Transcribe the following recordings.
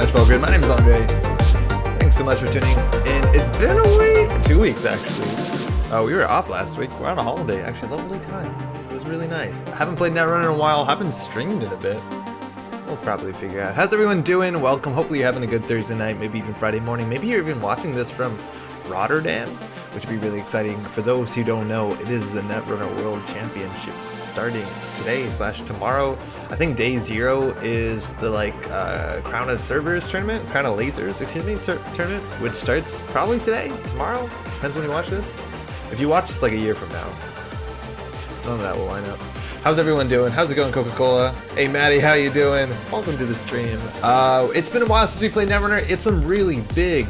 much, Belgrade. My name is Andre. Thanks so much for tuning in. It's been a week, 2 weeks actually. We were off last week. We're on a holiday, actually. Lovely time. It was really nice. I haven't played Netrunner in a while. Haven't streamed in a bit. We'll probably figure out. How's everyone doing? Welcome. Hopefully you're having a good Thursday night, maybe even Friday morning. Maybe you're even watching this from Rotterdam, which would be really exciting. For those who don't know, it is the Netrunner World Championships starting today/tomorrow. I think day 0 is the Crown of Servers tournament, Crown of Lasers, excuse me, tournament, which starts probably today, tomorrow, depends when you watch this. If you watch this like a year from now, none of that will line up. How's everyone doing? How's it going, Coca-Cola? Hey, Maddie, how you doing? Welcome to the stream. It's been a while since we played Netrunner. It's some really big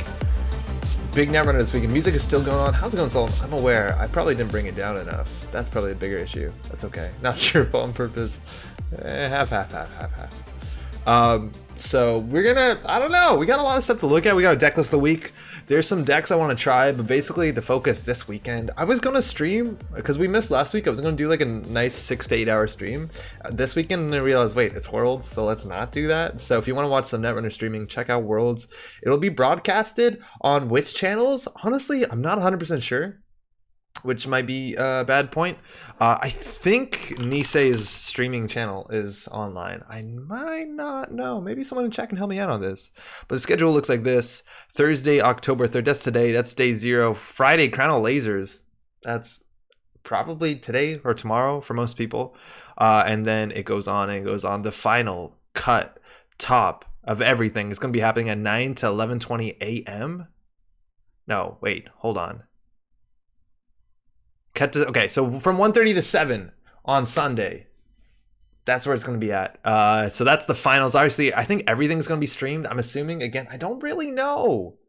Netrunner this weekend. Music is still going on. How's it going, Sol? I'm aware. I probably didn't bring it down enough. That's probably a bigger issue. That's okay. Not sure if on purpose. Half. So we're gonna, I don't know. We got a lot of stuff to look at. We got a deck list of the week. There's some decks I want to try, but basically the focus this weekend, I was gonna stream because we missed last week. I was gonna do like a nice 6 to 8 hour stream this weekend, and I realized, wait, it's Worlds, so let's not do that. So if you want to watch some Netrunner streaming, check out Worlds. It'll be broadcasted on which channels? Honestly, I'm not 100% sure, which might be a bad point. I think Nisei's streaming channel is online. I might not know. Maybe someone in chat can help me out on this. But the schedule looks like this. Thursday, October 3rd. That's today. That's day 0. Friday, Crown of Lasers. That's probably today or tomorrow for most people. And then it goes on and it goes on. The final cut top of everything is going to be happening at 9 to 11:20 a.m. No, wait. Hold on. Okay, so from 1:30 to 7 on Sunday, that's where it's going to be at. So that's the finals. Obviously, I think everything's going to be streamed. I'm assuming. Again, I don't really know.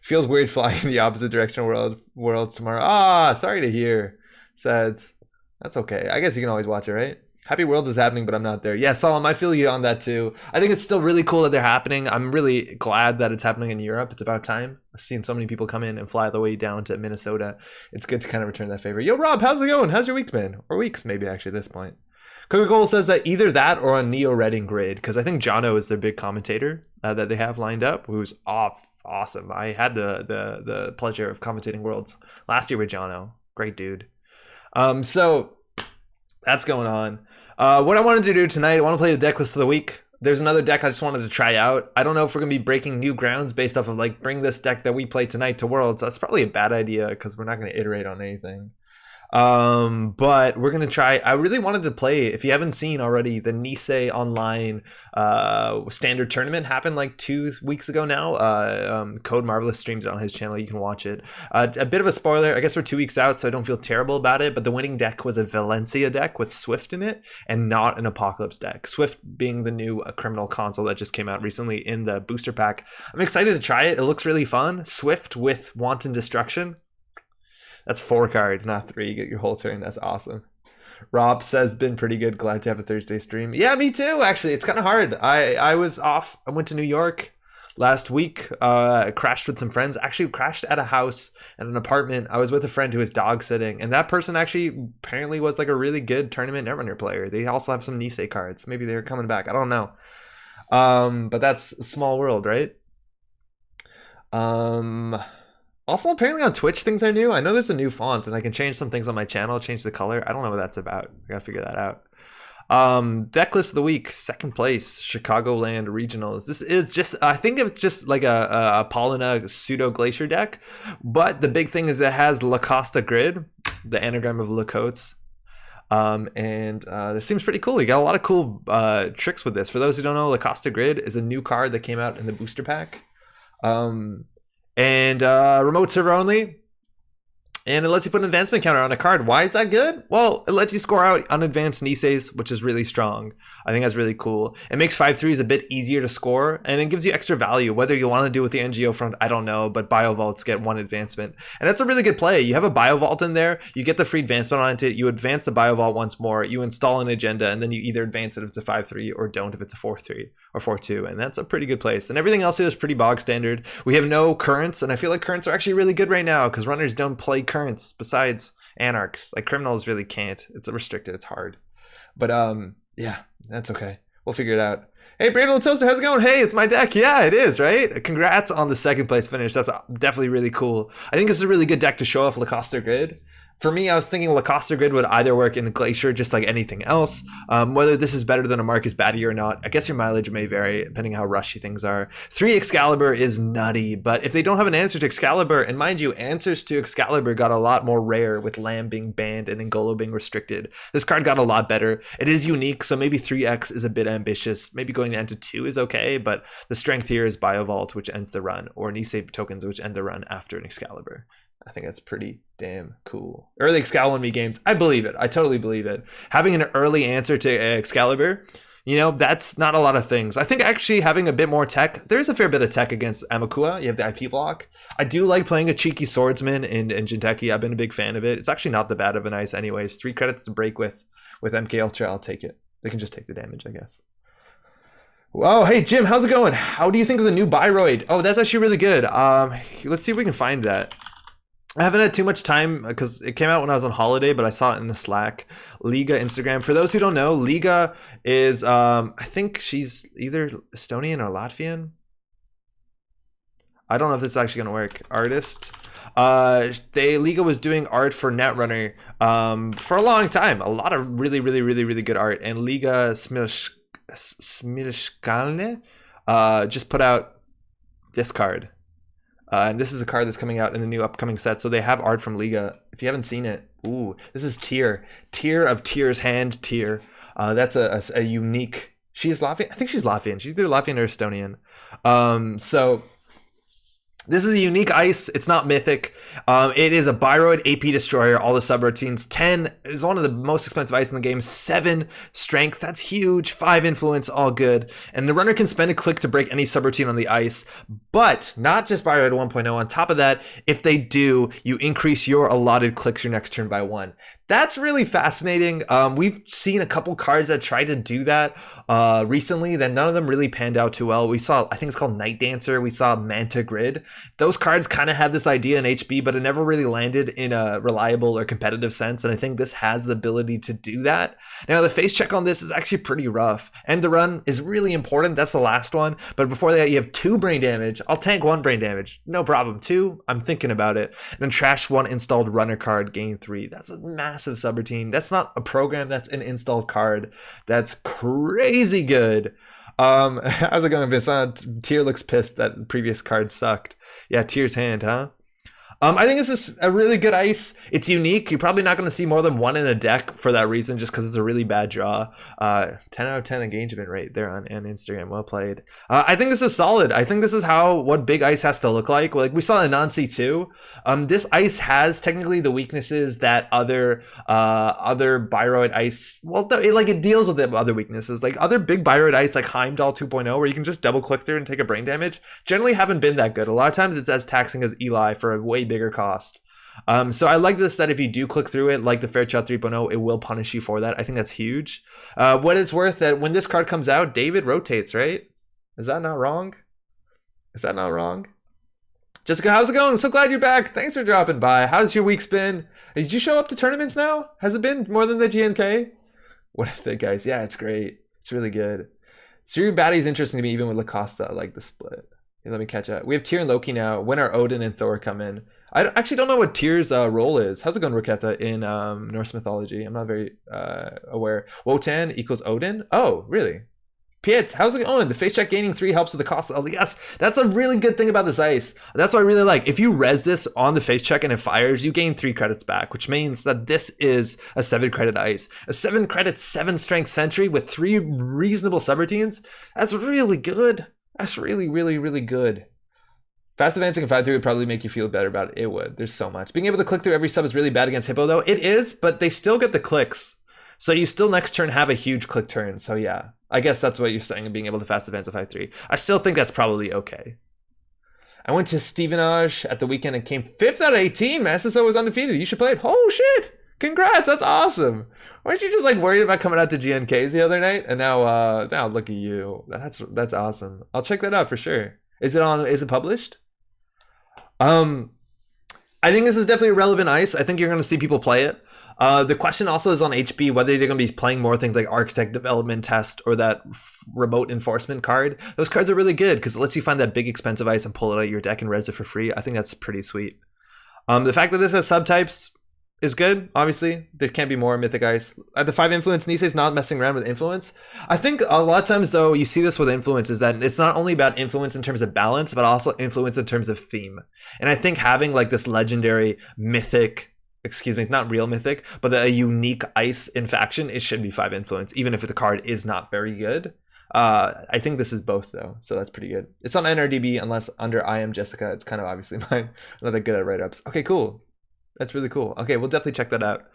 Feels weird flying in the opposite direction of worlds tomorrow. Sorry to hear. Says that's okay. I guess you can always watch it, right? Happy Worlds is happening, but I'm not there. Yeah, Solemn, I feel you on that too. I think it's still really cool that they're happening. I'm really glad that it's happening in Europe. It's about time. I've seen so many people come in and fly all the way down to Minnesota. It's good to kind of return that favor. Yo, Rob, how's it going? How's your week been? Or weeks, maybe, actually, at this point. Coca-Cola says that either that or on Neo Redding Grid, because I think Jono is their big commentator that they have lined up, who's awesome. I had the pleasure of commentating Worlds last year with Jono. Great dude. So that's going on. What I wanted to do tonight, I want to play the deck list of the week. There's another deck I just wanted to try out. I don't know if we're going to be breaking new grounds based off of bring this deck that we play tonight to Worlds. That's probably a bad idea because we're not going to iterate on anything. But we're going to try. I really wanted to play, if you haven't seen already, the Nisei online standard tournament happened 2 weeks ago now. Code Marvelous streamed it on his channel. You can watch it. A bit of a spoiler. I guess we're 2 weeks out, so I don't feel terrible about it. But the winning deck was a Valencia deck with Swift in it and not an Apocalypse deck. Swift being the new criminal console that just came out recently in the booster pack. I'm excited to try it. It looks really fun. Swift with Wanton Destruction. That's 4 cards, not 3. You get your whole turn. That's awesome. Rob says, been pretty good. Glad to have a Thursday stream. Yeah, me too, actually. It's kind of hard. I was off. I went to New York last week. Crashed with some friends. Actually crashed at a house, at an apartment. I was with a friend who was dog sitting. And that person actually apparently was a really good tournament Netrunner player. They also have some Nisei cards. Maybe they're coming back. I don't know. But that's a small world, right? Also, apparently on Twitch, things are new. I know there's a new font, and I can change some things on my channel, change the color. I don't know what that's about. I gotta figure that out. Deck list of the week, 2nd place, Chicagoland Regionals. This is just, I think it's just like a Paulina pseudo glacier deck, but the big thing is it has La Costa Grid, the anagram of Lacotes. This seems pretty cool. You got a lot of cool tricks with this. For those who don't know, La Costa Grid is a new card that came out in the booster pack. Remote server only, and it lets you put an advancement counter on a card. Why is that good? Well, it lets you score out unadvanced Niseis, which is really strong. I think that's really cool. It makes 5/3s a bit easier to score, and it gives you extra value. Whether you want to do with the NGO front, I don't know, but Bio Vaults get 1 advancement. And that's a really good play. You have a Bio Vault in there, you get the free advancement on it, you advance the Bio Vault once more, you install an agenda, and then you either advance it if it's a 5/3 or don't if it's a 4/3 or 4/2, and that's a pretty good place. And everything else here is pretty bog standard. We have no currents, and I feel like currents are actually really good right now because runners don't play currents besides Anarchs. Criminals really can't. It's restricted. It's hard. But yeah, that's okay. We'll figure it out. Hey, Brave Little Toaster, how's it going? Hey, it's my deck. Yeah, it is, right? Congrats on the second place finish. That's definitely really cool. I think this is a really good deck to show off Lacoste Grid. For me, I was thinking Lacoste Grid would either work in Glacier just like anything else. Whether this is better than a Marcus Batty or not, I guess your mileage may vary depending how rushy things are. 3 Excalibur is nutty, but if they don't have an answer to Excalibur, and mind you, answers to Excalibur got a lot more rare with Lamb being banned and Ngolo being restricted. This card got a lot better. It is unique, so maybe 3X is a bit ambitious. Maybe going down to 2 is okay, but the strength here is Biovault, which ends the run, or Nisei tokens, which end the run after an Excalibur. I think that's pretty damn cool. Early Excalibur 1v games, I believe it. I totally believe it. Having an early answer to Excalibur, you know, that's not a lot of things. I think actually having a bit more tech, there's a fair bit of tech against Amakua. You have the IP block. I do like playing a cheeky swordsman in Jinteki. I've been a big fan of it. It's actually not that bad of a nice anyways. 3 credits to break with MK Ultra, I'll take it. They can just take the damage, I guess. Whoa, hey Jim, how's it going? How do you think of the new Byroid? Oh, that's actually really good. Let's see if we can find that. I haven't had too much time because it came out when I was on holiday, but I saw it in the Slack. Liga Instagram. For those who don't know, Liga is, I think she's either Estonian or Latvian. I don't know if this is actually going to work. Artist. Liga was doing art for Netrunner for a long time. A lot of really good art. And Liga Smilskalne just put out this card. And this is a card that's coming out in the new upcoming set. So they have art from Liga. If you haven't seen it, ooh, this is Tyr. Tyr of Tyr's Hand, Tyr. That's a unique... She's Latvian? I think she's Latvian. She's either Latvian or Estonian. So... This is a unique ice. It's not mythic. It is a Byroid AP Destroyer, all the subroutines. 10 is one of the most expensive ice in the game. 7 strength, that's huge. 5 influence, all good. And the runner can spend a click to break any subroutine on the ice, but not just Byroid 1.0. On top of that, if they do, you increase your allotted clicks your next turn by 1. That's really fascinating. We've seen a couple cards that tried to do that recently, then none of them really panned out too well. We saw, I think it's called Night Dancer. We saw Manta Grid. Those cards kind of had this idea in HB, but it never really landed in a reliable or competitive sense. And I think this has the ability to do that. Now, the face check on this is actually pretty rough. End the run is really important. That's the last one. But before that, you have 2 brain damage. I'll tank 1 brain damage. No problem. 2, I'm thinking about it. And then trash 1 installed runner card, gain 3. That's a massive subroutine. That's not a program, that's an installed card. That's crazy good. How's it going, Vincent? Tyr looks pissed that previous card sucked. Yeah, Tyr's Hand, huh? I think this is a really good ice. It's unique. You're probably not going to see more than 1 in a deck for that reason, just because it's a really bad draw. 10 out of 10 engagement rate there on Instagram. Well played. I think this is solid. I think this is what big ice has to look like. Like we saw in Nancy 2. This ice has technically the weaknesses that other Byroid ice. Well, it deals with the other weaknesses. Like other big Byroid ice, like Heimdall 2.0, where you can just double click through and take a brain damage, generally haven't been that good. A lot of times it's as taxing as Eli for a way bigger cost. So I like this, that if you do click through it like the Fairchild 3.0, it will punish you for that. I think that's huge. What it's worth that when this card comes out, David rotates, right? Is that not wrong? Is that not wrong? Jessica, how's it going? I'm so glad you're back. Thanks for dropping by. How's your week's been? Did you show up to tournaments now? Has it been more than the GNK? What do you think, guys? Yeah, it's great. It's really good. Siri Batty's interesting to me even with Lacoste. I like the split. Here, let me catch up. We have Tyr and Loki now. When are Odin and Thor come in? I actually don't know what Tyr's role is. How's it going, Raketha, in Norse mythology? I'm not very aware. Wotan equals Odin? Oh, really? Piet, how's it going? The face check gaining 3 helps with the cost. Oh, yes, that's a really good thing about this ice. That's what I really like. If you res this on the face check and it fires, you gain 3 credits back, which means that this is a 7 credit ice. A 7 credit, 7 strength sentry with 3 reasonable subroutines. That's really good. That's really good. Fast advancing in 5-3 would probably make you feel better about it. It would. There's so much. Being able to click through every sub is really bad against Hippo, though. It is, but they still get the clicks. So you still next turn have a huge click turn. So yeah, I guess that's what you're saying, being able to fast advance in 5-3. I still think that's probably okay. I went to Stevenage at the weekend and came 5th out of 18. SSO was undefeated. You should play it. Oh, shit. Congrats. That's awesome. Weren't you just like worried about coming out to GNKs the other night? And now look at you. That's awesome. I'll check that out for sure. Is it published? I think this is definitely a relevant ice. I think you're going to see people play it. The question also is on HB whether they're going to be playing more things like Architect Development Test or that Remote Enforcement card. Those cards are really good because it lets you find that big expensive ice and pull it out of your deck and res it for free. I think that's pretty sweet. The fact that this has subtypes is good. Obviously, there can't be more Mythic Ice. At the 5 influence, Nisei's not messing around with influence. I think a lot of times, though, you see this with influence is that it's not only about influence in terms of balance, but also influence in terms of theme. And I think having like this legendary mythic, excuse me, not real mythic, but a unique ice in faction, it should be 5 influence, even if the card is not very good. I think this is both though, so that's pretty good. It's on NRDB unless under I am Jessica. It's kind of obviously mine. I'm not that good at write-ups. Okay, cool. That's really cool. Okay, we'll definitely check that out.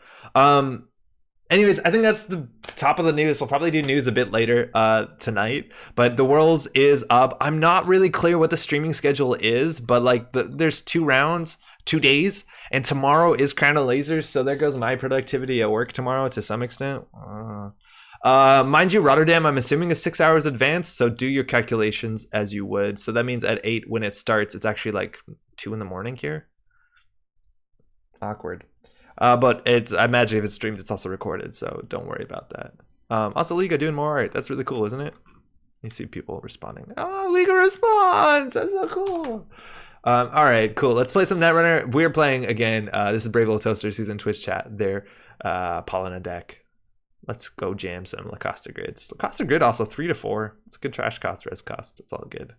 Anyways, I think that's the top of the news. We'll probably do news a bit later tonight, but the Worlds is up. I'm not really clear what the streaming schedule is, but like there's 2 rounds, 2 days, and tomorrow is Crown of Lasers, so there goes my productivity at work tomorrow to some extent. Mind you, Rotterdam, I'm assuming is 6 hours advanced, so do your calculations as you would. So that means at 8 when it starts, it's actually like 2 in the morning here. Awkward. But it's, I imagine if it's streamed, it's also recorded, so don't worry about that. Also, Liga doing more art. That's really cool, isn't it? You see people responding. Oh, Liga responds. That's so cool. All right, cool. Let's play some Netrunner. We're playing again. This is Brave Little Toasters who's in Twitch chat. They're Paulina deck. Let's go jam some Lacosta grids. Lacosta grid also 3 to 4. It's a good trash cost, res cost. It's all good.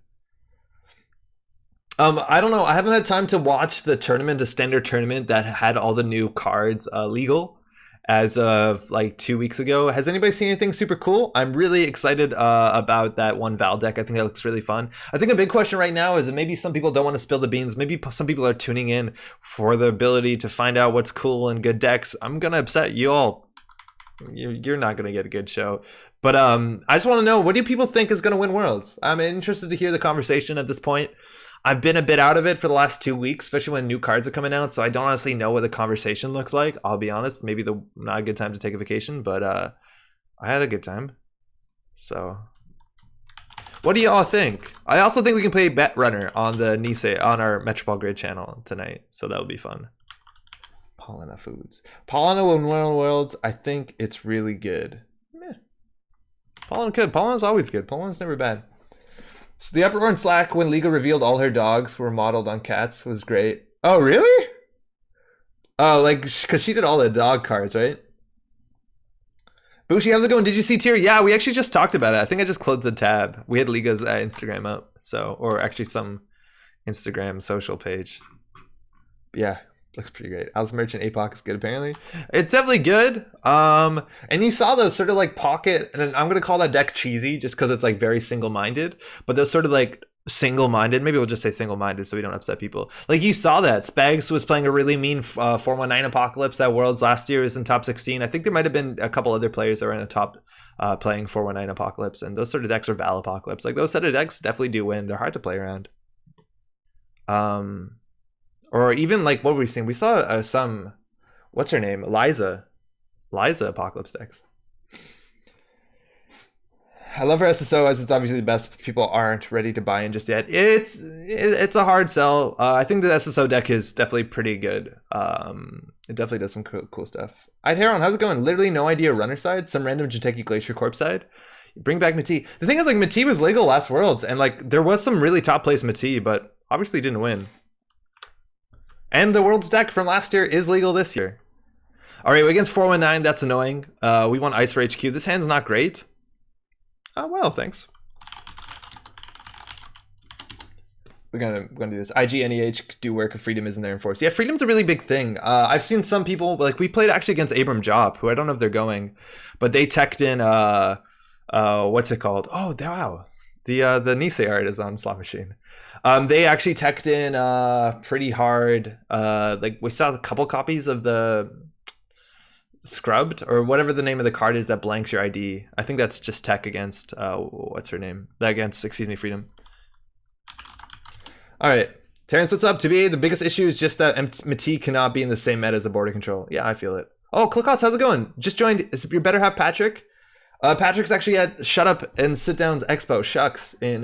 I don't know. I haven't had time to watch the tournament, the standard tournament that had all the new cards legal as of like 2 weeks ago. Has anybody seen anything super cool? I'm really excited about that one Val deck. I think that looks really fun. I think a big question right now is that maybe some people don't want to spill the beans. Maybe some people are tuning in for the ability to find out what's cool and good decks. I'm going to upset you all. You're not going to get a good show. But I just want to know, what do people think is going to win Worlds? I'm interested to hear the conversation at this point. I've been a bit out of it for the last 2 weeks, especially when new cards are coming out, so I don't honestly know what the conversation looks like. I'll be honest, maybe not a good time to take a vacation, but I had a good time. So, what do y'all think? I also think we can play Betrunner on the Nisei on our Metropole Grid channel tonight, so that'll be fun. Paulina Foods. Paulina will win Worlds. I think it's really good. Meh. Paulina good. Paulina's always good. Paulina's never bad. So the uproar in Slack when Liga revealed all her dogs were modeled on cats was great. Oh, really? Oh, like, because she did all the dog cards, right? Bushi, how's it going? Did you see Tier? Yeah, we actually just talked about it. I think I just closed the tab. We had Liga's Instagram up, so, or actually some Instagram social page. But yeah, looks pretty great. Alice Merchant APOC is good, apparently. It's definitely good. And you saw those sort of like pocket, and I'm going to call that deck cheesy just because it's like very single-minded, but those sort of like single-minded, maybe we'll just say single-minded so we don't upset people. Like you saw that Spags was playing a really mean 419 Apocalypse at Worlds last year, is in top 16. I think there might have been a couple other players that were in the top playing 419 Apocalypse, and those sort of decks are Val Apocalypse. Like those set of decks definitely do win. They're hard to play around. Or even like, what were we seeing? We saw some, what's her name? Liza Apocalypse decks. I love her SSO as it's obviously the best. People aren't ready to buy in just yet. It's a hard sell. I think the SSO deck is definitely pretty good. It definitely does some cool stuff. Heron, how's it going? Literally no idea runner side. Some random Jateki Glacier Corp side. Bring back Mati. The thing is, like, Mati was legal last Worlds, and like there was some really top place Mati, but obviously didn't win. And the Worlds deck from last year is legal this year. All right, against 419, that's annoying. We want Ice for HQ. This hand's not great. Oh, well, thanks. We're gonna do this. IGNEH do work if freedom isn't there enforced. Yeah, freedom's a really big thing. I've seen some people, like we played actually against Abram Job, who I don't know if they're going, but they teched in what's it called? Oh, wow. The Nisei art is on Slot Machine. They actually teched in pretty hard. Like we saw a couple copies of the Scrubbed, or whatever the name of the card is that blanks your ID. I think that's just tech against what's her name? Against, excuse me, freedom. All right, Terrence, what's up? To be the biggest issue is just that Mati cannot be in the same meta as a border control. Yeah, I feel it. Oh, Clickhouse, how's it going? Just joined. Is your better half Patrick? Patrick's actually at Shut Up and Sit Down's Expo. Shucks in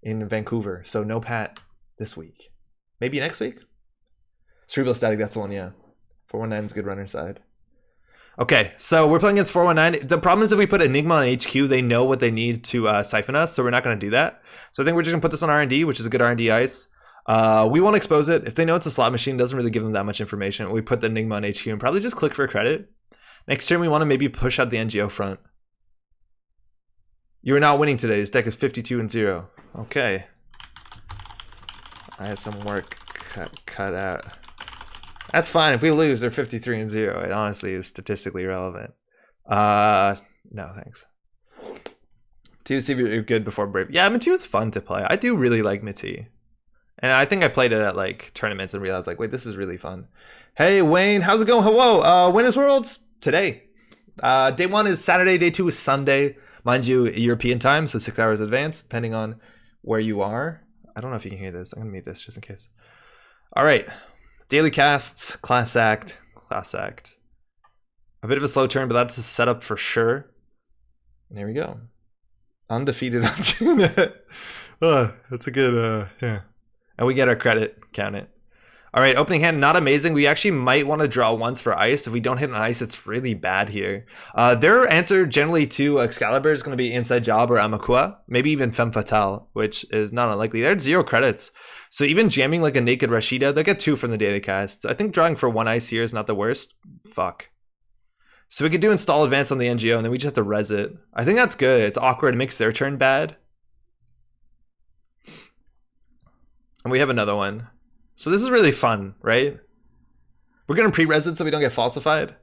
Vancouver. So no Pat this week. Maybe next week. Cerebral Static. That's the one. Yeah. 419 is good runner side. Okay, so we're playing against 419. The problem is if we put Enigma on HQ, they know what they need to siphon us, so we're not going to do that. So I think we're just going to put this on R&D, which is a good R&D ice. We won't expose it. If they know it's a slot machine, it doesn't really give them that much information. We put the Enigma on HQ and probably just click for a credit. Next turn, we want to maybe push out the NGO front. You are not winning today. This deck is 52-0. Okay. I have some work cut out. That's fine. If we lose, they're 53-0. It honestly is statistically relevant. No, thanks. Mati, see if you're good before Brave. Yeah, Mati was fun to play. I do really like Mati. And I think I played it at like tournaments and realized like, wait, this is really fun. Hey, Wayne, how's it going? Hello. When is Worlds? Today. Day 1 is Saturday. Day 2 is Sunday. Mind you, European time, so 6 hours advance, depending on where you are. I don't know if you can hear this. I'm going to mute this just in case. All right. Daily casts, class act. A bit of a slow turn, but that's a setup for sure. And there we go. Undefeated on June. Oh, that's a good, yeah. And we get our credit, count it. All right, opening hand, not amazing. We actually might want to draw once for ice. If we don't hit an ice, it's really bad here. Their answer generally to Excalibur is going to be Inside Job or Amakua, maybe even Femme Fatale, which is not unlikely. They're 0 credits. So even jamming like a Naked Rashida, they'll get 2 from the daily casts. I think drawing for 1 ice here is not the worst. Fuck. So we could do install advance on the NGO and then we just have to res it. I think that's good. It's awkward. It makes their turn bad. And we have another one. So this is really fun, right? We're going to pre-res it so we don't get falsified.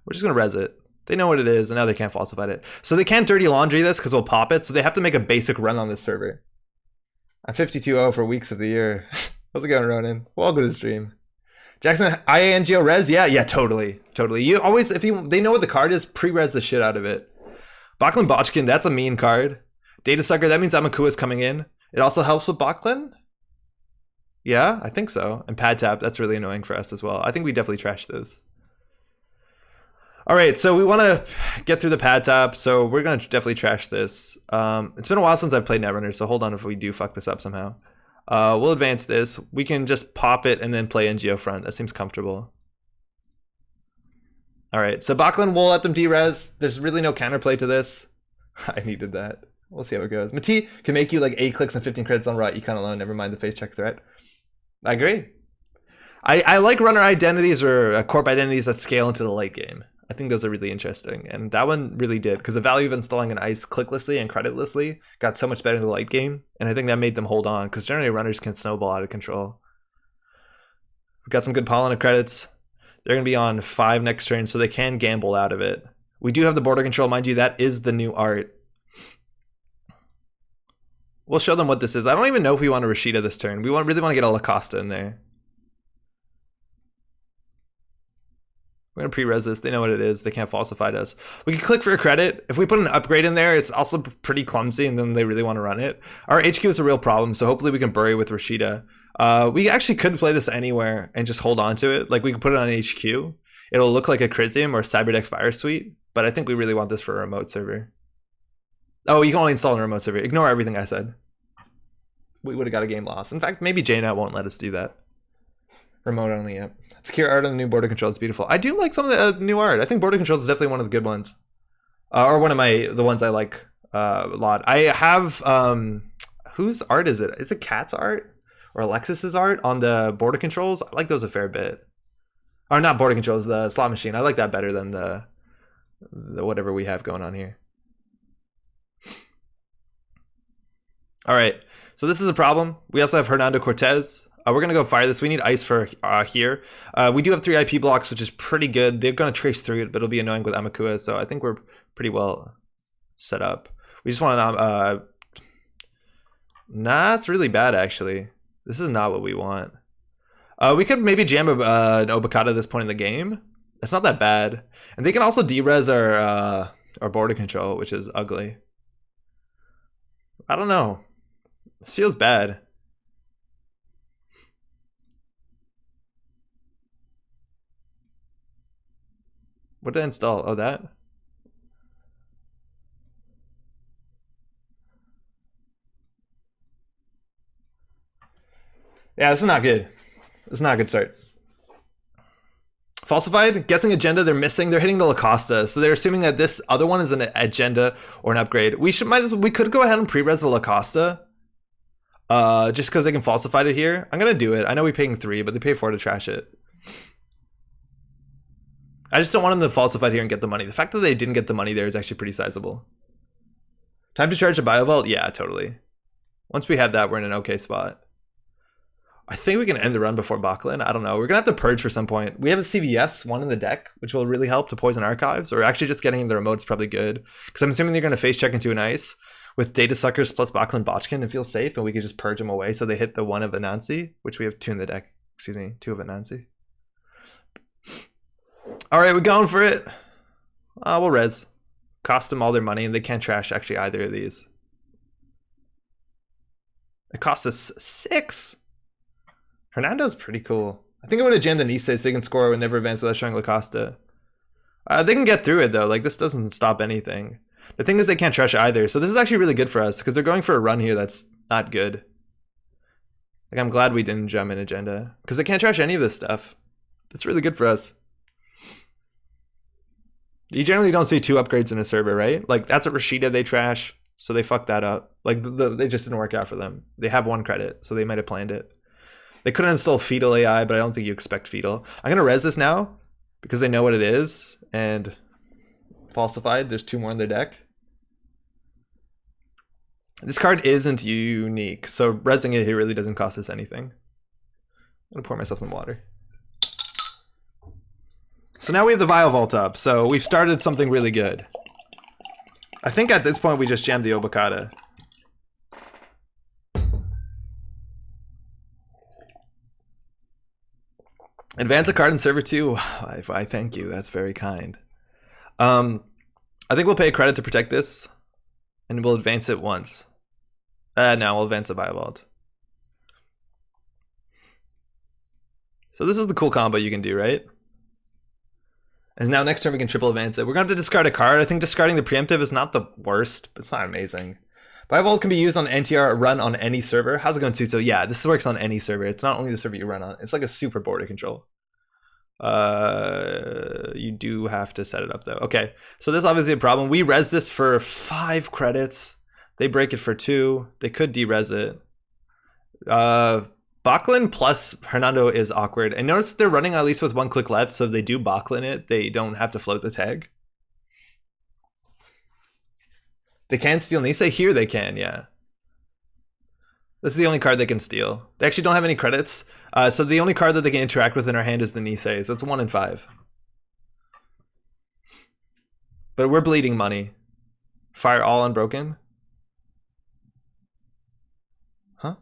We're just going to res it. They know what it is and now they can't falsify it. So they can't dirty laundry this because we'll pop it. So they have to make a basic run on this server. I'm 52-0 for weeks of the year. How's it going, Ronan? Welcome to the stream. Jackson, IANGO res? Yeah, totally. You always, they know what the card is, pre-res the shit out of it. Bachlan Botchkin, that's a mean card. Data Sucker, that means Amakua is coming in. It also helps with Bachlan? Yeah, I think so. And Pad Tap, that's really annoying for us as well. I think we definitely trash this. All right, so we want to get through the Pad Tap, so we're going to definitely trash this. It's been a while since I've played Netrunner, so hold on if we do fuck this up somehow. We'll advance this. We can just pop it and then play NGO front. That seems comfortable. All right, so Bachlan, we'll let them D-res. There's really no counterplay to this. I needed that. We'll see how it goes. Mati can make you like 8 clicks and 15 credits on raw econ alone. Never mind the face check threat. I agree. I like runner identities or corp identities that scale into the late game. I think those are really interesting. And that one really did because the value of installing an ice clicklessly and creditlessly got so much better in the late game. And I think that made them hold on because generally runners can snowball out of control. We've got some good pollen credits. They're going to be on 5 next turn, so they can gamble out of it. We do have the border control. Mind you, that is the new art. We'll show them what this is. I don't even know if we want a Rashida this turn. We really want to get a Lacosta in there. We're going to pre-res this. They know what it is. They can't falsify us. We can click for a credit. If we put an upgrade in there, it's also pretty clumsy, and then they really want to run it. Our HQ is a real problem, so hopefully we can bury with Rashida. We actually could play this anywhere and just hold on to it. Like, we could put it on HQ. It'll look like a Crisium or Cyberdex Virus Suite, but I think we really want this for a remote server. Oh, you can only install on a remote server. Ignore everything I said. We would have got a game loss. In fact, maybe JNet won't let us do that. Remote only, yep. Secure art on the new border control is beautiful. I do like some of the new art. I think border control is definitely one of the good ones. Or one of the ones I like a lot. I have, whose art is it? Is it Cat's art? Or Alexis's art on the border controls? I like those a fair bit. Or not border controls, the slot machine. I like that better than the whatever we have going on here. All right, so this is a problem. We also have Hernando Cortez. We're going to go fire this. We need ice for here. We do have 3 IP blocks, which is pretty good. They're going to trace through it, but it'll be annoying with Amakua, so I think we're pretty well set up. We just want to... Nah, it's really bad, actually. This is not what we want. We could maybe jam an Obakata at this point in the game. It's not that bad. And they can also de-res our border control, which is ugly. I don't know. This feels bad. What did I install? Oh, that? Yeah, this is not good. This is not a good start. Falsified, guessing agenda, they're missing. They're hitting the La Costa, so they're assuming that this other one is an agenda or an upgrade. We could go ahead and pre-res the La Costa, just because they can falsify it here. I'm gonna do it. I know we're paying 3, but they pay 4 to trash it. I just don't want them to falsify here and get the money. The fact that they didn't get the money there is actually pretty sizable. Time to charge a Biovault? Yeah, totally. Once we have that, we're in an okay spot. I think we can end the run before Backlund. I don't know. We're going to have to purge for some point. We have a CVS, one in the deck, which will really help to poison archives. Or actually just getting the remote is probably good. Because I'm assuming they're going to face check into an ice. With Data Suckers plus Backlund Botchkin and feel safe. And we can just purge them away. So they hit the 1 of Anansi, which we have 2 in the deck. Excuse me, 2 of Anansi. Alright, we're going for it. We'll res. Cost them all their money. And they can't trash actually either of these. It cost us 6. Hernando's pretty cool. I think I would have jammed the Nice so you can score and never advance without showing La Costa. They can get through it though. Like this doesn't stop anything. The thing is they can't trash either. So this is actually really good for us because they're going for a run here that's not good. Like I'm glad we didn't jump in agenda because they can't trash any of this stuff. That's really good for us. You generally don't see 2 upgrades in a server, right? Like that's a Rashida they trash. So they fucked that up. Like they just didn't work out for them. They have 1 credit. So they might have planned it. They couldn't install Fetal AI, but I don't think you expect Fetal. I'm going to res this now because they know what it is. And falsified, there's 2 more in their deck. This card isn't unique, so resing it here really doesn't cost us anything. I'm going to pour myself some water. So now we have the Biovault up, so we've started something really good. I think at this point we just jammed the Obokata. Advance a card in server 2. I thank you. That's very kind. I think we'll pay a credit to protect this, and we'll advance it once. No, we'll advance the Biovault. So this is the cool combo you can do, right? And now next turn we can triple advance it. We're going to have to discard a card. I think discarding the preemptive is not the worst, but it's not amazing. Biovault can be used on NTR run on any server. How's it going, Tuto? Yeah, this works on any server. It's not only the server you run on. It's like a super border control. You do have to set it up though. Okay, so there's obviously a problem. We res this for 5 credits. They break it for 2. They could de-res it. Backlund plus Hernando is awkward. And notice they're running at least with 1 click left, so if they do Backlund it, they don't have to float the tag. They can steal Nisei? Here they can, yeah. This is the only card they can steal. They actually don't have any credits. So the only card that they can interact with in our hand is the Nisei. So it's 1 in 5. But we're bleeding money. Fire all unbroken. Huh?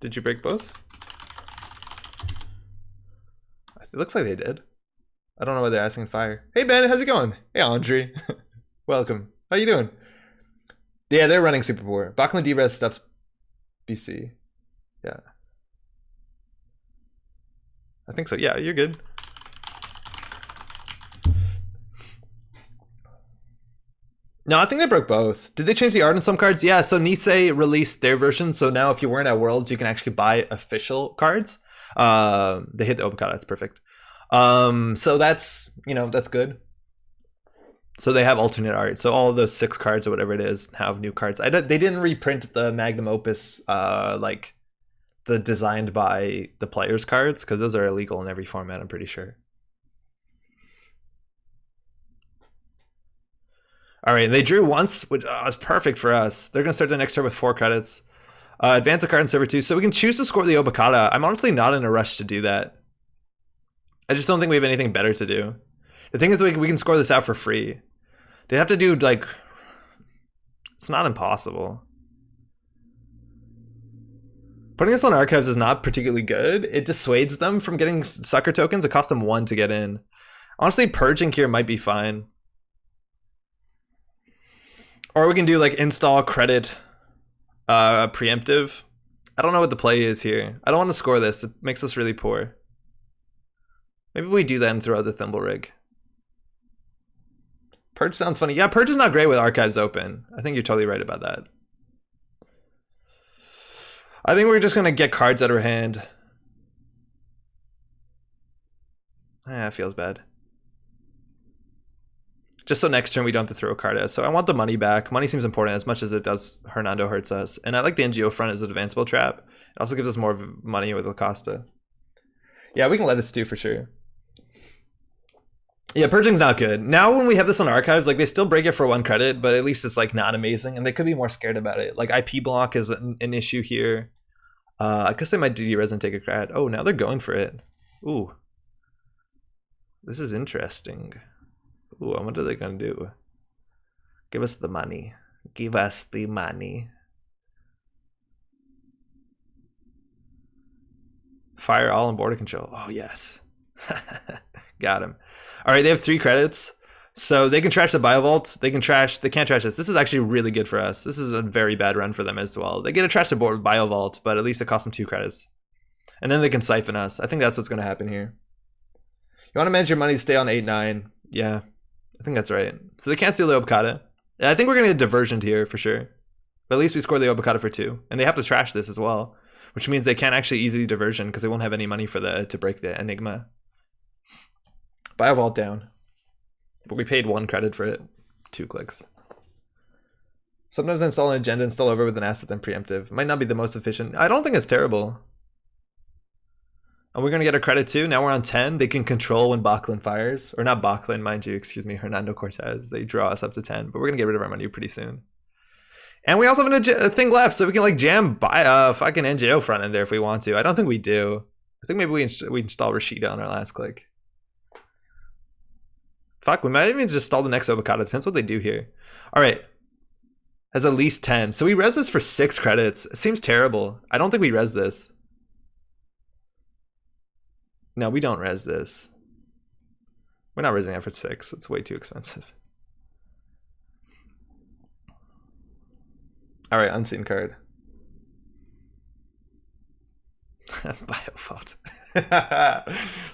Did you break both? It looks like they did. I don't know why they're asking fire. Hey Ben, how's it going? Hey Andre. Welcome. How you doing? Yeah, they're running super poor. Backlund D-Res stuff's BC. Yeah. I think so. Yeah, you're good. No, I think they broke both. Did they change the art on some cards? Yeah, so Nisei released their version, so now if you weren't at Worlds, you can actually buy official cards. They hit the Obokata, that's perfect. So that's, you know, that's good. So they have alternate art. So all of those 6 cards or whatever it is have new cards. They didn't reprint the Magnum Opus, like the designed by the players cards, because those are illegal in every format, I'm pretty sure. All right, they drew once, which is perfect for us. They're going to start the next turn with 4 credits. Advance a card in server 2, so we can choose to score the Obokata. I'm honestly not in a rush to do that. I just don't think we have anything better to do. The thing is, we can score this out for free. They have to do, like... It's not impossible. Putting this on archives is not particularly good. It dissuades them from getting sucker tokens. It costs them 1 to get in. Honestly, purging here might be fine. Or we can do, like, install credit preemptive. I don't know what the play is here. I don't want to score this. It makes us really poor. Maybe we do that and throw out the Thimble Rig. Purge sounds funny. Yeah, Purge is not great with archives open. I think you're totally right about that. I think we're just gonna get cards out of our hand. That feels bad. Just so next turn we don't have to throw a card out. So I want the money back. Money seems important as much as it does Hernando hurts us. And I like the NGO front as an advanceable trap. It also gives us more money with Acosta. Yeah, we can let it stew for sure. Yeah, purging's not good. Now when we have this on archives, like they still break it for 1 credit, but at least it's like not amazing. And they could be more scared about it. Like IP block is an issue here. I guess they might DD-res and take a credit. Oh, now they're going for it. Ooh. This is interesting. Ooh, what are they gonna do? Give us the money. Give us the money. Fire all on border control. Oh, yes. Got him. All right, they have 3 credits. So they can trash the Biovault. They can't trash this. This is actually really good for us. This is a very bad run for them as well. They get to trash the board with Biovault, but at least it costs them 2 credits. And then they can siphon us. I think that's what's going to happen here. You want to manage your money to stay on 8-9. Yeah, I think that's right. So they can't steal the Obokata. Yeah, I think we're going to get diversioned here for sure. But at least we score the Obokata for 2. And they have to trash this as well, which means they can't actually easily diversion because they won't have any money for to break the Enigma. Biovault down. But we paid 1 credit for it. 2 clicks. Sometimes I install an agenda and still over with an asset then preemptive. Might not be the most efficient. I don't think it's terrible. And we're going to get a credit too. Now we're on 10. They can control when Backlund fires. Or not Backlund, mind you. Excuse me. Hernando Cortez. They draw us up to 10. But we're going to get rid of our money pretty soon. And we also have a thing left. So we can like jam fucking NGO front in there if we want to. I don't think we do. I think maybe we install Rashida on our last click. Fuck, we might even just install the next Obokata. Depends what they do here. All right. Has at least 10. So we res this for 6 credits. It seems terrible. I don't think we res this. No, we don't res this. We're not resing it for 6. It's way too expensive. All right, unseen card. Biofault.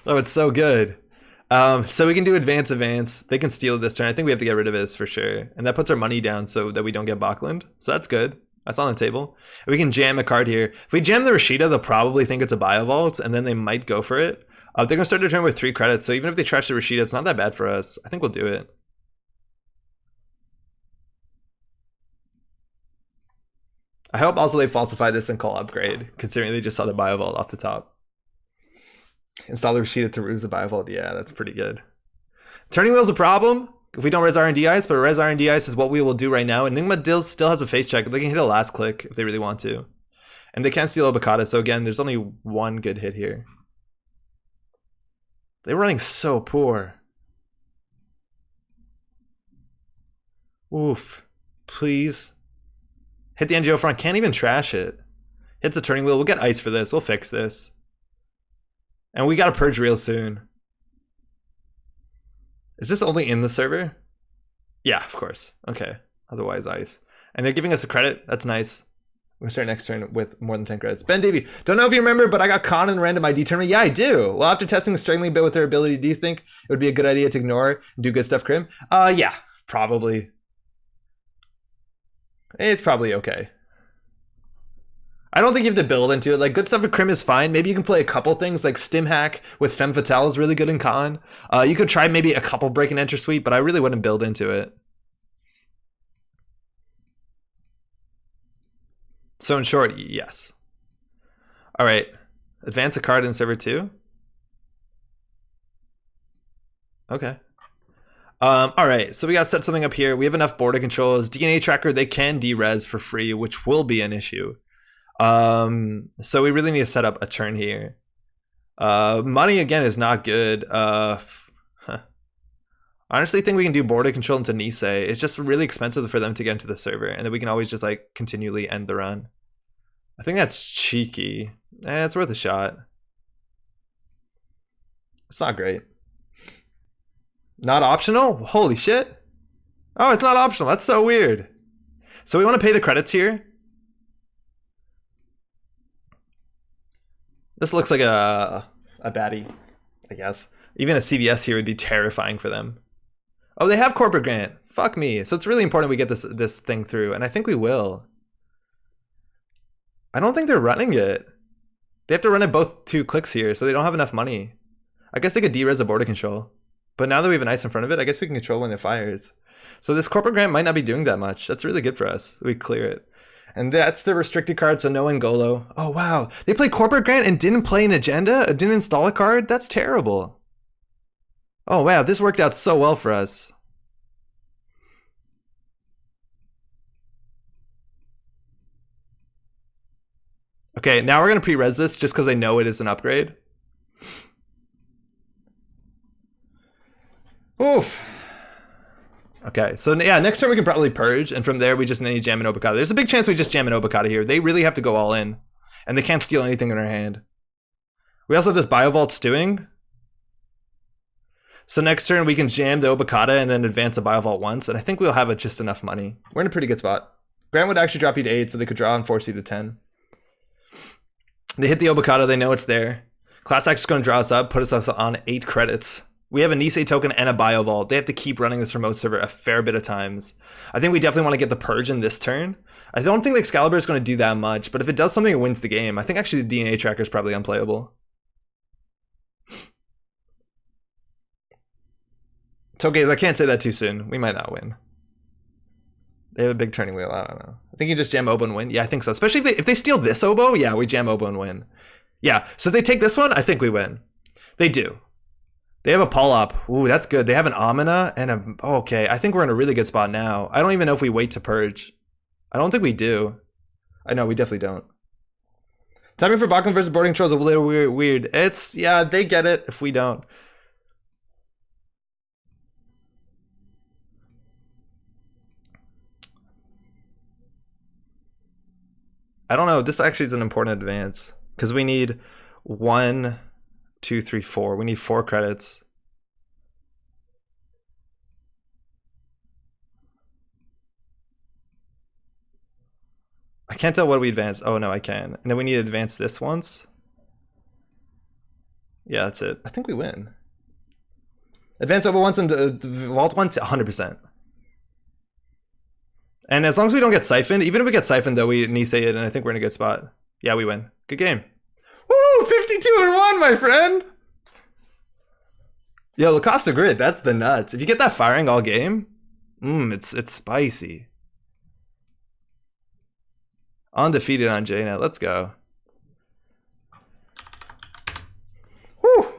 Oh, it's so good. So we can do advance. They can steal this turn. I think we have to get rid of this for sure. And that puts our money down so that we don't get Backlund. So that's good. That's on the table. We can jam a card here. If we jam the Rashida, they'll probably think it's a Biovault, and then they might go for it. They're going to start their turn with 3 credits, so even if they trash the Rashida, it's not that bad for us. I think we'll do it. I hope also they falsify this and call upgrade, considering they just saw the Biovault off the top. Install the Rashida to ruse the Biovault. Yeah, that's pretty good. Turning wheel's a problem if we don't res R&D ice, but res R&D ice is what we will do right now. Enigma still has a face check. They can hit a last click if they really want to. And they can't steal Obokata, so again, there's only 1 good hit here. They're running so poor. Oof. Please. Hit the NGO front. Can't even trash it. Hits the turning wheel. We'll get ice for this. We'll fix this. And we got to purge real soon. Is this only in the server? Yeah, of course. Okay. Otherwise, ice. And they're giving us a credit. That's nice. We're going to start next turn with more than 10 credits. Ben Davey, don't know if you remember, but I got Con in the random ID tournament. Yeah, I do. Well, after testing struggling a bit with her ability, do you think it would be a good idea to ignore her and do good stuff, Krim? Yeah, probably. It's probably okay. I don't think you have to build into it. Like, good stuff with Krim is fine. Maybe you can play a couple things, like Stim Hack with Femme Fatale is really good in Con. You could try maybe a couple break and enter suite, but I really wouldn't build into it. So in short, yes. All right, advance a card in server 2. Okay. All right, so we gotta set something up here. We have enough border controls. DNA tracker, they can de-res for free, which will be an issue. So we really need to set up a turn here. Money again is not good. Honestly, think we can do border control into Nisei. It's just really expensive for them to get into the server, and then we can always just like continually end the run. I think that's cheeky. It's worth a shot. It's not great. Not optional? Holy shit. Oh, it's not optional. That's so weird. So we want to pay the credits here. This looks like a baddie, I guess. Even a CVS here would be terrifying for them. Oh, they have corporate grant. Fuck me. So it's really important we get this thing through, and I think we will. I don't think they're running it. They have to run it both 2 clicks here, so they don't have enough money. I guess they could de-res a border control. But now that we have an ice in front of it, I guess we can control when it fires. So this corporate grant might not be doing that much. That's really good for us. We clear it. And that's the restricted card, so no Ngolo. Oh, wow. They played corporate grant and didn't play an agenda? Didn't install a card? That's terrible. Oh, wow. This worked out so well for us. Okay, now we're going to pre-res this just because I know it is an upgrade. Oof. Okay, so yeah, next turn we can probably purge, and from there we just need to jam an Obokata. There's a big chance we just jam an Obokata here. They really have to go all in, and they can't steal anything in our hand. We also have this Biovault stewing. So next turn we can jam the Obokata and then advance the Biovault once, and I think we'll have just enough money. We're in a pretty good spot. Grant would actually drop you to 8, so they could draw and force you to 10. They hit the Obokata, they know it's there. Class Act is going to draw us up, put us on 8 credits. We have a Nisei token and a Biovault. They have to keep running this remote server a fair bit of times. I think we definitely want to get the Purge in this turn. I don't think the Excalibur is going to do that much, but if it does something, it wins the game. I think actually the DNA tracker is probably unplayable. Toge's, I can't say that too soon. We might not win. They have a big turning wheel. I don't know. I think you just jam Obo and win. Yeah, I think so. Especially if they steal this Obo, yeah, we jam Obo and win. Yeah, so if they take this one, I think we win. They do. They have a Polop. Ooh, that's good. They have an Amina and a... Oh, okay, I think we're in a really good spot now. I don't even know if we wait to purge. I don't think we do. I know, we definitely don't. Timing for Bachman versus boarding control is a little weird. It's... Yeah, they get it if we don't. I don't know. This actually is an important advance because we need 1, 2, 3, 4. We need 4 credits. I can't tell what we advance. Oh no, I can. And then we need to advance this once. Yeah, that's it. I think we win. Advance over once and vault once, 100%. And as long as we don't get siphoned, even if we get siphoned though, we Nisei it, and I think we're in a good spot. Yeah, we win. Good game. Woo! 52-1, my friend! Yo, Lacoste Grid, that's the nuts. If you get that firing all game, it's spicy. Undefeated on JNet, let's go. Woo!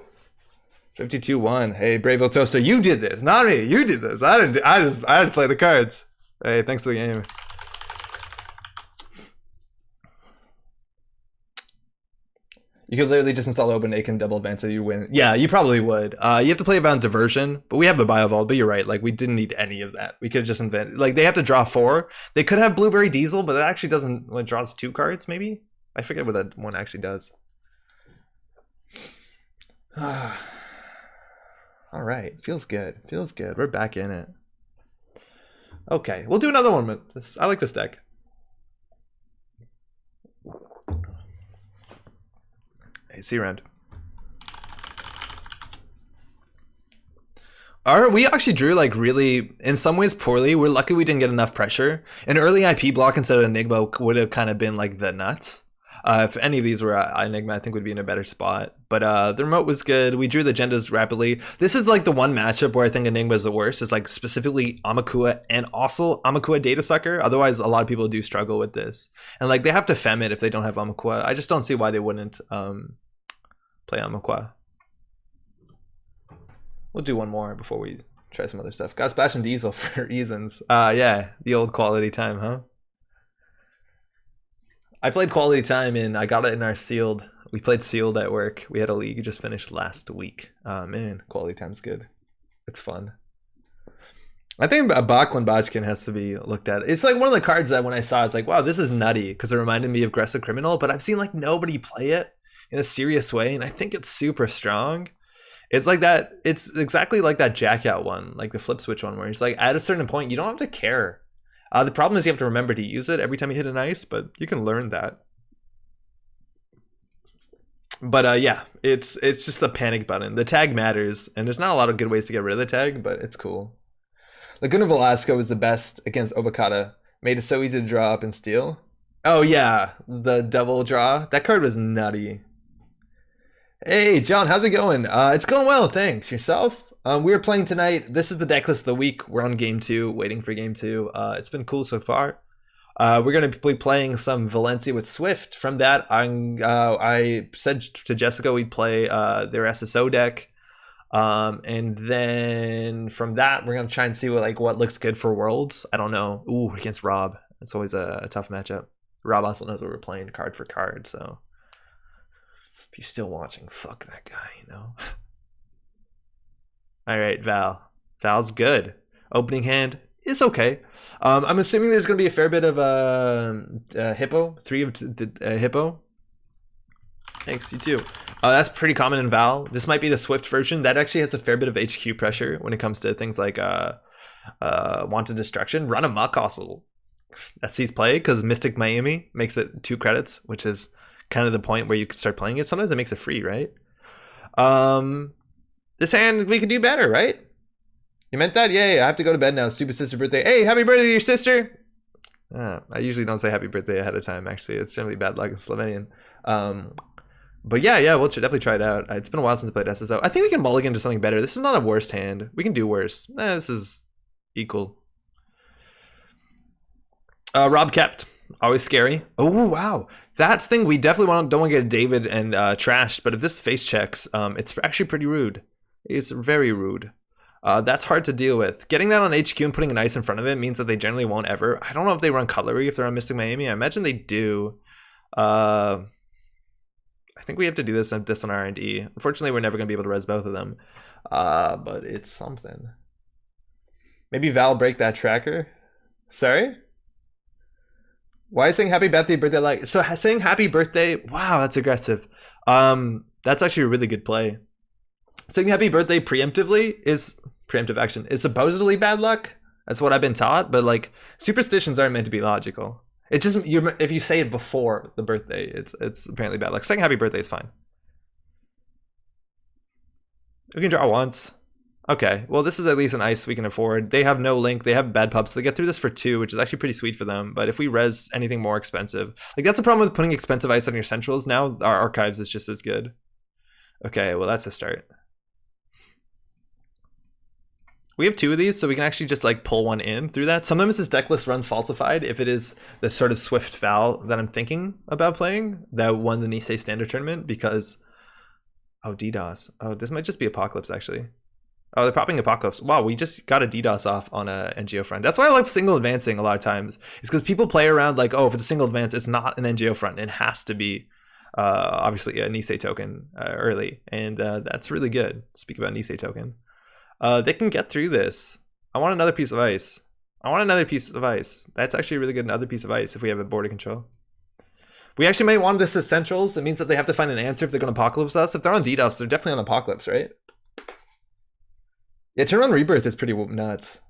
52-1. Hey, Bravo Toaster, you did this, not me. You did this. I didn't. I just play the cards. Hey, thanks for the game. You could literally just install Open Akin double advance so you win. Yeah, you probably would. You have to play about diversion, but we have the Biovault, but you're right. Like, we didn't need any of that. We could have just invented... Like, they have to draw 4. They could have Blueberry Diesel, but that actually doesn't... Well, it draws 2 cards, maybe? I forget what that one actually does. All right. Feels good. Feels good. We're back in it. Okay, we'll do another one with this. I like this deck. Hey, see you around. We actually drew like really, in some ways poorly. We're lucky we didn't get enough pressure. An early IP block instead of Enigma would have kind of been like the nuts. If any of these were Enigma, I think would be in a better spot. But the remote was good. We drew the agendas rapidly. This is like the one matchup where I think Enigma is the worst. Is like specifically Amakua and also Amakua Data Sucker. Otherwise, a lot of people do struggle with this. And like they have to fem it if they don't have Amakua. I just don't see why they wouldn't play Amakua. We'll do one more before we try some other stuff. Got Splash and Diesel for reasons. Yeah, the old quality time, huh? I played quality time and I got it in our sealed. We played sealed at work. We had a league just finished last week. Man, quality time's good. It's fun. I think Bachlan Botchkin has to be looked at. It's like one of the cards that when I saw, I was like, wow, this is nutty because it reminded me of Aggressive Criminal, but I've seen like nobody play it in a serious way, and I think it's super strong. It's like that. It's exactly like that Jackout one, like the flip switch one, where it's like at a certain point you don't have to care. The problem is you have to remember to use it every time you hit an ice, but you can learn that. But yeah, it's just a panic button. The tag matters, and there's not a lot of good ways to get rid of the tag, but it's cool. Laguna Velasco is the best against Obokata. Made it so easy to draw up and steal. Oh yeah, the double draw. That card was nutty. Hey John, how's it going? It's going well, thanks. Yourself? We were playing tonight. This is the deck list of the week. We're on game 2, waiting for game 2. It's been cool so far. We're going to be playing some Valencia with Swift. From that, I said to Jessica we'd play their SSO deck. And then from that, we're going to try and see what looks good for Worlds. I don't know. Ooh, against Rob. It's always a tough matchup. Rob also knows what we're playing card for card, so if he's still watching, fuck that guy, you know. All right, Val. Val's good. Opening hand is okay. I'm assuming there's going to be a fair bit of Hippo. 3 of Hippo. Thanks, you too. That's pretty common in Val. This might be the Swift version. That actually has a fair bit of HQ pressure when it comes to things like Wanted Destruction. Run Amok also. That sees play because Mystic Miami makes it 2 credits, which is kind of the point where you can start playing it. Sometimes it makes it free, right? This hand we could do better, right? You meant that? Yay, I have to go to bed now. Stupid sister birthday. Hey, happy birthday to your sister. I usually don't say happy birthday ahead of time, actually. It's generally bad luck in Slovenian. But yeah, we'll definitely try it out. It's been a while since I played SSO. I think we can mulligan to something better. This is not a worst hand. We can do worse. This is equal. Rob kept. Always scary. Oh, wow. That's the thing. We definitely don't want to get David and trashed, but if this face checks, it's actually pretty rude. It's very rude. That's hard to deal with. Getting that on HQ and putting an ice in front of it means that they generally won't ever. I don't know if they run Cutlery if they're on Mystic Miami. I imagine they do. I think we have to do this on R&D. Unfortunately, we're never going to be able to res both of them. But it's something. Maybe Val break that tracker. Sorry? Why is saying happy birthday like so? Saying happy birthday, wow, that's aggressive. That's actually a really good play. Saying happy birthday preemptively is preemptive action is supposedly bad luck. That's what I've been taught, but like superstitions aren't meant to be logical. It just if you say it before the birthday, it's apparently bad luck. Saying happy birthday is fine. We can draw once. Okay, well, this is at least an ice we can afford. They have no link. They have bad pups. They get through this for 2, which is actually pretty sweet for them. But if we res anything more expensive, like that's the problem with putting expensive ice on your centrals. Now our archives is just as good. Okay, well, that's a start. We have 2 of these, so we can actually just like pull one in through that. Sometimes this deck list runs falsified if it is the sort of Swift Val that I'm thinking about playing that won the Nisei Standard Tournament because, oh, DDoS. Oh, this might just be Apocalypse actually. Oh, they're popping Apocalypse. Wow, we just got a DDoS off on a NGO front. That's why I like single advancing a lot of times. It's because people play around like, oh, if it's a single advance, it's not an NGO front. It has to be obviously a Nisei token early. And that's really good. Speak about Nisei token. They can get through this. I want another piece of ice. That's actually really good, another piece of ice if we have a border control. We actually might want this as centrals. It means that they have to find an answer if they're going to Apocalypse us. If they're on DDoS, they're definitely on Apocalypse, right? Yeah, Turn on Rebirth is pretty nuts.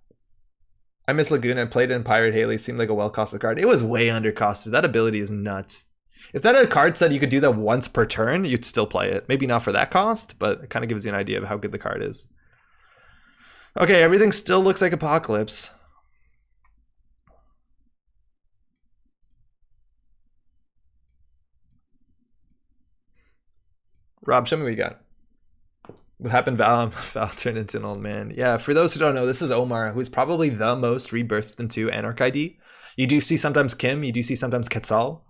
I miss Laguna. Played in Pirate Haley. Seemed like a well-costed card. It was way undercosted. That ability is nuts. If that a card said you could do that once per turn, you'd still play it. Maybe not for that cost, but it kind of gives you an idea of how good the card is. Okay, everything still looks like Apocalypse. Rob, show me what you got. What happened, Val? Val turned into an old man. Yeah, for those who don't know, this is Omar, who's probably the most rebirthed into Anarch ID. You do see sometimes Kim, you do see sometimes Quetzal.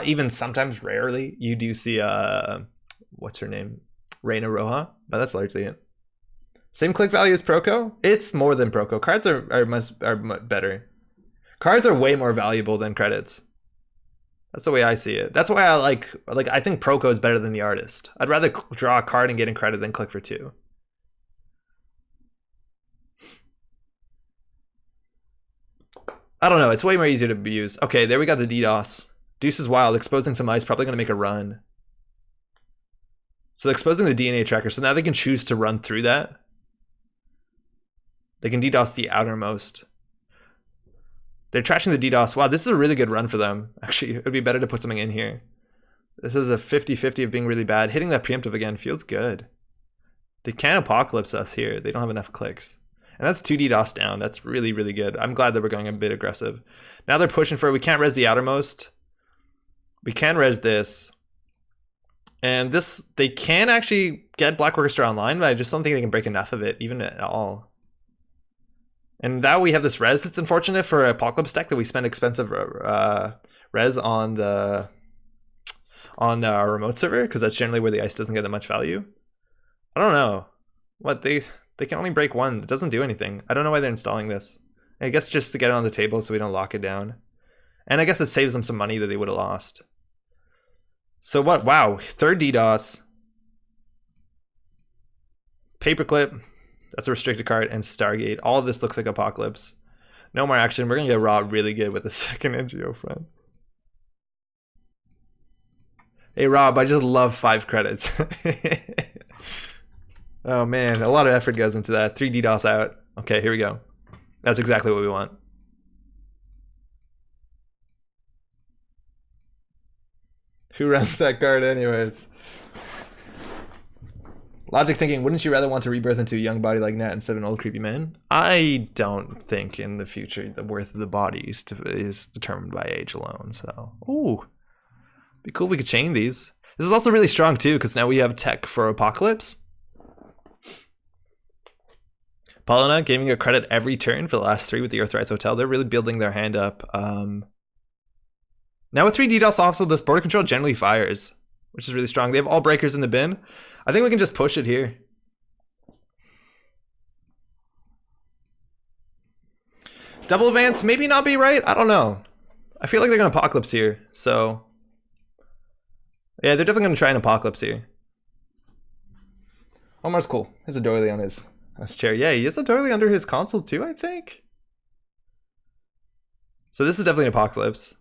Even sometimes, rarely, you do see, what's her name? Reina Roja, but that's largely it. Same click value as Proco? It's more than Proco. Cards are much better. Cards are way more valuable than credits. That's the way I see it. That's why I like I think Proco is better than the artist. I'd rather draw a card and get in credit than click for 2. I don't know. It's way more easier to use. Okay, there we got the DDoS. Deuce is wild. Exposing some ice. Probably going to make a run. So exposing the DNA tracker. So now they can choose to run through that. They can DDoS the outermost. They're trashing the DDoS. Wow, this is a really good run for them. Actually, it would be better to put something in here. This is a 50-50 of being really bad. Hitting that preemptive again feels good. They can Apocalypse us here. They don't have enough clicks. And that's 2 DDoS down. That's really, really good. I'm glad that we're going a bit aggressive. Now they're pushing for it. We can't res the outermost. We can res this. And this, they can actually get Black Orchestra online, but I just don't think they can break enough of it, even at all. And now we have this res. It's unfortunate for Apocalypse deck that we spend expensive res on our remote server, because that's generally where the ice doesn't get that much value. I don't know. What, they can only break one. It doesn't do anything. I don't know why they're installing this. I guess just to get it on the table so we don't lock it down. And I guess it saves them some money that they would have lost. So what? Wow, third DDoS. Paperclip. That's a restricted card, and Stargate. All of this looks like Apocalypse. No more action. We're gonna get Rob really good with the second NGO front. Hey Rob, I just love 5 credits. Oh man, a lot of effort goes into that. 3 DDoS out. Okay, here we go. That's exactly what we want. Who runs that card anyways? Logic thinking, wouldn't you rather want to rebirth into a young body like Nat instead of an old creepy man? I don't think in the future the worth of the body is determined by age alone, so. Ooh. Be cool if we could chain these. This is also really strong too, because now we have tech for Apocalypse. Paulina giving a credit every turn for the last 3 with the Earthrise Hotel. They're really building their hand up. Now with 3 DDoS also, this border control generally fires, which is really strong. They have all breakers in the bin. I think we can just push it here. Double advance, maybe not be right. I don't know. I feel like they're going to Apocalypse here, so. Yeah, they're definitely going to try an Apocalypse here. Omar's cool. There's a doily on his chair. Yeah, he has a doily under his console too, I think. So this is definitely an Apocalypse.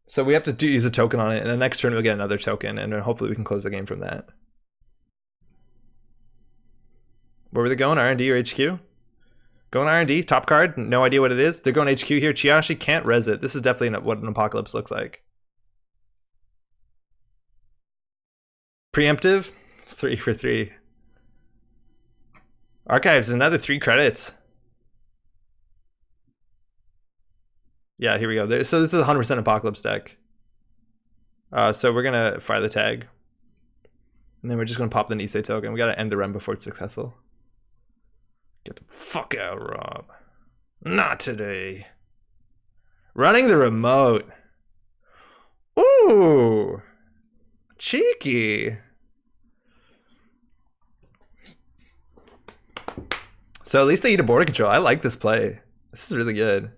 So we have to use a token on it, and the next turn we'll get another token, and then hopefully we can close the game from that. Where were they going? R&D or HQ? Going R&D, top card, no idea what it is. They're going HQ here. Chiashi can't res it. This is definitely what an Apocalypse looks like. Preemptive, 3 for 3. Archives, another 3 credits. Yeah, here we go. So this is 100% Apocalypse deck. So we're gonna fire the tag. And then we're just gonna pop the Nisei token. We gotta end the run before it's successful. Get the fuck out, Rob. Not today. Running the remote. Ooh. Cheeky. So at least they eat a border control. I like this play. This is really good.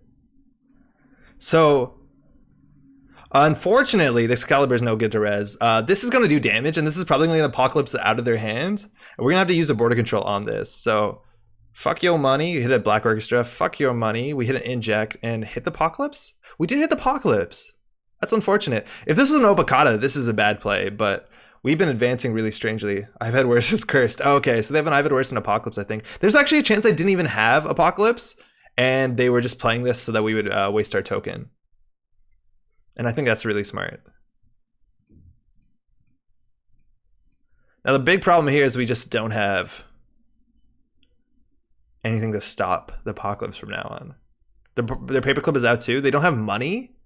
So, unfortunately, the Excalibur is no good to res. This is going to do damage, and this is probably going to get Apocalypse out of their hand. And we're going to have to use a border control on this. So, fuck your money. You hit a Black Orchestra. Fuck your money. We hit an inject and hit the Apocalypse. We did hit the Apocalypse. That's unfortunate. If this was an Opakata, this is a bad play, but we've been advancing really strangely. I've had worse is cursed. Okay, so they have an I've had worse than Apocalypse, I think. There's actually a chance I didn't even have Apocalypse, and they were just playing this so that we would waste our token. And I think that's really smart. Now the big problem here is we just don't have anything to stop the Apocalypse from now on. Their paperclip is out too. They don't have money.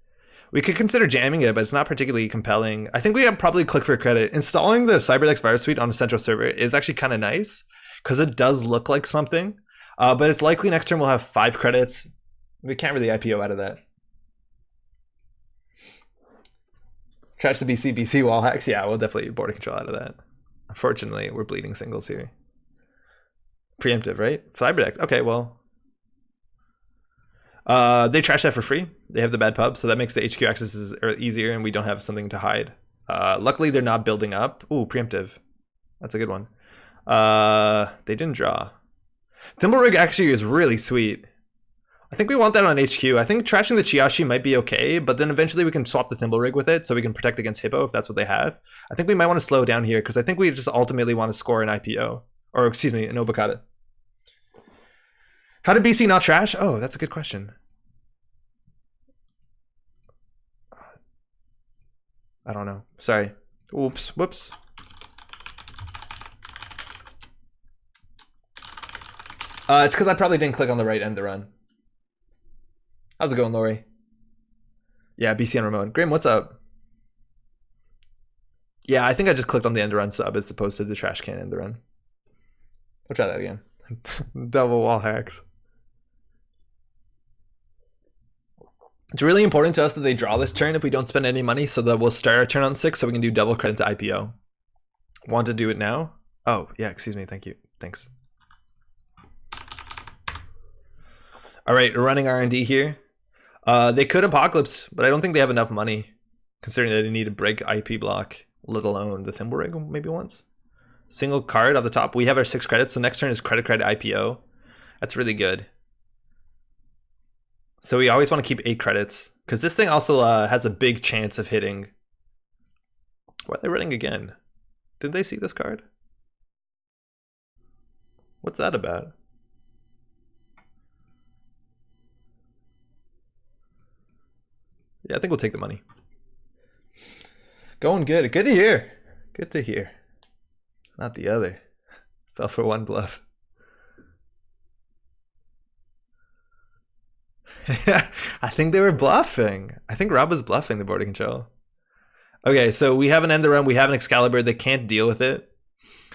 We could consider jamming it, but it's not particularly compelling. I think we have probably click for credit. Installing the CyberDex virus suite on a central server is actually kind of nice because it does look like something. But it's likely next turn we'll have 5 credits. We can't really IPO out of that. Trash the BC wall hacks. Yeah, we'll definitely border control out of that. Unfortunately, we're bleeding singles here. Preemptive, right? CyberDex. Okay, well. They trash that for free. They have the bad pub, so that makes the HQ access easier, and we don't have something to hide. Luckily, they're not building up. Ooh, preemptive. That's a good one. They didn't draw. Thimblerig actually is really sweet. I think we want that on HQ. I think trashing the Chiashi might be okay, but then eventually we can swap the Thimblerig with it so we can protect against Hippo if that's what they have. I think we might want to slow down here because I think we just ultimately want to score an IPO. Or, excuse me, an Obakata. How did BC not trash? Oh, that's a good question. I don't know. Sorry. Oops. Whoops. It's because I probably didn't click on the right end to run. How's it going, Lori? Yeah, BC and Ramon. Grim, what's up? Yeah, I think I just clicked on the end run sub as opposed to the trash can end run. We'll try that again. Double wall hacks. It's really important to us that they draw this turn if we don't spend any money, so that we'll start our turn on 6 so we can do double credit to IPO. Want to do it now? Oh, yeah, excuse me. Thank you. Thanks. All right, we're running R&D here. They could Apocalypse, but I don't think they have enough money, considering that they need to break IP block, let alone the Thimble Rig maybe once. Single card off the top. We have our 6 credits, so next turn is credit IPO. That's really good. So we always want to keep 8 credits, because this thing also has a big chance of hitting. Why are they running again? Did they see this card? What's that about? Yeah, I think we'll take the money. Going good. Good to hear. Good to hear. Not the other. Fell for one bluff. I think they were bluffing. I think Rob was bluffing the border control. Okay, so we have an end run. We have an Excalibur. They can't deal with it.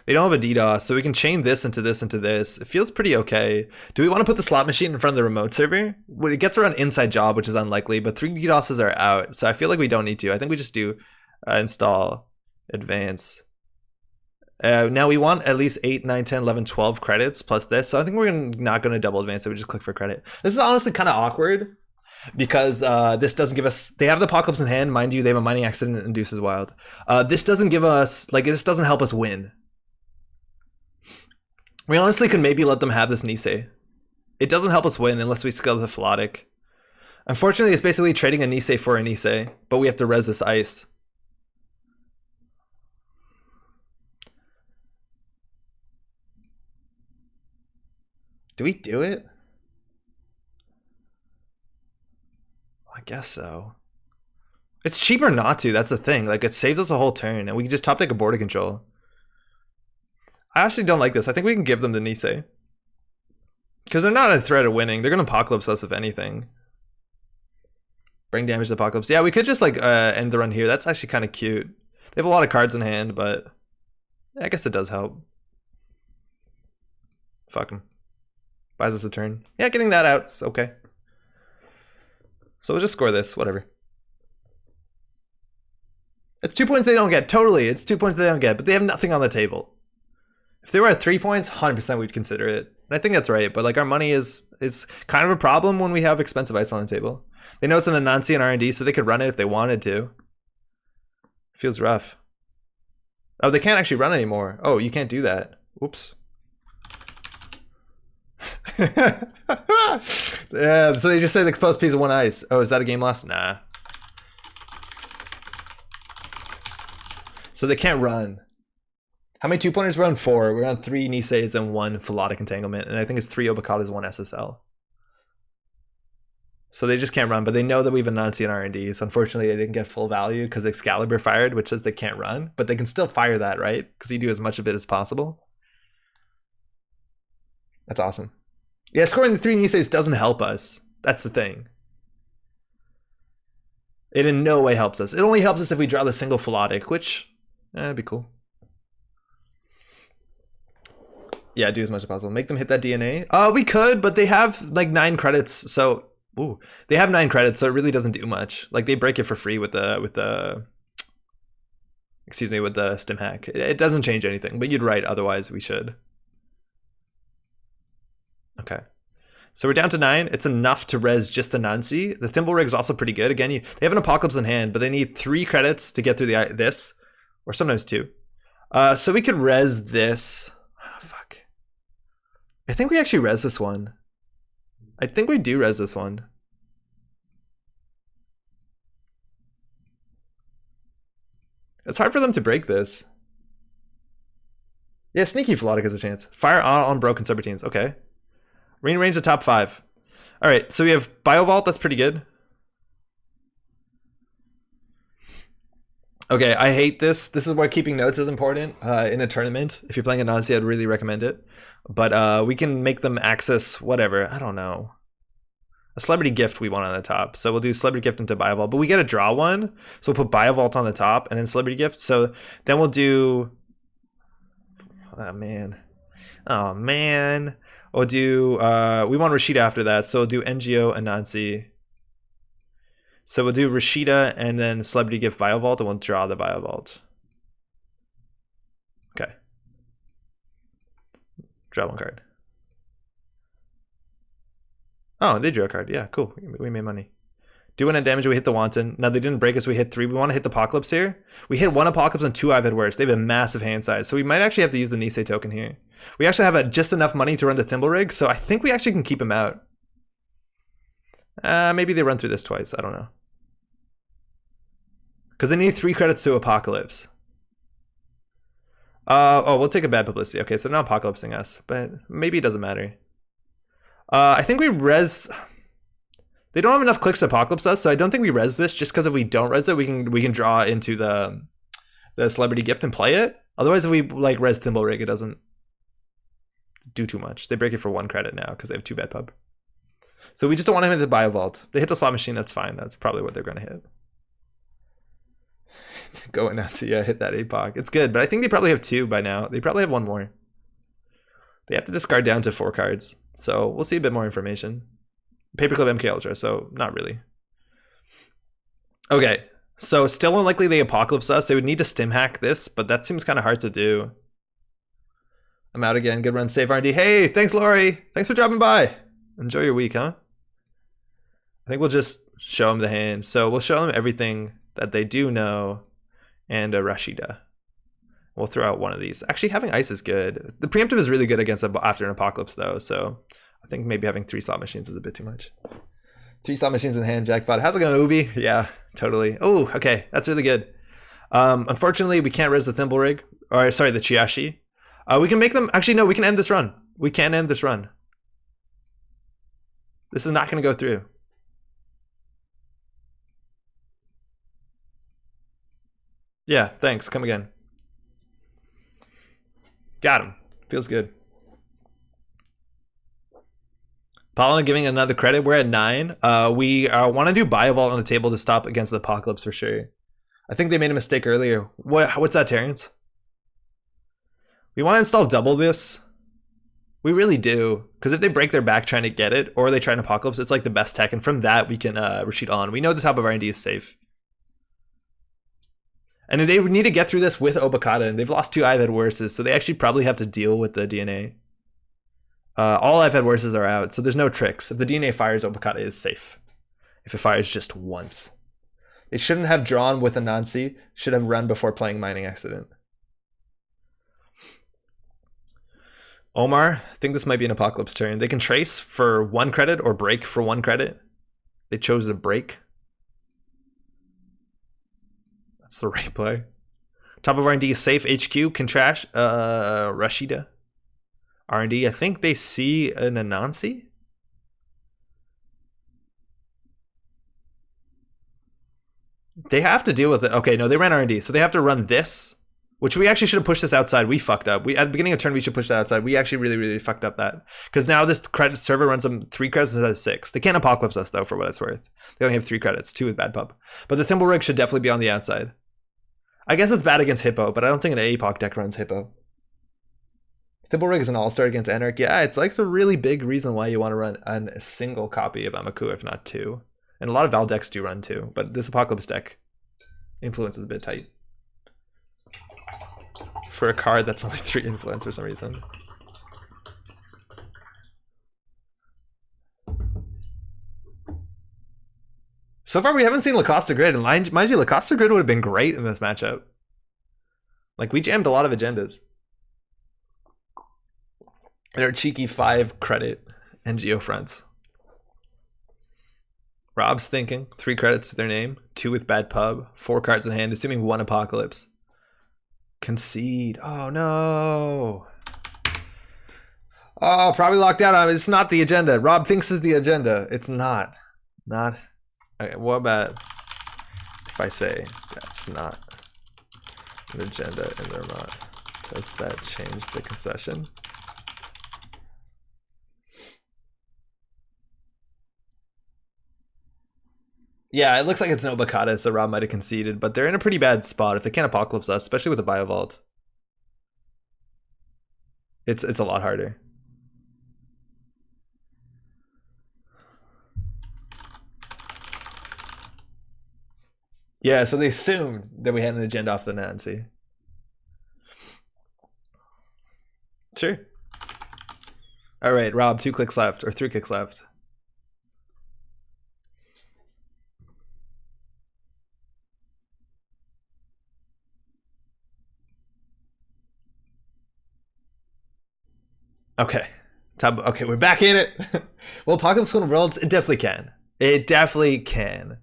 They don't have a DDoS, so we can chain this into this into this. It feels pretty okay. Do we want to put the slot machine in front of the remote server? Well, it gets around inside job, which is unlikely, but 3 DDoSes are out, so I feel like we don't need to. I think we just do install, advance. Now we want at least 8, 9, 10, 11, 12 credits plus this, so I think we're not going to double advance it. We just click for credit. This is honestly kind of awkward because this doesn't give us. They have the Apocalypse in hand, mind you. They have a mining accident that induces wild. This doesn't give us, like, this doesn't help us win. We honestly could maybe let them have this Nisei. It doesn't help us win unless we scale the Philotic. Unfortunately, it's basically trading a Nisei for a Nisei, but we have to res this ice. Do we do it? I guess so. It's cheaper not to, that's the thing. Like, it saves us a whole turn, and we can just top deck a border control. I actually don't like this. I think we can give them the Nisei. Because they're not a threat of winning. They're going to Apocalypse us, if anything. Bring damage to Apocalypse. Yeah, we could just, like, end the run here. That's actually kind of cute. They have a lot of cards in hand, but I guess it does help. Fuck him. Buys us a turn. Yeah, getting that out's okay. So we'll just score this, whatever. It's 2 points they don't get. Totally, it's 2 points they don't get, but they have nothing on the table. If they were at 3 points, 100% we'd consider it. And I think that's right, but like our money is kind of a problem when we have expensive ice on the table. They know it's an Anansi and R&D, so they could run it if they wanted to. Feels rough. Oh, they can't actually run anymore. Oh, you can't do that. Oops. Yeah, so they just said exposed piece of 1 ice. Oh, is that a game loss? Nah. So they can't run. How many 2-pointers? We're on 4. We're on 3 Niseis and 1 Philotic Entanglement, and I think it's 3 Obacatas, 1 SSL. So they just can't run, but they know that we have a Nancy and R&D, so unfortunately they didn't get full value because Excalibur fired, which says they can't run, but they can still fire that, right? Because you do as much of it as possible. That's awesome. Yeah, scoring the 3 Niseis doesn't help us. That's the thing. It in no way helps us. It only helps us if we draw the single Philotic, which, that'd be cool. Yeah, do as much as possible. Make them hit that DNA. We could, but they have like 9 credits, so they have 9 credits, so it really doesn't do much. Like they break it for free with the stim hack. It doesn't change anything, but you'd right. Otherwise, we should. Okay, so we're down to 9. It's enough to res just the Nancy. The Thimble Rig is also pretty good. Again, they have an Apocalypse in hand, but they need 3 credits to get through this, or sometimes 2. So we could res this. I think we actually res this one. I think we do res this one. It's hard for them to break this. Yeah, Sneaky Philotic has a chance. Fire on broken subroutines. Okay. Range the top 5. All right, so we have Biovault. That's pretty good. Okay, I hate this. This is where keeping notes is important in a tournament. If you're playing a Nancy, I'd really recommend it. But we can make them access whatever. I don't know. A celebrity gift we want on the top. So we'll do celebrity gift into Biovault, but we get to draw one. So we'll put Biovault on the top and then celebrity gift. So then we'll do, oh man. We'll do, we want Rashida after that. So we'll do NGO Anansi. So we'll do Rashida and then celebrity gift Biovault, and we'll draw the Biovault. Okay. Draw one card. Oh, they drew a card. Yeah, cool. We made money. Do one damage, we hit the Wanton. No, they didn't break us, we hit 3. We want to hit the Apocalypse here. We hit 1 Apocalypse and 2 I've had worse. They have a massive hand size. So we might actually have to use the Nisei token here. We actually have just enough money to run the Thimble Rig, so I think we actually can keep him out. Maybe they run through this twice. I don't know. Because they need 3 credits to Apocalypse. Oh, we'll take a bad publicity. Okay, so not Apocalypsing us, but maybe it doesn't matter. I think we res. They don't have enough clicks to Apocalypse us, so I don't think we res this. Just because if we don't res it, we can draw into the celebrity gift and play it. Otherwise, if we like res Thimble Rig, it doesn't do too much. They break it for 1 credit now because they have 2 bad pub. So we just don't want him to buy a vault. They hit the slot machine. That's fine. That's probably what they're going to hit. Going out to hit that APOC. It's good, but I think they probably have 2 by now. They probably have 1 more. They have to discard down to 4 cards. So we'll see a bit more information. Paperclip MK Ultra, so not really. Okay, so still unlikely they Apocalypse us. They would need to stim hack this, but that seems kind of hard to do. I'm out again. Good run, save R&D. Hey, thanks, Lori. Thanks for dropping by. Enjoy your week, huh? I think we'll just show them the hand. So we'll show them everything that they do know and a Rashida. We'll throw out one of these. Actually, having ice is good. The preemptive is really good against after an Apocalypse, though, so I think maybe having 3 slot machines is a bit too much. 3 slot machines in hand, jackpot. How's it going, Ubi? Yeah, totally. Oh, okay, that's really good. Unfortunately, we can't res the Thimble Rig, or sorry, the Chiashi. We can make them, actually no, we can end this run. We can end this run. This is not going to go through. Yeah, thanks, come again. Got him, feels good. Paulina giving another credit. We're at 9. We want to do Biovault on the table to stop against the Apocalypse for sure. I think they made a mistake earlier. What's that, Terrence? We want to install double this. We really do. Because if they break their back trying to get it, or they try an Apocalypse, it's like the best tech. And from that, we can retreat on. We know the top of R&D is safe. And they need to get through this with Obokata. And they've lost 2 I've had worses, so they actually probably have to deal with the DNA. All I've had worses are out, so there's no tricks. If the DNA fires, Obokata is safe. If it fires just once. They shouldn't have drawn with Anansi, should have run before playing Mining Accident. Omar, I think this might be an Apocalypse turn. They can trace for 1 credit or break for 1 credit. They chose to break. That's the right play. Top of R&D is safe. HQ can trash Rashida. R&D, I think they see an Anansi. They have to deal with it. Okay, no, they ran R&D, so they have to run this, which we actually should have pushed this outside. We fucked up. At the beginning of turn, we should push that outside. We actually really, really fucked up that. Because now this credit server runs them 3 credits instead of 6. They can't Apocalypse us, though, for what it's worth. They only have 3 credits, 2 with bad pub. But the Thimble Rig should definitely be on the outside. I guess it's bad against Hippo, but I don't think an APOC deck runs Hippo. Thimble Rig is an all-star against Anarch. Yeah, it's like the really big reason why you want to run a single copy of Amaku, if not 2. And a lot of Val decks do run 2, but this Apocalypse deck influence is a bit tight. For a card that's only 3 influence for some reason. So far we haven't seen Lacosta Grid, and mind you, Lacosta Grid would have been great in this matchup. Like, we jammed a lot of agendas. And our cheeky 5 credit NGO fronts. Rob's thinking 3 credits to their name, 2 with bad pub, 4 cards in hand, assuming 1 Apocalypse. Concede. Oh no. Oh, probably locked out. It's not the agenda. Rob thinks is the agenda. It's not. Not. Okay, what about if I say that's not an agenda in Vermont? Does that change the concession? Yeah, it looks like it's no Obokata, so Rob might have conceded, but they're in a pretty bad spot if they can't Apocalypse us, especially with the Bio Vault. It's a lot harder. Yeah, so they assumed that we had an agenda off the Nancy. Sure. All right, Rob, 2 clicks left, or 3 clicks left. Okay. Okay, we're back in it. Well, Apocalypse Win Worlds, it definitely can. It definitely can.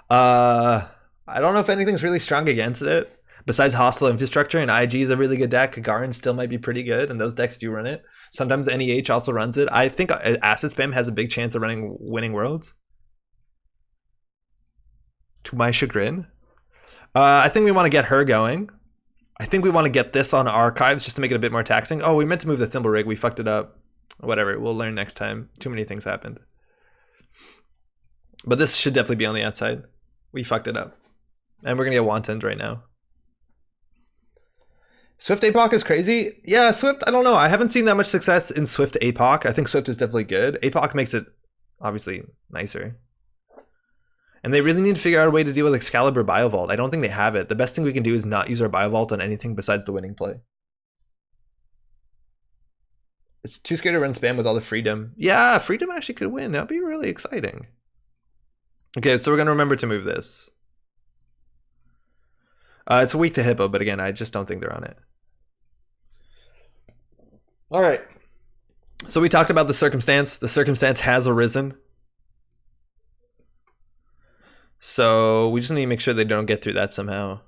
I don't know if anything's really strong against it. Besides Hostile Infrastructure, and IG is a really good deck. Gagarin still might be pretty good, and those decks do run it. Sometimes NEH also runs it. I think Acid Spam has a big chance of winning Worlds. To my chagrin. I think we want to get her going. I think we want to get this on archives just to make it a bit more taxing. Oh, we meant to move the Thimble Rig. We fucked it up. Whatever. We'll learn next time. Too many things happened. But this should definitely be on the outside. We fucked it up. And we're going to get Wantoned right now. Swift APOC is crazy. Yeah, Swift, I don't know. I haven't seen that much success in Swift APOC. I think Swift is definitely good. APOC makes it obviously nicer. And they really need to figure out a way to deal with Excalibur Biovault. I don't think they have it. The best thing we can do is not use our Biovault on anything besides the winning play. It's too scared to run spam with all the freedom. Yeah, freedom actually could win. That'd be really exciting. Okay, so we're going to remember to move this. It's weak to Hippo, but again, I just don't think they're on it. All right. So we talked about the circumstance. The circumstance has arisen. So we just need to make sure they don't get through that somehow.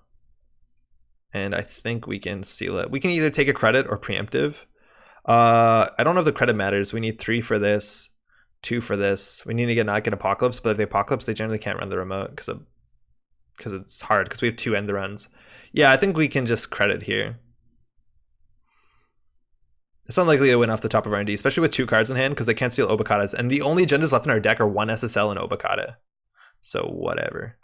And I think we can seal it. We can either take a credit or preemptive. I don't know if the credit matters. We need 3 for this, 2 for this. We need to not get Apocalypse, but if they Apocalypse, they generally can't run the remote because it's hard because we have 2 end runs. Yeah, I think we can just credit here. It's unlikely to win off the top of R&D, especially with 2 cards in hand because they can't steal Obokatas. And the only agendas left in our deck are 1 SSL and Obokata. So whatever.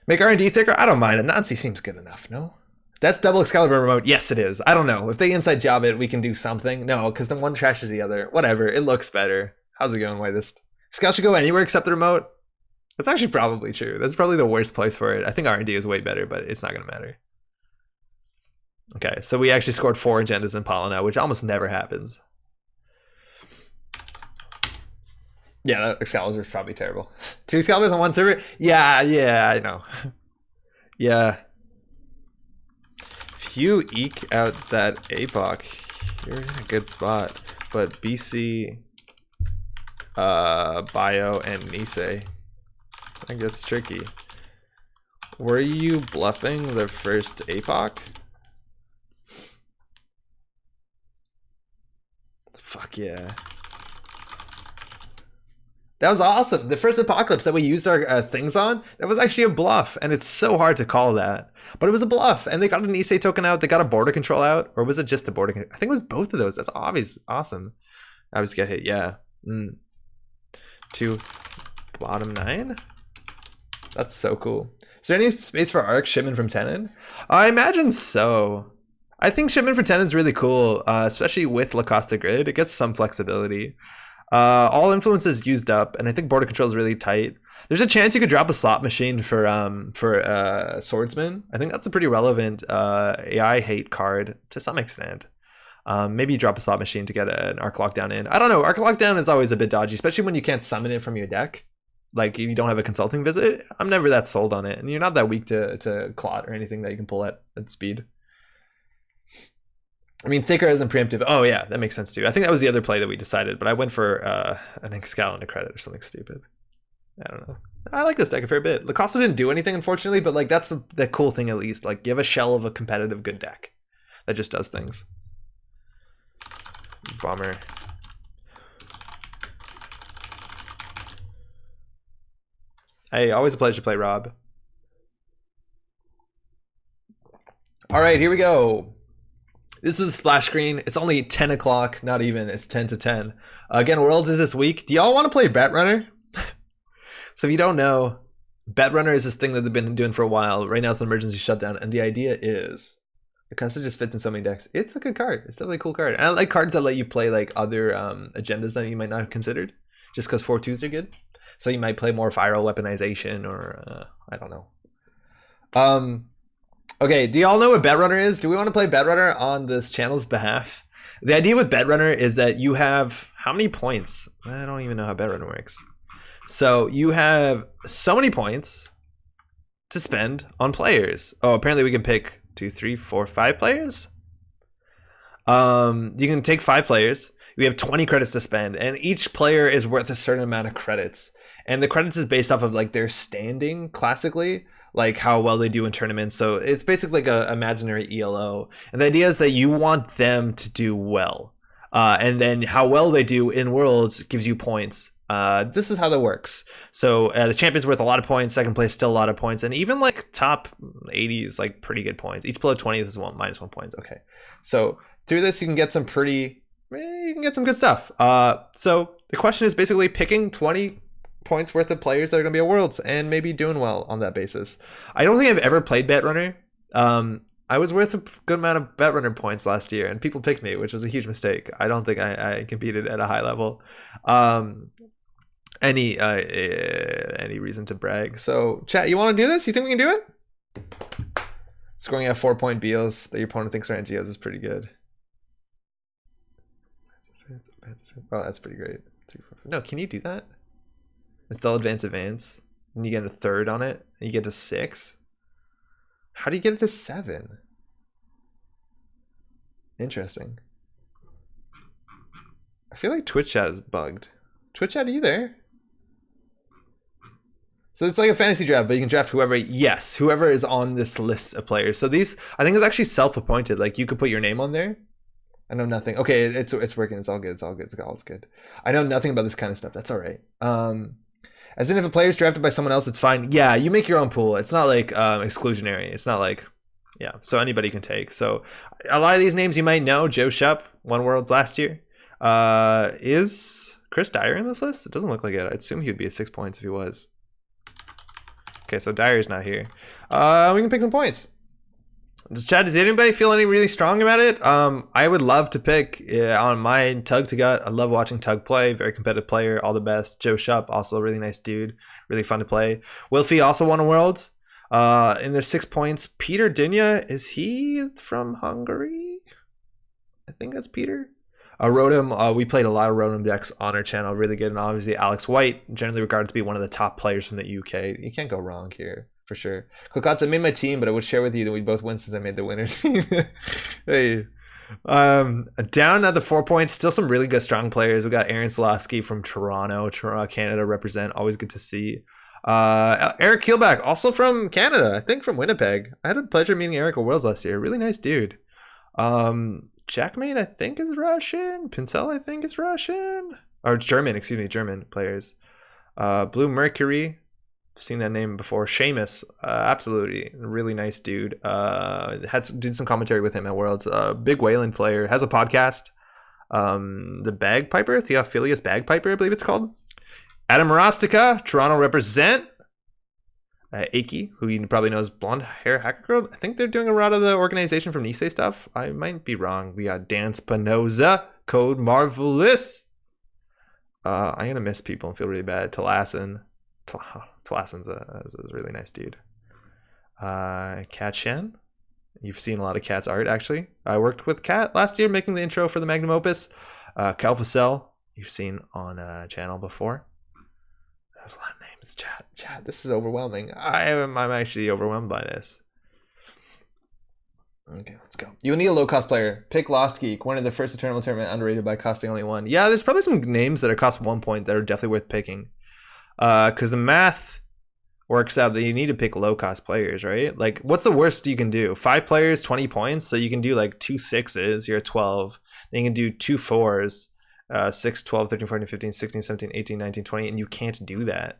Make R&D thicker? I don't mind. A Nancy seems good enough, no? That's double Excalibur remote. Yes, it is. I don't know. If they inside job it, we can do something. No, because then one trashes the other. Whatever. It looks better. How's it going, Whitest? Scout should go anywhere except the remote. That's actually probably true. That's probably the worst place for it. I think R&D is way better, but it's not going to matter. Okay, so we actually scored 4 agendas in Polina, which almost never happens. Yeah, that Excalibur is probably terrible. 2 Excaliburs on 1 server? Yeah, I know. Yeah. If you eke out that APOC, you're in a good spot. But BC, Bio, and Nisei, I think that's tricky. Were you bluffing the first APOC? Fuck yeah. That was awesome. The first Apocalypse that we used our things on, that was actually a bluff. And it's so hard to call that. But it was a bluff. And they got an Issei token out. They got a border control out. Or was it just a border control? I think it was both of those. That's obvious. Awesome. I was get hit. Yeah. 2 bottom 9. That's so cool. Is there any space for Arc shipment from Tenon? I imagine so. I think shipment for Tenon is really cool, especially with Lacosta Grid. It gets some flexibility. All influences used up, and I think border control is really tight. There's a chance you could drop a slot machine for Swordsman. I think that's a pretty relevant AI hate card to some extent. Maybe you drop a slot machine to get an Arc Lockdown in. I don't know. Arc Lockdown is always a bit dodgy, especially when you can't summon it from your deck. Like if you don't have a consulting visit, I'm never that sold on it, and you're not that weak to Clot or anything that you can pull at speed. I mean, thicker isn't preemptive. Oh yeah, that makes sense too. I think that was the other play that we decided, but I went for an Excal and a credit or something stupid. I don't know. I like this deck a fair bit. Lacosta didn't do anything, unfortunately, but like that's the cool thing at least. Like you have a shell of a competitive good deck that just does things. Bummer. Hey, always a pleasure to play, Rob. All right, here we go. This is a splash screen. It's only 10 o'clock, not even. It's 10 to 10. Again, Worlds is this week. Do y'all want to play Betrunner? So if you don't know, Betrunner is this thing that they've been doing for a while. Right now it's an emergency shutdown, and the idea is because it just fits in so many decks. It's a good card. It's definitely a cool card. And I like cards that let you play like other agendas that you might not have considered, just because 4/2s are good. So you might play more viral weaponization, or I don't know. Okay, do y'all know what Betrunner is? Do we want to play Betrunner on this channel's behalf? The idea with Betrunner is that you have how many points? I don't even know how Betrunner works. So you have so many points to spend on players. Oh, apparently we can pick 2, 3, 4, 5 players. You can take 5 players. We have 20 credits to spend, and each player is worth a certain amount of credits. And the credits is based off of like their standing classically, like how well they do in tournaments. So it's basically like a imaginary ELO. And the idea is that you want them to do well. And then how well they do in Worlds gives you points. This is how that works. So the champion's worth a lot of points, second place still a lot of points, and even like top 80 is like pretty good points. Each below 20 is -1 points. Okay, so through this you can get some good stuff. So the question is basically picking 20 points worth of players that are going to be at Worlds and maybe doing well on that basis. I don't think I've ever played Betrunner. I was worth a good amount of Betrunner points last year, and people picked me, which was a huge mistake. I don't think I competed at a high level. Any reason to brag. So chat, you want to do this? You think we can do it? Scoring at 4-point Beals that your opponent thinks are NGOs is pretty good. Oh, that's pretty great. 3, 4, 5. No, can you do that? Install advance, and you get a 3rd on it, and you get to 6. How do you get it to 7? Interesting. I feel like Twitch chat is bugged. Twitch chat, are you there? So it's like a fantasy draft, but you can draft whoever. Yes, whoever is on this list of players. So these, I think, is actually self-appointed. Like you could put your name on there. I know nothing. Okay, it's working. It's all good. It's all good. It's all good. I know nothing about this kind of stuff. That's all right. As in, if a player is drafted by someone else, it's fine. Yeah, you make your own pool. It's not like exclusionary. It's not like, yeah. So anybody can take. So a lot of these names you might know. Joe Shupp won Worlds last year. Is Chris Dyer in this list? It doesn't look like it. I'd assume he'd be at 6 points if he was. Okay, so Dyer's not here. We can pick some points. Chad, does anybody feel any really strong about it? I would love to pick on my Tug to Gut. I love watching Tug play. Very competitive player. All the best. Joe Shupp, also a really nice dude. Really fun to play. Wilfie also won a World. In their 6 points. Peter Dinya, is he from Hungary? I think that's Peter. Rotom, we played a lot of Rotom decks on our channel. Really good. And obviously Alex White, generally regarded to be one of the top players from the UK. You can't go wrong here. For sure. Klokotz, I made my team, but I would share with you that we both win since I made the winner team. Hey. Down at the 4 points, still some really good strong players. We got Aaron Solowski from Toronto, Canada represent. Always good to see. Eric Keelback, also from Canada, I think from Winnipeg. I had the pleasure of meeting Eric at Worlds last year. Really nice dude. Jackmate, I think is Russian. Pincel, I think is Russian. Or German, excuse me, German players. Blue Mercury. Seen that name before. Seamus, absolutely really nice dude. Did some commentary with him at Worlds. Big Wayland player, has a podcast. The Bagpiper, Theophilus Bagpiper, I believe it's called. Adam Rostica, Toronto represent. Aki, who you probably know as Blonde Hair Hacker Girl. I think they're doing a lot of the organization from Nisei stuff. I might be wrong. We got Dan Spinoza, Code Marvelous. I'm gonna miss people and feel really bad. Talassin. Talassin's a really nice dude. Kat Shen. You've seen a lot of Kat's art, actually. I worked with Kat last year making the intro for the Magnum Opus. Calfacel, you've seen on a channel before. There's a lot of names. Chat, this is overwhelming. I'm actually overwhelmed by this. Okay, let's go. You need a low-cost player. Pick Lost Geek, one of the first Eternal tournament underrated by costing only 1. Yeah, there's probably some names that are cost 1 point that are definitely worth picking. Because the math works out that you need to pick low-cost players, right? Like, what's the worst you can do? 5 players, 20 points. So you can do like 2 6s, you're at 12. Then you can do 2 4s, 6, 12, 13, 14, 15, 16, 17, 18, 19, 20, and you can't do that.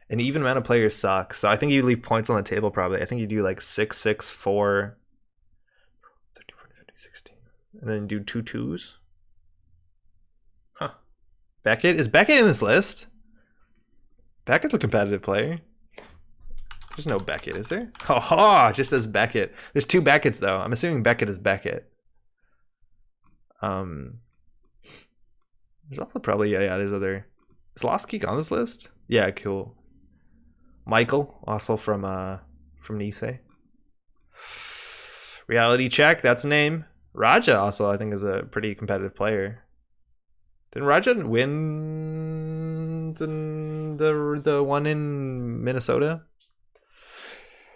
An even amount of players sucks. So I think you leave points on the table probably. I think you do like 6, 6, 4, 13, 14, 15, 16, and then do 2 2s. Huh. Beckett? Is Beckett in this list? Beckett's a competitive player. There's no Beckett, is there? Oh, just as Beckett. There's 2 Becketts though. I'm assuming Beckett is Beckett. There's also probably yeah. There's other. Is Lost Geek on this list? Yeah, cool. Michael, also from Nice. Reality Check, that's a name. Raja also I think is a pretty competitive player. Didn't Raja win the one in Minnesota?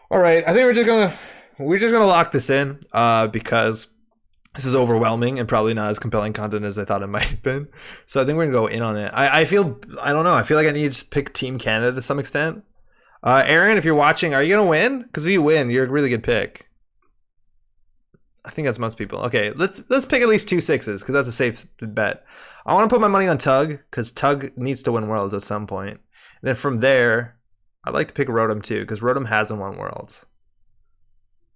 All right, I think we're just gonna lock this in because this is overwhelming and probably not as compelling content as I thought it might have been. So I think we're gonna go in on it. I don't know. I feel like I need to just pick Team Canada to some extent. Aaron, if you're watching, are you gonna win? Because if you win, you're a really good pick. I think that's most people. Okay, let's pick at least 2 6s because that's a safe bet. I want to put my money on Tug because Tug needs to win Worlds at some point. And then from there, I'd like to pick Rotom too because Rotom hasn't won Worlds,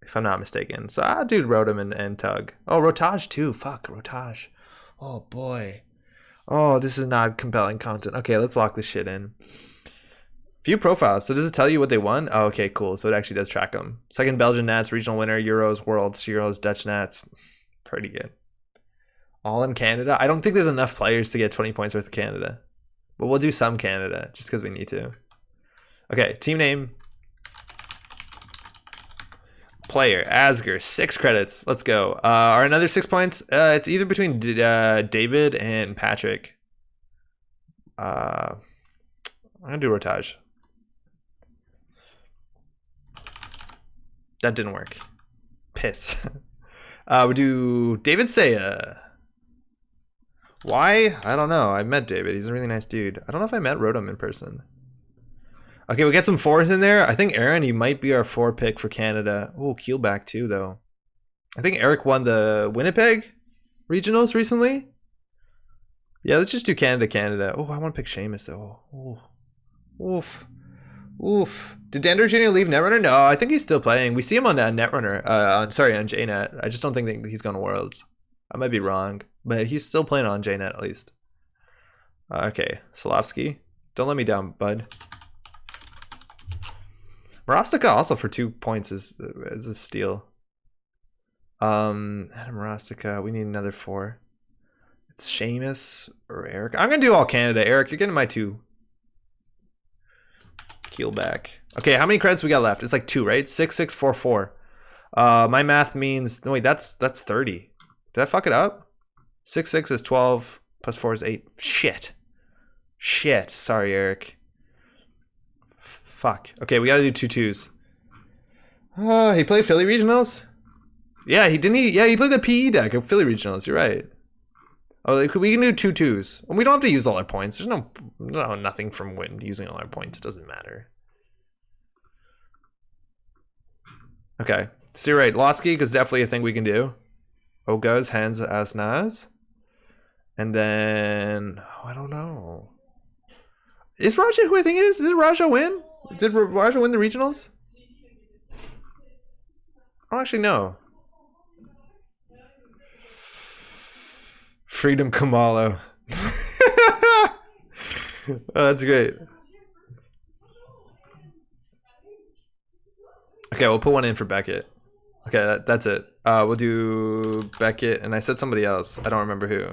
if I'm not mistaken. So I'll do Rotom and Tug. Oh, Rotage too. Fuck, Rotage. Oh boy. Oh, this is not compelling content. Okay, let's lock this shit in. View profiles. So does it tell you what they won? Oh, okay, cool. So it actually does track them. Second Belgian Nats, regional winner, Euros, Worlds, Euros, Dutch Nats. Pretty good. All in Canada. I don't think there's enough players to get 20 points worth of Canada. But we'll do some Canada just because we need to. Okay, team name. Player, Asger, 6 credits. Let's go. Are another 6 points? It's either between David and Patrick. I'm going to do Rotage. That didn't work. Piss. We do David Saya. Why? I don't know. I met David. He's a really nice dude. I don't know if I met Rotom in person. Okay, we get some 4s in there. I think Aaron, he might be our 4 pick for Canada. Oh, Keelback too, though. I think Eric won the Winnipeg regionals recently. Yeah, let's just do Canada. Oh, I want to pick Seamus, though. Oh. Oof. Oof. Did Dander Jr. leave Netrunner? No, I think he's still playing. We see him on Netrunner. On JNet. I just don't think he's going to Worlds. I might be wrong, but he's still playing on JNet at least. Okay, Solovsky. Don't let me down, bud. Marostica also for 2 points is a steal. Adam Marostica. We need another 4. It's Seamus or Eric. I'm going to do all Canada. Eric, you're getting my 2. Keelback. Okay, how many credits we got left? It's like 2, right? 6, 6, 4, 4. My math means no wait, that's 30. Did I fuck it up? 6, 6 is 12 plus 4 is 8. Shit. Sorry, Eric. Fuck. Okay, we gotta do 2 2s. He played Philly regionals? Yeah, he played the PE deck of Philly regionals. You're right. Oh, we can do 2 2s. We don't have to use all our points. There's nothing from using all our points. It doesn't matter. Okay, so you're right. Lost Geek is definitely a thing we can do. Oguz, Hands, As, Naz. And then, I don't know. Is Raja who I think it is? Did Raja win? Did Raja win the regionals? I don't actually know. Freedom Kamalo. Oh, that's great. Okay, we'll put one in for Beckett. Okay, that's it. We'll do Beckett, and I said somebody else. I don't remember who.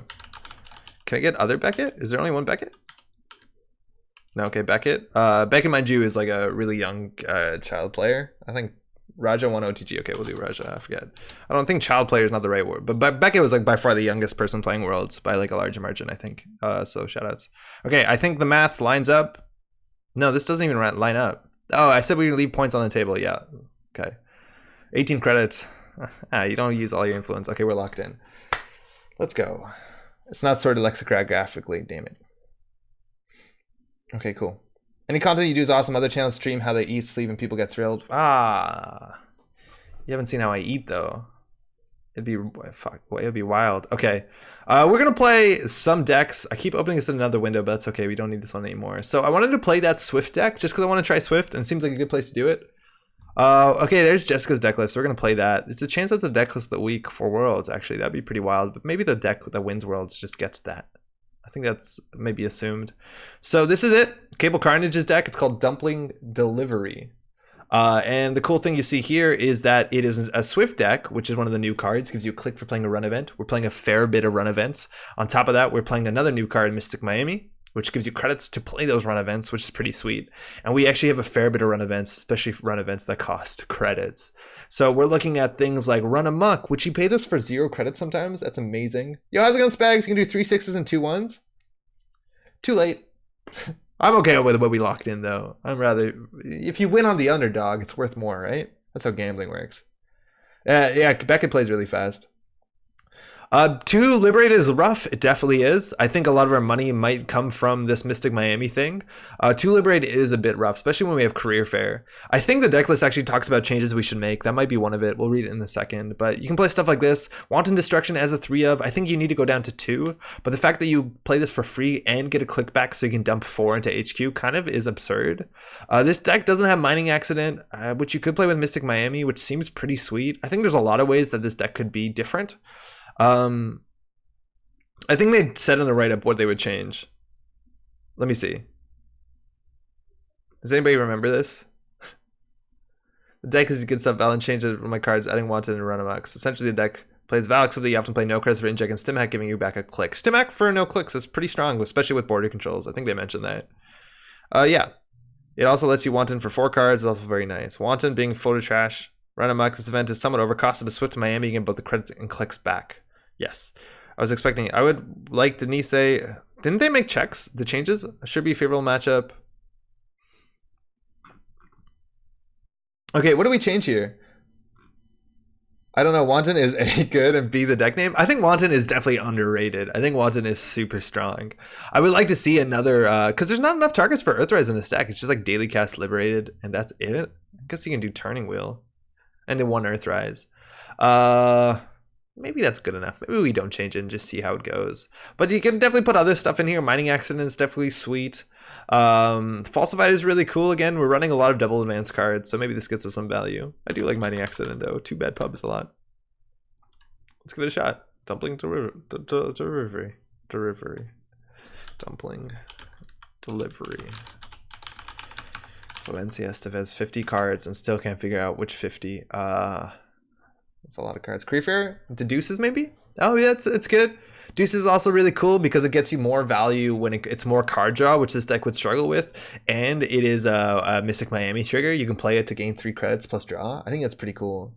Can I get other Beckett? Is there only one Beckett? No, okay, Beckett. Beckett, mind you, is like a really young child player. I think Raja won OTG. Okay, we'll do Raja. I forget. I don't think child player is not the right word, but Beckett was like by far the youngest person playing Worlds by like a large margin, I think. So shoutouts. Okay, I think the math lines up. No, this doesn't even line up. Oh, I said we leave points on the table. Yeah. Okay. 18 credits. You don't use all your influence. Okay, we're locked in. Let's go. It's not sorted lexicographically. Damn it. Okay, cool. Any content you do is awesome. Other channels stream how they eat, sleep, and people get thrilled. You haven't seen how I eat though. It'd be wild. Okay, we're gonna play some decks. I keep opening this in another window, but that's okay. We don't need this one anymore. So I wanted to play that Swift deck just because I want to try Swift, and it seems like a good place to do it. Okay, there's Jessica's deck list. So we're gonna play that. It's a chance that's the deck list of the week for Worlds. Actually, that'd be pretty wild. But maybe the deck that wins Worlds just gets that. I think that's maybe assumed. So this is it. Cable Carnage's deck. It's called Dumpling Delivery. And the cool thing you see here is that it is a Swift deck, which is one of the new cards. Gives you a click for playing a run event. We're playing a fair bit of run events. On top of that, we're playing another new card, Mystic Miami, which gives you credits to play those run events, which is pretty sweet. And we actually have a fair bit of run events, especially run events that cost credits. So we're looking at things like Run Amok, which you pay this for 0 credits sometimes. That's amazing. Yo, how's it going, Spags? You can do 3 6s and 2 1s. Too late. I'm okay with what we locked in, though. I'm rather... If you win on the underdog, it's worth more, right? That's how gambling works. Yeah, Beckett plays really fast. 2 Liberated is rough. It definitely is. I think a lot of our money might come from this Mystic Miami thing. 2 Liberated is a bit rough, especially when we have Career Fair. I think the deck list actually talks about changes we should make. That might be one of it. We'll read it in a second. But you can play stuff like this. Wanton Destruction as a 3 of. I think you need to go down to 2. But the fact that you play this for free and get a click back so you can dump 4 into HQ kind of is absurd. This deck doesn't have Mining Accident, which you could play with Mystic Miami, which seems pretty sweet. I think there's a lot of ways that this deck could be different. I think they said in the write-up what they would change. Let me see. Does anybody remember this? The deck is good stuff. Valen changes my cards, adding Wanted and Run Amok. So essentially, the deck plays Valak so that you often play no credits for inject and Stimhack, giving you back a click. Stimhack for no clicks is pretty strong, especially with border controls. I think they mentioned that. Yeah. It also lets you Wanton for 4 cards. It's also very nice. Wanton being full to trash. Run Amok. This event is somewhat overcosted, but Swift to Miami, you get both the credits and clicks back. Yes. I was expecting... I would like Denise say... Didn't they make checks? The changes? Should be a favorable matchup. Okay, what do we change here? I don't know. Wanton is A, good, and B, the deck name. I think Wanton is definitely underrated. I think Wanton is super strong. I would like to see another... Because there's not enough targets for Earthrise in this deck. It's just like Daily Cast Liberated, and that's it. I guess you can do Turning Wheel. And in 1 Earthrise. Maybe that's good enough. Maybe we don't change it and just see how it goes. But you can definitely put other stuff in here. Mining Accident is definitely sweet. Falsified is really cool. Again, we're running a lot of double advance cards, so maybe this gets us some value. I do like Mining Accident, though. 2 bad pub is a lot. Let's give it a shot. Dumpling delivery. Dumpling delivery. Valencia Swift has 50 cards and still can't figure out which 50. That's a lot of cards. Career Fair to Deuces, maybe? Oh, yeah, it's good. Deuces is also really cool because it gets you more value when it's more card draw, which this deck would struggle with. And it is a Mystic Miami trigger. You can play it to gain 3 credits plus draw. I think that's pretty cool.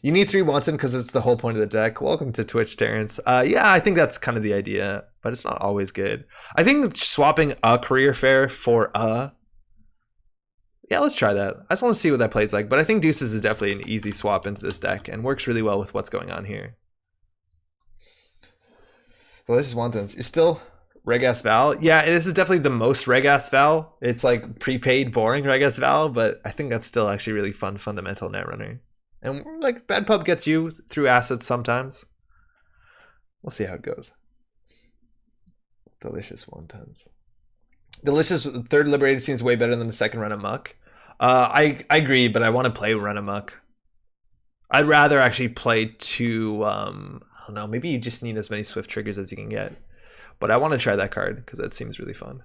You need 3 Wanton because it's the whole point of the deck. Welcome to Twitch, Terrence. Yeah, I think that's kind of the idea, but it's not always good. I think swapping a Career Fair for a... Yeah, let's try that. I just want to see what that plays like, but I think Deuces is definitely an easy swap into this deck and works really well with what's going on here. Delicious Wontons. You're still Reg-ass Val? Yeah, this is definitely the most Reg-ass Val. It's like prepaid, boring Reg-ass Val, but I think that's still actually really fun, fundamental Netrunner. And like Bad Pub gets you through assets sometimes. We'll see how it goes. Delicious Wontons. Delicious 3rd Liberated seems way better than the 2nd Run Amok. I agree, but I want to play Run Amok. I'd rather actually play 2... I don't know, maybe you just need as many Swift triggers as you can get. But I want to try that card because that seems really fun.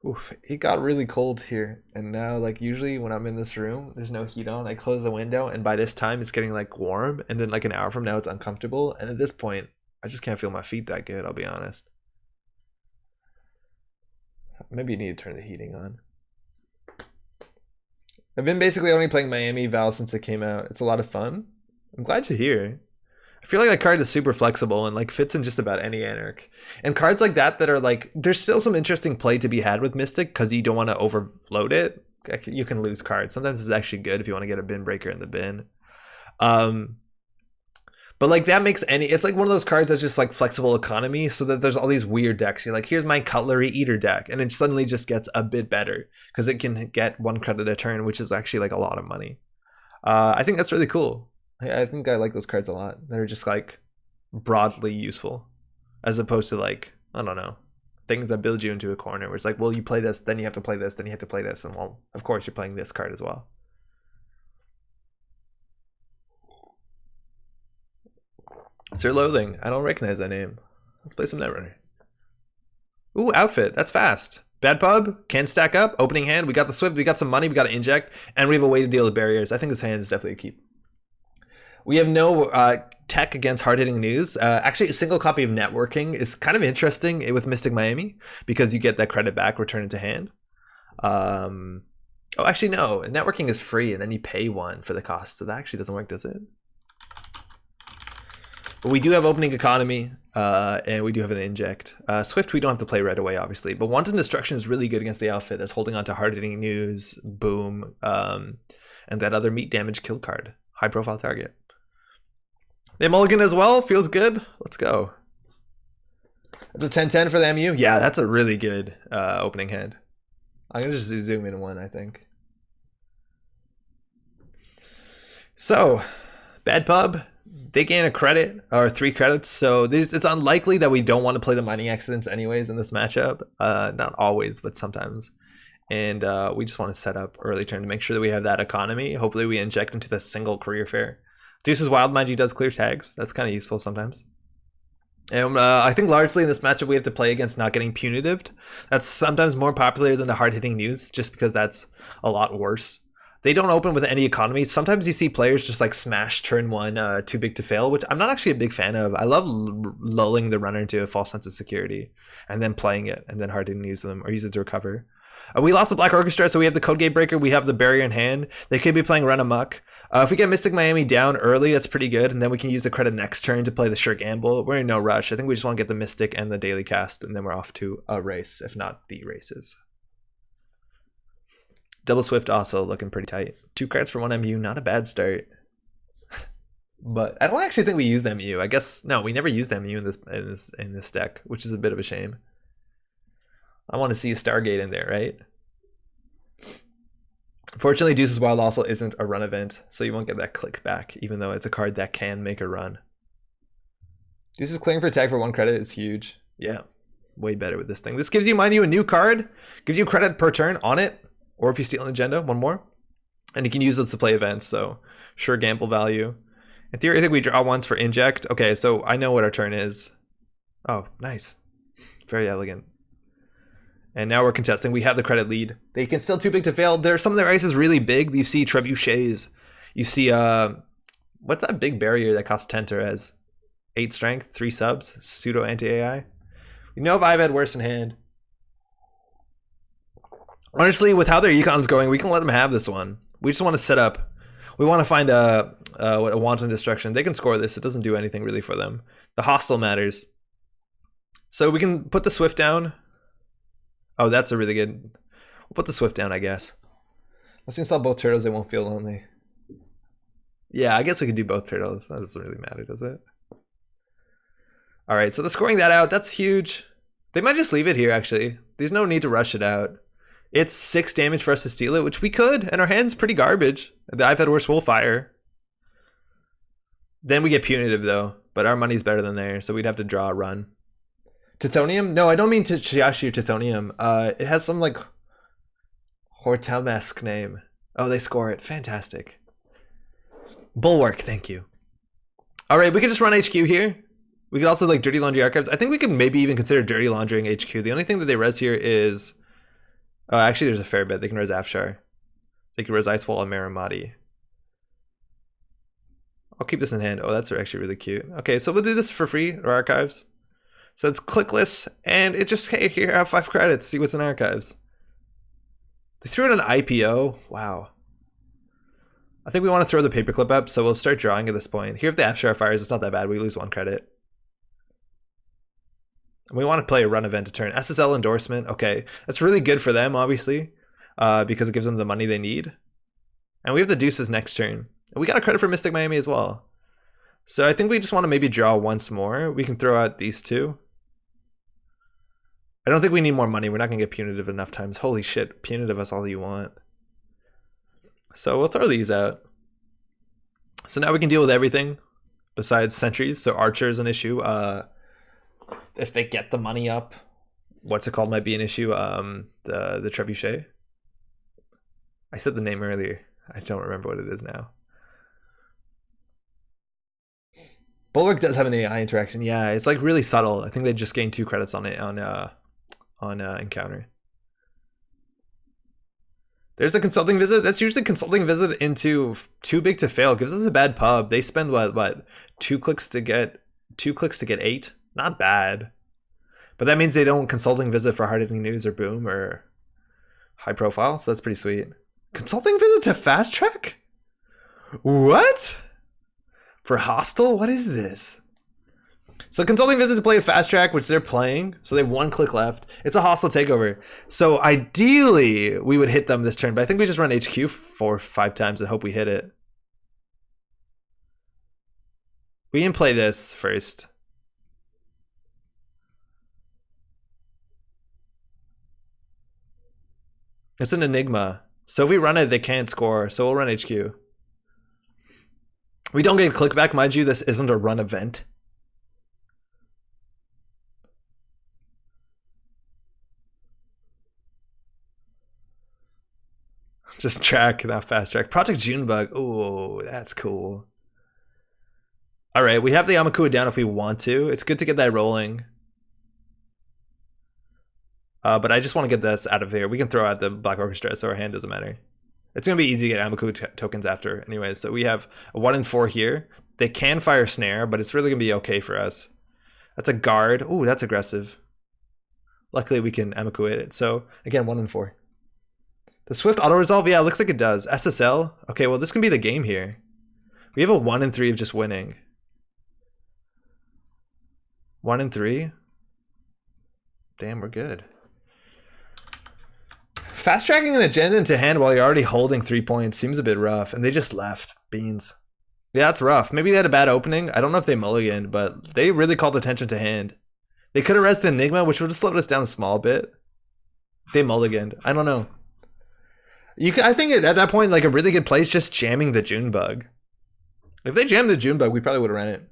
Oof, it got really cold here. And now, like, usually when I'm in this room, there's no heat on. I close the window, and by this time, it's getting, like, warm. And then, like, an hour from now, it's uncomfortable. And at this point, I just can't feel my feet that good, I'll be honest. Maybe you need to turn the heating on. I've been basically only playing Miami Val since it came out. It's a lot of fun. I'm glad to hear. I feel like that card is super flexible and like fits in just about any Anarch. And cards like that are like, there's still some interesting play to be had with Mystic because you don't want to overload it. You can lose cards. Sometimes it's actually good if you want to get a bin breaker in the bin. But like that makes it's like one of those cards that's just like flexible economy so that there's all these weird decks. You're like, here's my Cutlery Eater deck. And it suddenly just gets a bit better because it can get 1 credit a turn, which is actually like a lot of money. I think that's really cool. I think I like those cards a lot. They're just like broadly useful as opposed to like, I don't know, things that build you into a corner where it's like, well, you play this, then you have to play this, then you have to play this. And well, of course you're playing this card as well. Sir Loathing. I don't recognize that name. Let's play some Netrunner. Ooh, outfit. That's fast. Bad pub. Can stack up. Opening hand. We got the Swift. We got some money. We got to inject. And we have a way to deal with barriers. I think this hand is definitely a keep. We have no tech against hard-hitting news. Actually, a single copy of networking is kind of interesting with Mystic Miami because you get that credit back, return it to hand. Oh, actually, no. Networking is free, and then you pay one for the cost. So that actually doesn't work, does it? But we do have opening economy, and we do have an inject. Swift, we don't have to play right away, obviously. But Wanton Destruction is really good against the outfit that's holding on to hard-hitting news, boom, and that other meat damage kill card. High-profile target. They mulligan as well. Feels good. Let's go. That's a 10-10 for the MU. Yeah, that's a really good opening hand. I'm going to just zoom in one, I think. So, bad pub. They gain a credit, or 3 credits, so it's unlikely that we don't want to play the mining accidents anyways in this matchup. Not always, but sometimes. And we just want to set up early turn to make sure that we have that economy. Hopefully we inject into the single career fair. Deuce's Wild, mind you, does clear tags. That's kind of useful sometimes. And I think largely in this matchup we have to play against not getting punitive. That's sometimes more popular than the hard-hitting news, just because that's a lot worse. They don't open with any economy. Sometimes you see players just like smash turn 1 too big to fail, which I'm not actually a big fan of. I love lulling the runner into a false sense of security and then playing it and then hard-hitting use them or use it to recover. We lost the Black Orchestra, so we have the Code Gate Breaker. We have the Barrier in hand. They could be playing Run Amok. If we get Mystic Miami down early, that's pretty good, and then we can use the credit next turn to play the Sure Gamble. We're in no rush. I think we just want to get the Mystic and the Daily Cast, and then we're off to a race, if not the races. Double Swift also looking pretty tight. 2 credits for 1 MU, not a bad start. But I don't actually think we used MU. I guess no, we never used MU in this deck, which is a bit of a shame. I want to see a Stargate in there, right? Fortunately, Deuce's Wild also isn't a run event, so you won't get that click back, even though it's a card that can make a run. Deuce's clearing for tag for 1 credit is huge. Yeah, way better with this thing. This gives you, mind you, a new card. Gives you credit per turn on it, or if you steal an agenda, 1 more. And you can use those to play events, so sure gamble value. In theory, I think we draw once for inject. Okay, so I know what our turn is. Oh, nice. Very elegant. And now we're contesting. We have the credit lead. They can still too big to fail. There, some of their ice is really big. You see trebuchets. You see, what's that big barrier that costs 10 Therez? 8 strength, 3 subs, pseudo anti-AI. We know if I've had worse in hand. Honestly, with how their econ's going, we can let them have this one. We just want to set up. We want to find a Wanton Destruction. They can score this. It doesn't do anything really for them. The hostile matters. So we can put the Swift down. Oh, that's a really good... We'll put the Swift down, I guess. Let's install both turtles. They won't feel lonely. Yeah, I guess we could do both turtles. That doesn't really matter, does it? All right, so the scoring that out, that's huge. They might just leave it here, actually. There's no need to rush it out. It's 6 damage for us to steal it, which we could, and our hand's pretty garbage. I've had worse will fire. Then we get punitive, though, but our money's better than theirs, so we'd have to draw a run. Tithonium? No, I don't mean Chiashi or Tithonium. It has some, like, Hortelm-esque name. Oh, they score it. Fantastic. Bulwark, thank you. All right, we could just run HQ here. We could also, like, Dirty Laundry Archives. I think we could maybe even consider Dirty Laundering HQ. The only thing that they res here is... Oh, actually, there's a fair bit. They can res Afshar. They can res Icewall and Marimati. I'll keep this in hand. Oh, that's actually really cute. Okay, so we'll do this for free, or archives. So it's clickless, and it just, hey, here, have 5 credits. See what's in archives. They threw in an IPO. Wow. I think we want to throw the paperclip up, so we'll start drawing at this point. Here, if the Afshar fires, it's not that bad. We lose 1 credit. And we want to play a run event to turn. SSL endorsement. Okay, that's really good for them, obviously, because it gives them the money they need. And we have the deuces next turn. And we got a credit for Mystic Miami as well. So I think we just want to maybe draw once more. We can throw out these 2. I don't think we need more money. We're not going to get punitive enough times. Holy shit, punitive us all you want. So we'll throw these out. So now we can deal with everything besides sentries. So Archer is an issue. If they get the money up, what's it called might be an issue. The Trebuchet. I said the name earlier. I don't remember what it is now. Bulwark does have an AI interaction. Yeah, it's like really subtle. I think they just gained 2 credits on it on encounter. There's a consulting visit. That's usually consulting visit into too big to fail. Gives us a bad pub. They spend what 2 clicks to get 8. Not bad, but that means they don't consulting visit for hard hitting news or boom or high profile. So that's pretty sweet. Consulting visit to fast track. What? For hostile? What is this? So consulting visit to play a fast track, which they're playing. So they have 1 click left. It's a hostile takeover. So ideally, we would hit them this turn, but I think we just run HQ 4 or 5 times and hope we hit it. We can play this first. It's an enigma. So if we run it, they can't score. So we'll run HQ. We don't get a click back, mind you. This isn't a run event. Just track, not fast track. Project Junebug. Oh, that's cool. All right, we have the Amakua down if we want to. It's good to get that rolling. But I just want to get this out of here. We can throw out the Black Orchestra, so our hand doesn't matter. It's going to be easy to get Amakua tokens after anyways. So we have a 1 and 4 here. They can fire Snare, but it's really going to be okay for us. That's a guard. Ooh, that's aggressive. Luckily, we can Amakua it. So, again, 1 and 4. The Swift auto-resolve? Yeah, it looks like it does. SSL? Okay, well, this can be the game here. We have a 1 and 3 of just winning. 1 and 3? Damn, we're good. Fast tracking an agenda into hand while you're already holding 3 points seems a bit rough, and they just left. Beans. Yeah, that's rough. Maybe they had a bad opening. I don't know if they mulliganed, but they really called attention to hand. They could have rezzed the Enigma, which would have slowed us down a small bit. They mulliganed. I don't know. I think at that point, like a really good play is just jamming the Junebug. If they jammed the Junebug, we probably would have ran it.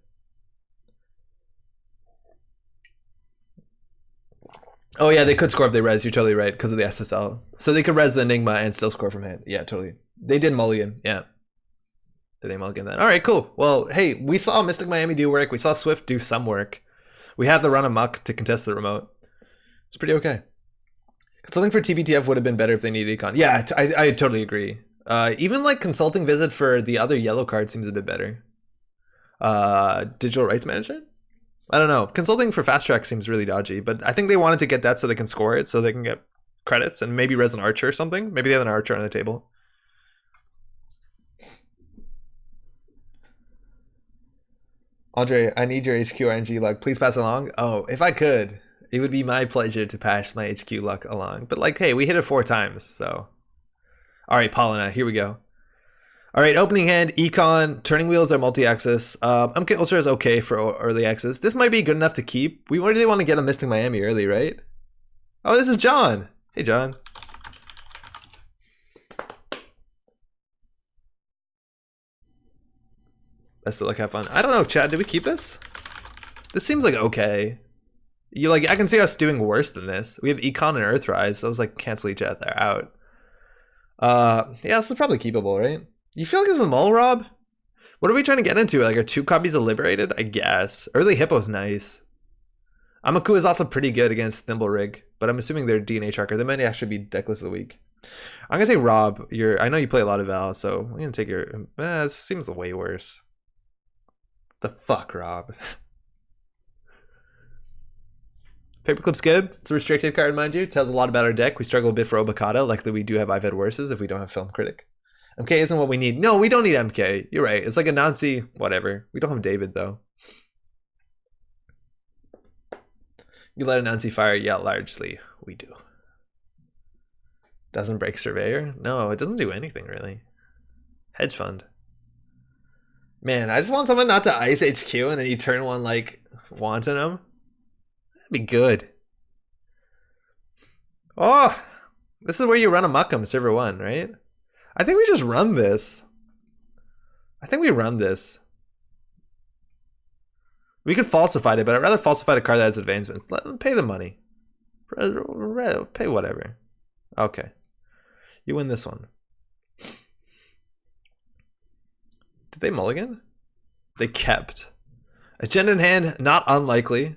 Oh yeah, they could score if they res. You're totally right because of the SSL. So they could res the Enigma and still score from hand. Yeah, totally. They did mulligan. Yeah. Did they mulligan that? All right, cool. Well, hey, we saw Mystic Miami do work. We saw Swift do some work. We had the run amok to contest the remote. It's pretty okay. Consulting for TBTF would have been better if they needed econ. Yeah, I totally agree. Even like consulting visit for the other yellow card seems a bit better. Digital rights management? I don't know. Consulting for fast track seems really dodgy, but I think they wanted to get that so they can score it, so they can get credits, and maybe res an archer or something. Maybe they have an archer on the table. Andre, I need your HQ RNG luck. Please pass along. Oh, if I could, it would be my pleasure to pass my HQ luck along. But like, hey, we hit it 4 times, so. All right, Paulina, here we go. All right, opening hand, econ, turning wheels are multi-axis. MK Ultra is okay for early access. This might be good enough to keep. We really want to get a Mystic Miami early, right? Oh, this is John. Hey, John. Best of luck, have fun. I don't know, Chad, did we keep this? This seems like okay. You like, I can see us doing worse than this. We have econ and Earthrise, so I was like, cancel each other out. Yeah, this is probably keepable, right? You feel like this is a mull, Rob? What are we trying to get into? Like, are 2 copies of Liberated? I guess. Early Hippo's nice. Amakua is also pretty good against Thimble Rig, but I'm assuming they're DNA Tracker. They might actually be Deckless of the Week. I'm gonna take Rob. I know you play a lot of Val, so I'm gonna take your. This seems way worse. The fuck, Rob. Paperclip's good. It's a restricted card, mind you. Tells a lot about our deck. We struggle a bit for Obokata. Likely we do have I've had worses if we don't have Film Critic. MK isn't what we need. No, we don't need MK. You're right. It's like a Nancy, whatever. We don't have David, though. You let a Nancy fire? Yeah, largely. We do. Doesn't break Surveyor? No, it doesn't do anything, really. Hedge Fund. Man, I just want someone not to ice HQ and then you turn one, like, wanting them. That'd be good. Oh! This is where you run a Muckham, server 1, right? I think we just run this. I think we run this. We could falsify it, but I'd rather falsify a card that has advancements. Let them pay the money. Pay whatever. Okay. You win this one. Did they mulligan? They kept. Agenda in hand, not unlikely.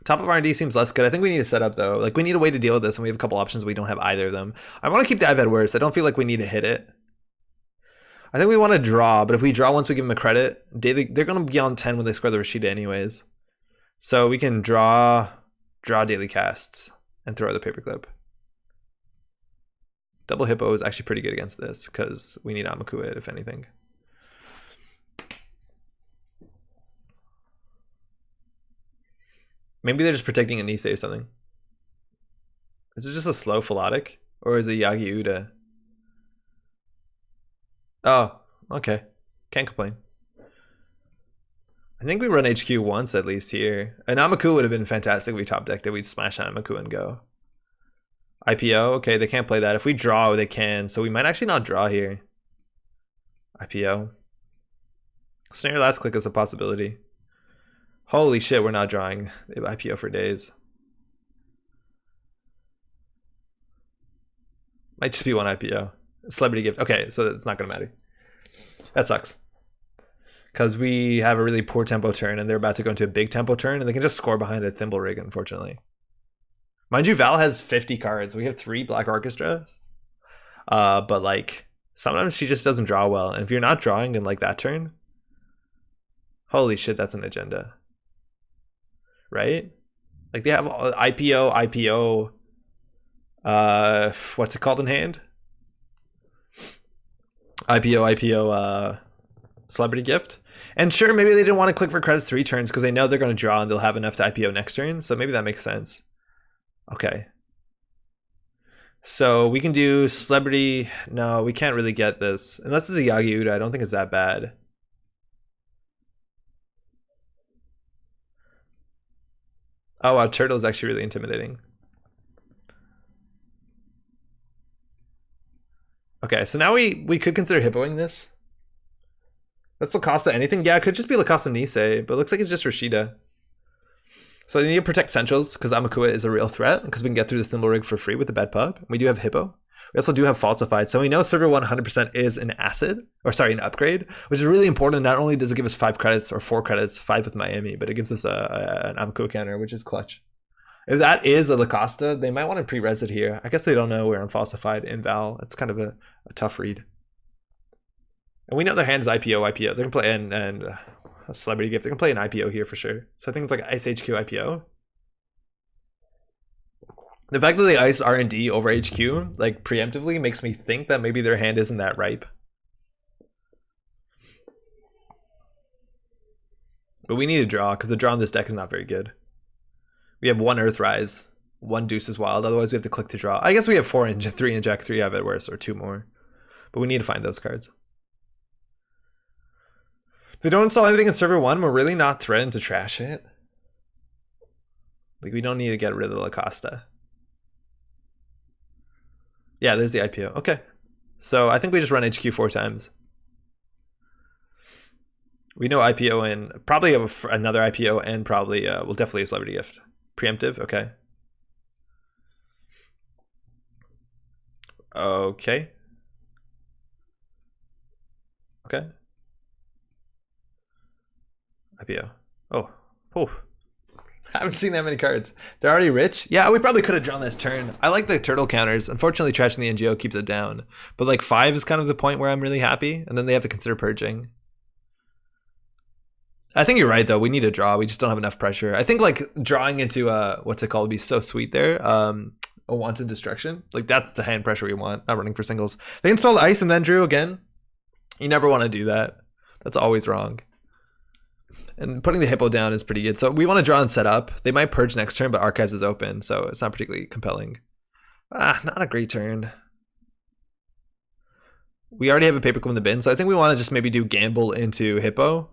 Top of R&D seems less good. I think we need a setup though. Like we need a way to deal with this, and we have a couple options. We don't have either of them. I want to keep dive at worst. I don't feel like we need to hit it. I think we want to draw, but if we draw once we give them a credit, daily, they're going to be on 10 when they score the Rashida anyways. So we can draw daily casts and throw the paperclip. Double Hippo is actually pretty good against this because we need Amakuid if anything. Maybe they're just protecting a Nisei or something. Is it just a slow Philotic? Or is it Yagi Uda? Oh, okay. Can't complain. I think we run HQ once at least here. An Amaku would have been fantastic if we top decked it. We'd smash Amaku and go. IPO, okay, they can't play that. If we draw, they can. So we might actually not draw here. IPO. Snare last click is a possibility. Holy shit, we're not drawing. They have IPO for days. Might just be one IPO. Celebrity gift. Okay, so it's not going to matter. That sucks. Because we have a really poor tempo turn, and they're about to go into a big tempo turn, and they can just score behind a Thimble Rig, unfortunately. Mind you, Val has 50 cards. We have 3 Black Orchestras. But, like, sometimes she just doesn't draw well. And if you're not drawing in, like, that turn, holy shit, that's an agenda. Right? Like they have IPO, what's it called in hand? IPO, celebrity gift. And sure, maybe they didn't want to click for credits 3 turns because they know they're going to draw and they'll have enough to IPO next turn. So maybe that makes sense. Okay. So we can do celebrity. No, we can't really get this. Unless it's a Yagi Uda, I don't think it's that bad. Oh wow, Turtle is actually really intimidating. Okay, so now we could consider hippoing this. That's Lacosta anything? Yeah, it could just be Lacosta Nisei, but it looks like it's just Rashida. So they need to protect centrals because Amakua is a real threat because we can get through this Thimble Rig for free with the bed pub. We do have Hippo. We also do have Falsified. So we know Server 100% is an acid, or sorry, an upgrade, which is really important. Not only does it give us 5 credits or 4 credits, 5 with Miami, but it gives us an Amakua counter, which is clutch. If that is a Lacosta, they might want to pre-res it here. I guess they don't know we're on Falsified in Val. It's kind of a tough read. And we know their hand's IPO. They can play and a celebrity gift. They can play an IPO here for sure. So I think it's like Ice HQ IPO. The fact that they ice R&D over HQ like preemptively makes me think that maybe their hand isn't that ripe. But we need to draw because the draw on this deck is not very good. We have 1 Earthrise, 1 Deuces Wild. Otherwise we have to click to draw. I guess we have 4 and 3 and Jack 3 have it worse, or 2 more. But we need to find those cards. If they don't install anything in server 1, we're really not threatened to trash it. Like we don't need to get rid of the Lacosta. Yeah, there's the IPO. Okay. So I think we just run HQ 4 times. We know IPO and probably another IPO and probably, well, definitely a celebrity gift. Preemptive, okay. Okay. Okay. IPO. Oh. Oh. I haven't seen that many cards. They're already rich? Yeah, we probably could have drawn this turn. I like the turtle counters. Unfortunately, trashing the NGO keeps it down. But like 5 is kind of the point where I'm really happy. And then they have to consider purging. I think you're right, though. We need to draw. We just don't have enough pressure. I think like drawing into what's it called would be so sweet there. A Wanton Destruction. Like that's the hand pressure we want. Not running for singles. They installed ice and then drew again. You never want to do that. That's always wrong. And putting the hippo down is pretty good. So we want to draw and set up. They might purge next turn, but Archives is open, so it's not particularly compelling. Not a great turn. We already have a paperclip in the bin, so I think we want to just maybe do gamble into hippo.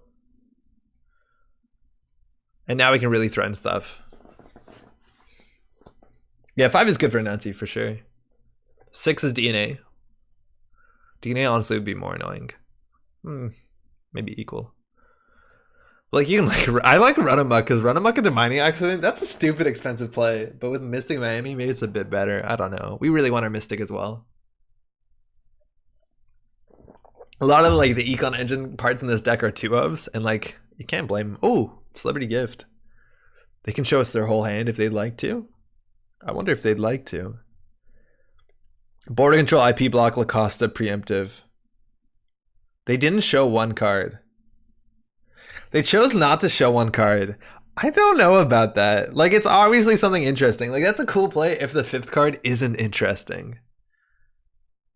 And now we can really threaten stuff. Yeah, 5 is good for Nancy for sure. 6 is DNA. DNA honestly would be more annoying. Maybe equal. Like you can like, I like Run Amok because Run Amok into Mining Accident, that's a stupid expensive play. But with Mystic Miami, maybe it's a bit better. I don't know. We really want our Mystic as well. A lot of like the Econ Engine parts in this deck are 2-ofs, and like you can't blame them. Oh, Celebrity gift. They can show us their whole hand if they'd like to. I wonder if they'd like to. Border control, IP block, Lacosta, preemptive. They didn't show one card. They chose not to show one card. I don't know about that. Like, it's obviously something interesting. Like, that's a cool play if the 5th card isn't interesting.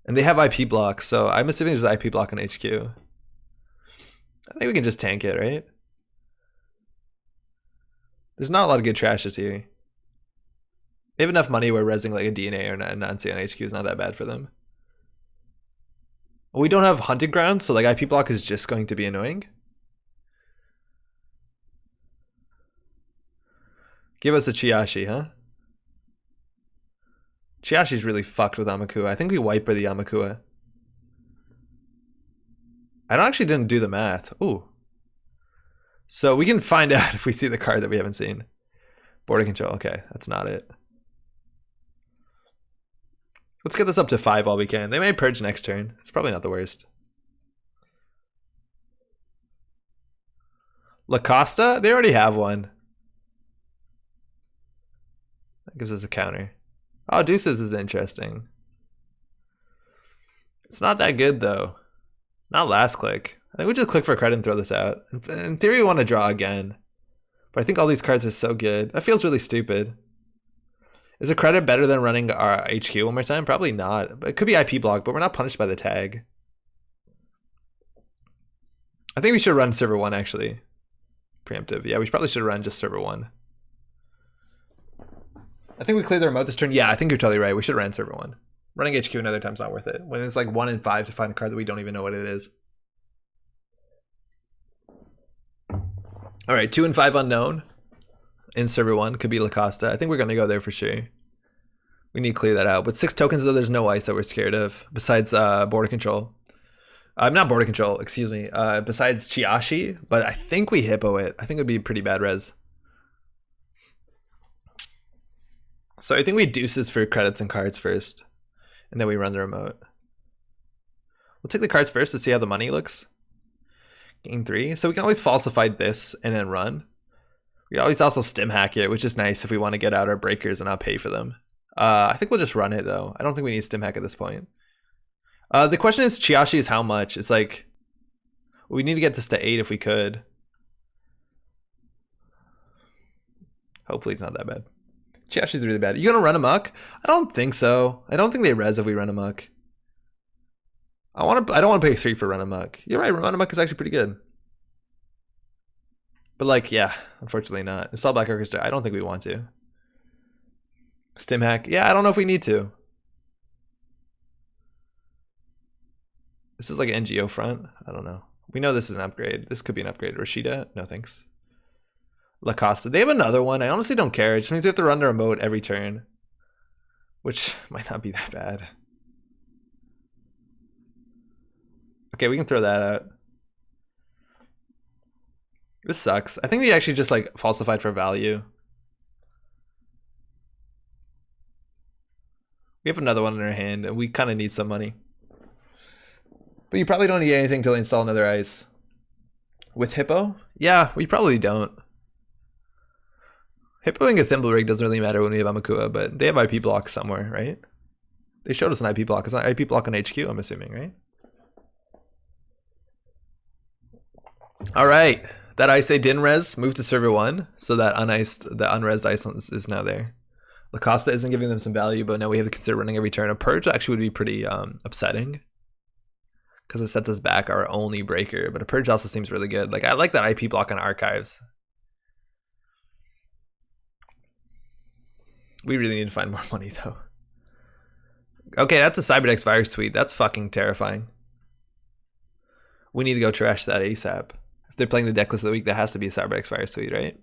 And they have IP blocks, so I'm assuming there's an IP block on HQ. I think we can just tank it, right? There's not a lot of good trashes here. They have enough money where resing like a DNA or a Nancy on HQ is not that bad for them. We don't have hunting grounds, so like IP block is just going to be annoying. Give us a Chiashi, huh? Chiashi's really fucked with Amakua. I think we wipe her the Amakua. I actually didn't do the math. Ooh. So we can find out if we see the card that we haven't seen. Border control. Okay, that's not it. Let's get this up to 5 while we can. They may purge next turn. It's probably not the worst. Lacosta? They already have one. That gives us a counter. Oh, Deuces is interesting. It's not that good though. Not last click. I think we just click for credit and throw this out. In theory, we want to draw again. But I think all these cards are so good. That feels really stupid. Is a credit better than running our HQ one more time? Probably not. But it could be IP block, but we're not punished by the tag. I think we should run server 1 actually. Preemptive. Yeah, we probably should run just server 1. I think we cleared the remote this turn. Yeah, I think you're totally right. We should run server 1. Running HQ another time's not worth it. When it's like 1 in 5 to find a card that we don't even know what it is. All right, 2 and 5 unknown in server 1 could be Lacosta. I think we're gonna go there for sure. We need to clear that out. But 6 tokens though, there's no ice that we're scared of besides border control. Not border control, excuse me. Besides Chiashi, but I think we hippo it. I think it'd be pretty bad res. So I think we deuces for credits and cards first, and then we run the remote. We'll take the cards first to see how the money looks. Game 3. So we can always falsify this and then run. We always also stim hack it, which is nice if we want to get out our breakers and not pay for them. I think we'll just run it though. I don't think we need stim hack at this point. The question is Chiashi is how much? It's like, we need to get this to 8 if we could. Hopefully it's not that bad. Chiashi's really bad. You gonna run amok? I don't think so. I don't think they res if we run amok. I don't want to pay 3 for run amok. You're right, run amok is actually pretty good. But like, yeah, unfortunately not. Install Black Orchestra. I don't think we want to. Stim hack. Yeah, I don't know if we need to. This is like an NGO front. I don't know. We know this is an upgrade. This could be an upgrade. Rashida? No thanks. Lacosta. They have another one. I honestly don't care. It just means we have to run the remote every turn. Which might not be that bad. Okay, we can throw that out. This sucks. I think we actually just like falsified for value. We have another one in our hand and we kind of need some money. But you probably don't need anything to install another ice. With Hippo? Yeah, we probably don't. Hippoing a thimble rig doesn't really matter when we have Amakua, but they have IP blocks somewhere, right? They showed us an IP block. It's not IP block on HQ, I'm assuming, right? All right. That ice they didn't res moved to server 1, so that the unresed ice is now there. Lacosta isn't giving them some value, but now we have to consider running every turn. A purge actually would be pretty upsetting because it sets us back our only breaker, but a purge also seems really good. Like I like that IP block on archives. We really need to find more money though. Okay, that's a Cyberdex virus tweet. That's fucking terrifying. We need to go trash that ASAP. If they're playing the deck list of the week, that has to be a Cyberdex virus tweet, right?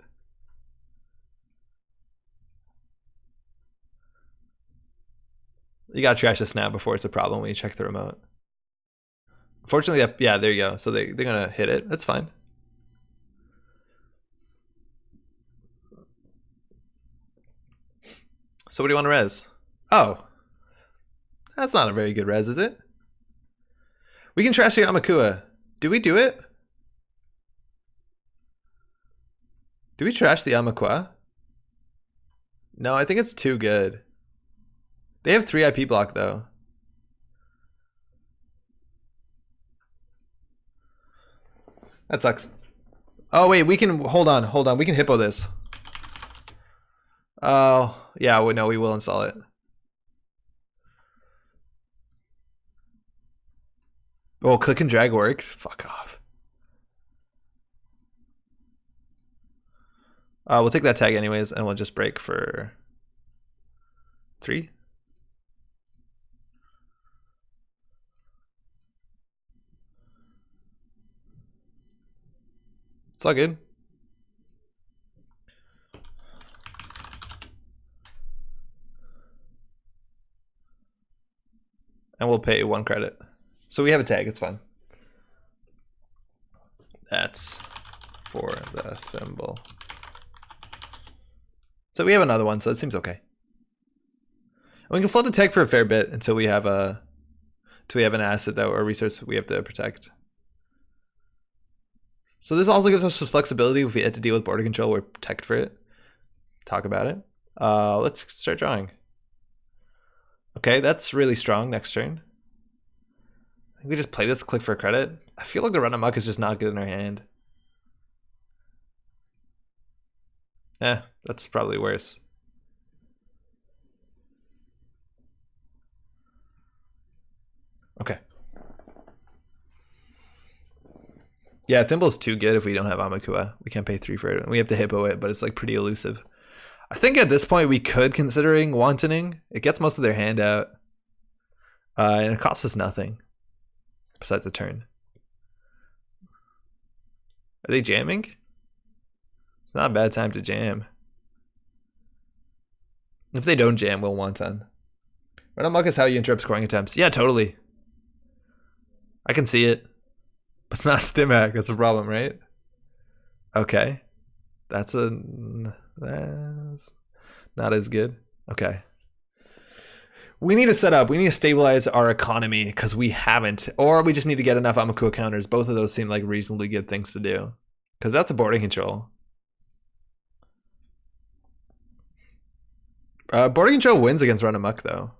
You gotta trash this now before it's a problem when you check the remote. Fortunately, yeah, there you go. So they're gonna hit it. That's fine. So what do you want to res? Oh. That's not a very good res, is it? We can trash the Amakua. Do we do it? Do we trash the Amakua? No, I think it's too good. They have 3 IP block though. That sucks. Oh wait, we can hold on. We can hippo this. Oh yeah, no, we will install it. Oh, click and drag works. Fuck off. We'll take that tag anyways, and we'll just break for 3. It's all good. And we'll pay 1 credit. So we have a tag, it's fine. That's for the thimble. So we have another one, so it seems okay. And we can float the tag for a fair bit until we have an asset that or a resource we have to protect. So this also gives us some flexibility if we had to deal with border control, we're protected for it. Talk about it. Let's start drawing. Okay, that's really strong next turn. I think we just play this, click for a credit. I feel like the run amok is just not good in our hand. That's probably worse. Okay. Yeah, Thimble's too good if we don't have Amakua. We can't pay 3 for it. We have to hippo it, but it's like pretty elusive. I think at this point we could considering wantoning. It gets most of their hand out. And it costs us nothing. Besides a turn. Are they jamming? It's not a bad time to jam. If they don't jam, we'll wanton. Run amok is how you interrupt scoring attempts. Yeah, totally. I can see it. But it's not a stim hack, that's a problem, right? Okay. That's not as good. Okay. We need to set up, we need to stabilize our economy because we haven't, or we just need to get enough Amakua counters. Both of those seem like reasonably good things to do. Because that's a boarding control. Boarding control wins against run amok though.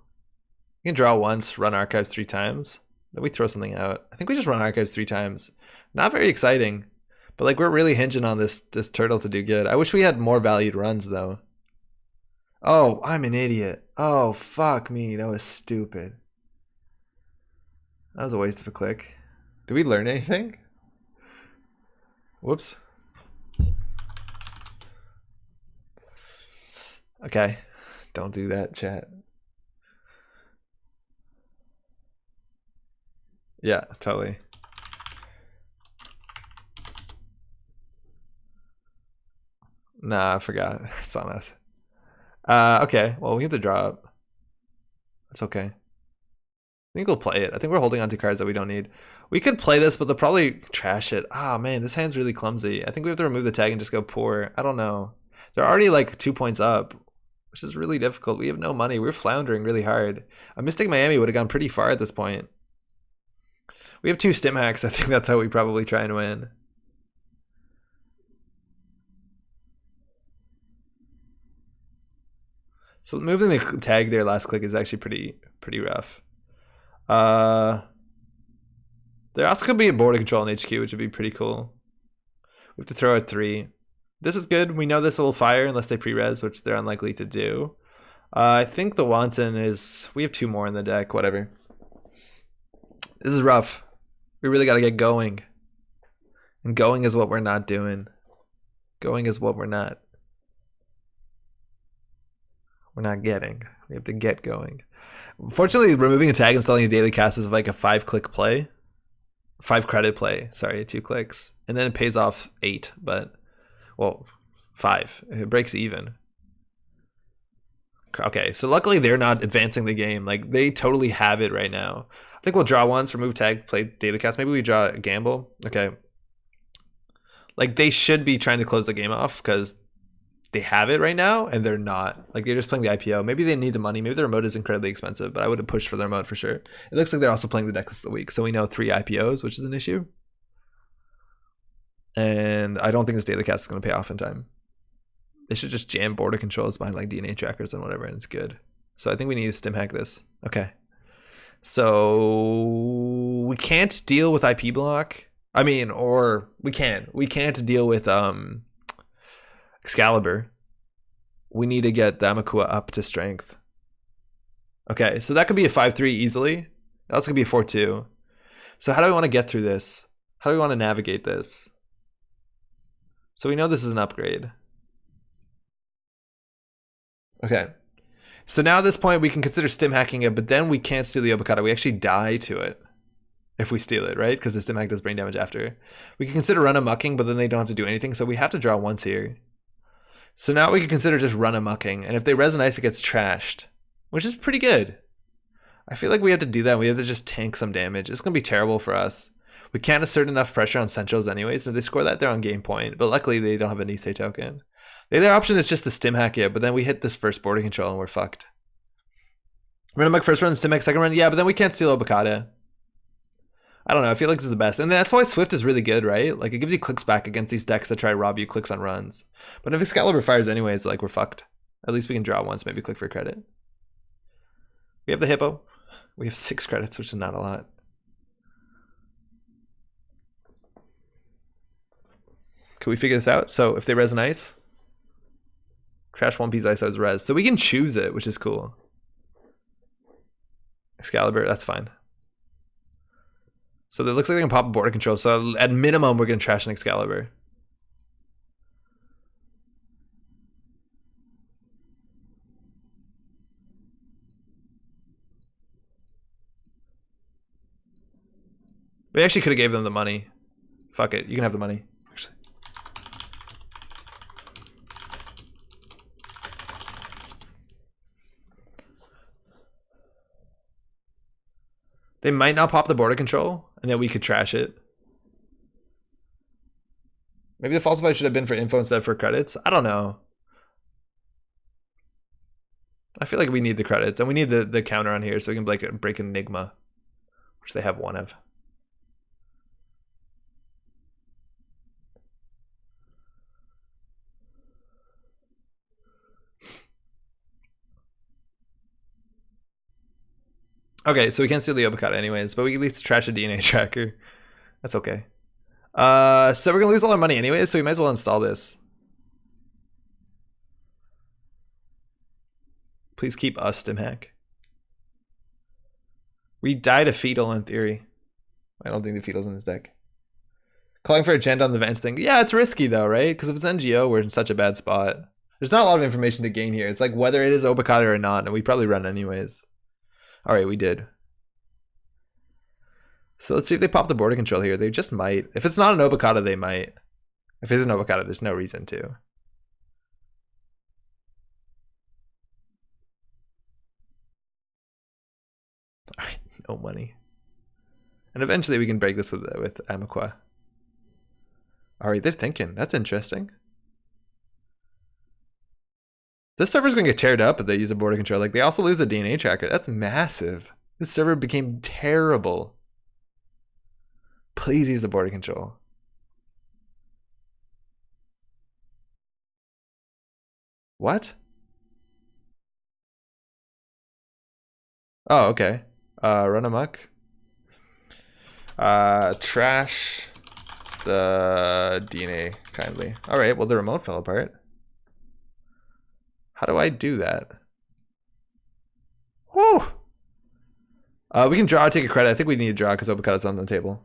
You can draw once, run archives 3 times. Then we throw something out. I think we just run archives 3 times. Not very exciting. But like we're really hinging on this turtle to do good. I wish we had more valued runs though. Oh, I'm an idiot. Oh, fuck me. That was stupid. That was a waste of a click. Did we learn anything? Whoops. Okay. Don't do that, chat. Yeah, totally. Nah, I forgot. It's on us. Okay, well, we have to draw up. That's okay. I think we'll play it. I think we're holding on to cards that we don't need. We could play this, but they'll probably trash it. Ah, man, this hand's really clumsy. I think we have to remove the tag and just go poor. I don't know. They're already like 2 points up, which is really difficult. We have no money. We're floundering really hard. A Mystic Miami would have gone pretty far at this point. We have 2 stim hacks. I think that's how we probably try and win. So moving the tag there last click is actually pretty rough. There also could be a border control in HQ, which would be pretty cool. We have to throw out 3. This is good. We know this will fire unless they pre-res, which they're unlikely to do. I think the wanton is... We have 2 more in the deck, whatever. This is rough. We really got to get going. And going is what we're not doing. Going is what we're not getting. We have to get going. Fortunately, removing a tag and selling a daily cast is like a 5-click play. 5 credit play, sorry, 2 clicks. And then it pays off 8, but, well, 5. It breaks even. Okay, so luckily they're not advancing the game. Like, they totally have it right now. I think we'll draw once, remove tag, play daily cast. Maybe we draw a gamble. Okay. Like, they should be trying to close the game off because they have it right now, and they're not. Like, they're just playing the IPO. Maybe they need the money. Maybe the remote is incredibly expensive, but I would have pushed for the remote for sure. It looks like they're also playing the decklist of the week, so we know 3 IPOs, which is an issue. And I don't think this daily cast is going to pay off in time. They should just jam border controls behind like DNA trackers and whatever, and it's good. So I think we need to stim hack this. Okay. So we can't deal with IP block. I mean, or we can. We can't deal with Excalibur. We need to get the Amakua up to strength. Okay, so that could be a 5-3 easily. That also could be a 4-2. So how do we want to get through this? How do we want to navigate this? So we know this is an upgrade. Okay. So now at this point we can consider stim hacking it, but then we can't steal the Obokata. We actually die to it if we steal it, right? Because the stim hack does brain damage after. We can consider run amucking, but then they don't have to do anything, so we have to draw once here. So now we can consider just run amucking, and if they res ice, it gets trashed, which is pretty good. I feel like we have to do that. We have to just tank some damage. It's going to be terrible for us. We can't assert enough pressure on Centrals anyways. So if they score that, they're on game point. But luckily, they don't have an Nisei token. The other option is just to stim hack it, but then we hit this first border control and we're fucked. Run amok first run, stim hack second run. Yeah, but then we can't steal Obokata. I don't know. I feel like this is the best. And that's why Swift is really good, right? Like, it gives you clicks back against these decks that try to rob you clicks on runs. But if Excalibur fires anyways, like, we're fucked. At least we can draw once, maybe click for credit. We have the Hippo. We have 6 credits, which is not a lot. Can we figure this out? So if they res an ice, trash one piece ice out as res. So we can choose it, which is cool. Excalibur, that's fine. So it looks like they can pop a border control. So at minimum, we're going to trash an Excalibur. We actually could have gave them the money. Fuck it, you can have the money. Actually. They might not pop the border control, and then we could trash it. Maybe the falsify should have been for info instead of for credits. I don't know. I feel like we need the credits, and we need the counter on here so we can break Enigma, which they have one of. Okay, so we can't steal the Obokata anyways, but we can at least trash a DNA tracker. That's okay. So we're gonna lose all our money anyways, so we might as well install this. Please keep us stim hack. We die to Fetal in theory. I don't think the Fetal's in this deck. Calling for agenda on the Vance thing. Yeah, it's risky though, right? Because if it's NGO, we're in such a bad spot. There's not a lot of information to gain here. It's like whether it is Obokata or not, and we probably run anyways. All right, we did. So let's see if they pop the border control here. They just might. If it's not an Obokata, they might. If it is an Obokata, there's no reason to. All right, no money. And eventually we can break this with Amakua. All right, they're thinking. That's interesting. This server's gonna get teared up if they use a border control. Like, they also lose the DNA tracker. That's massive. This server became terrible. Please use the border control. What? Oh, okay. Run amok. Trash the DNA kindly. All right, well, the remote fell apart. How do I do that? Woo! We can draw, take a credit. I think we need to draw because Obokata's on the table.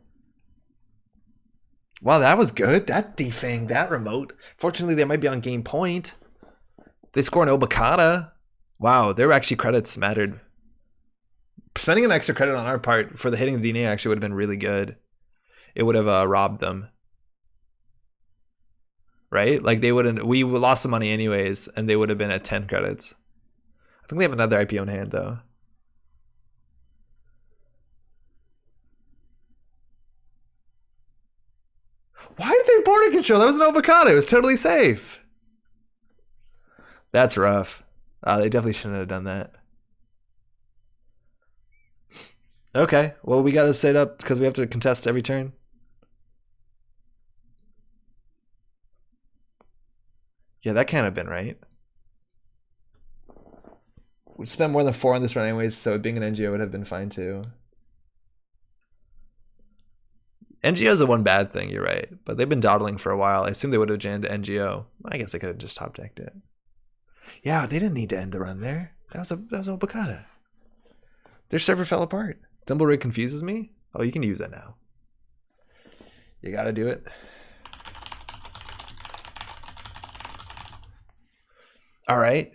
Wow, that was good. That defang, that remote. Fortunately, they might be on game point. They score an Obokata. Wow, their actually credits mattered. Spending an extra credit on our part for the hitting the DNA actually would have been really good. It would have robbed them. Right? Like, they wouldn't, we lost the money anyways, and they would have been at 10 credits. I think they have another IPO in hand though. Why did they border control? That was an Obokata. It was totally safe. That's rough. They definitely shouldn't have done that. Okay, well, we got to set up because we have to contest every turn. Yeah, that can't have been right. We'd spend more than 4 on this run anyways, so being an NGO would have been fine too. NGO is the one bad thing, you're right. But they've been dawdling for a while. I assume they would have jammed NGO. I guess they could have just top decked it. Yeah, they didn't need to end the run there. That was Obokata. Their server fell apart. Thimblerig confuses me. Oh, you can use it now. You gotta do it. All right.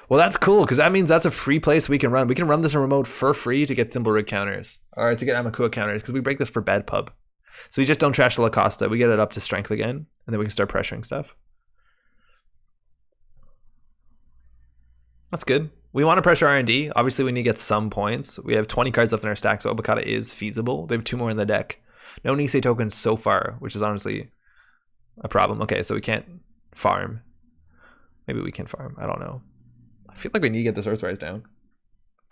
Well, that's cool because that means that's a free place we can run. We can run this in remote for free to get Thimblerig counters or to get Amakua counters because we break this for bad pub. So we just don't trash the Lacosta. We get it up to strength again, and then we can start pressuring stuff. That's good. We want to pressure R&D. Obviously, we need to get some points. We have 20 cards left in our stack, so Obokata is feasible. They have 2 more in the deck. No Nisei tokens so far, which is honestly a problem. Okay, so we can't farm. Maybe we can farm. I don't know. I feel like we need to get this Earthrise down.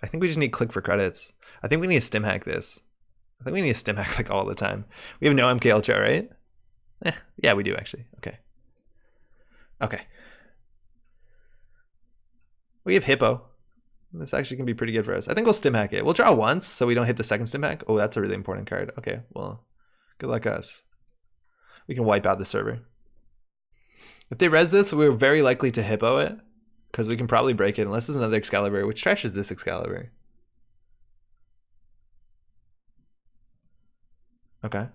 I think we just need click for credits. I think we need to stim hack this. I think we need to stim hack like all the time. We have no MK Ultra, right? Yeah, we do actually. Okay. Okay. We have Hippo. This actually can be pretty good for us. I think we'll stim hack it. We'll draw once so we don't hit the second stim hack. Oh, that's a really important card. Okay, well, good luck us. We can wipe out the server. If they res this, we're very likely to Hippo it because we can probably break it unless there's another Excalibur, which trashes this Excalibur. Okay.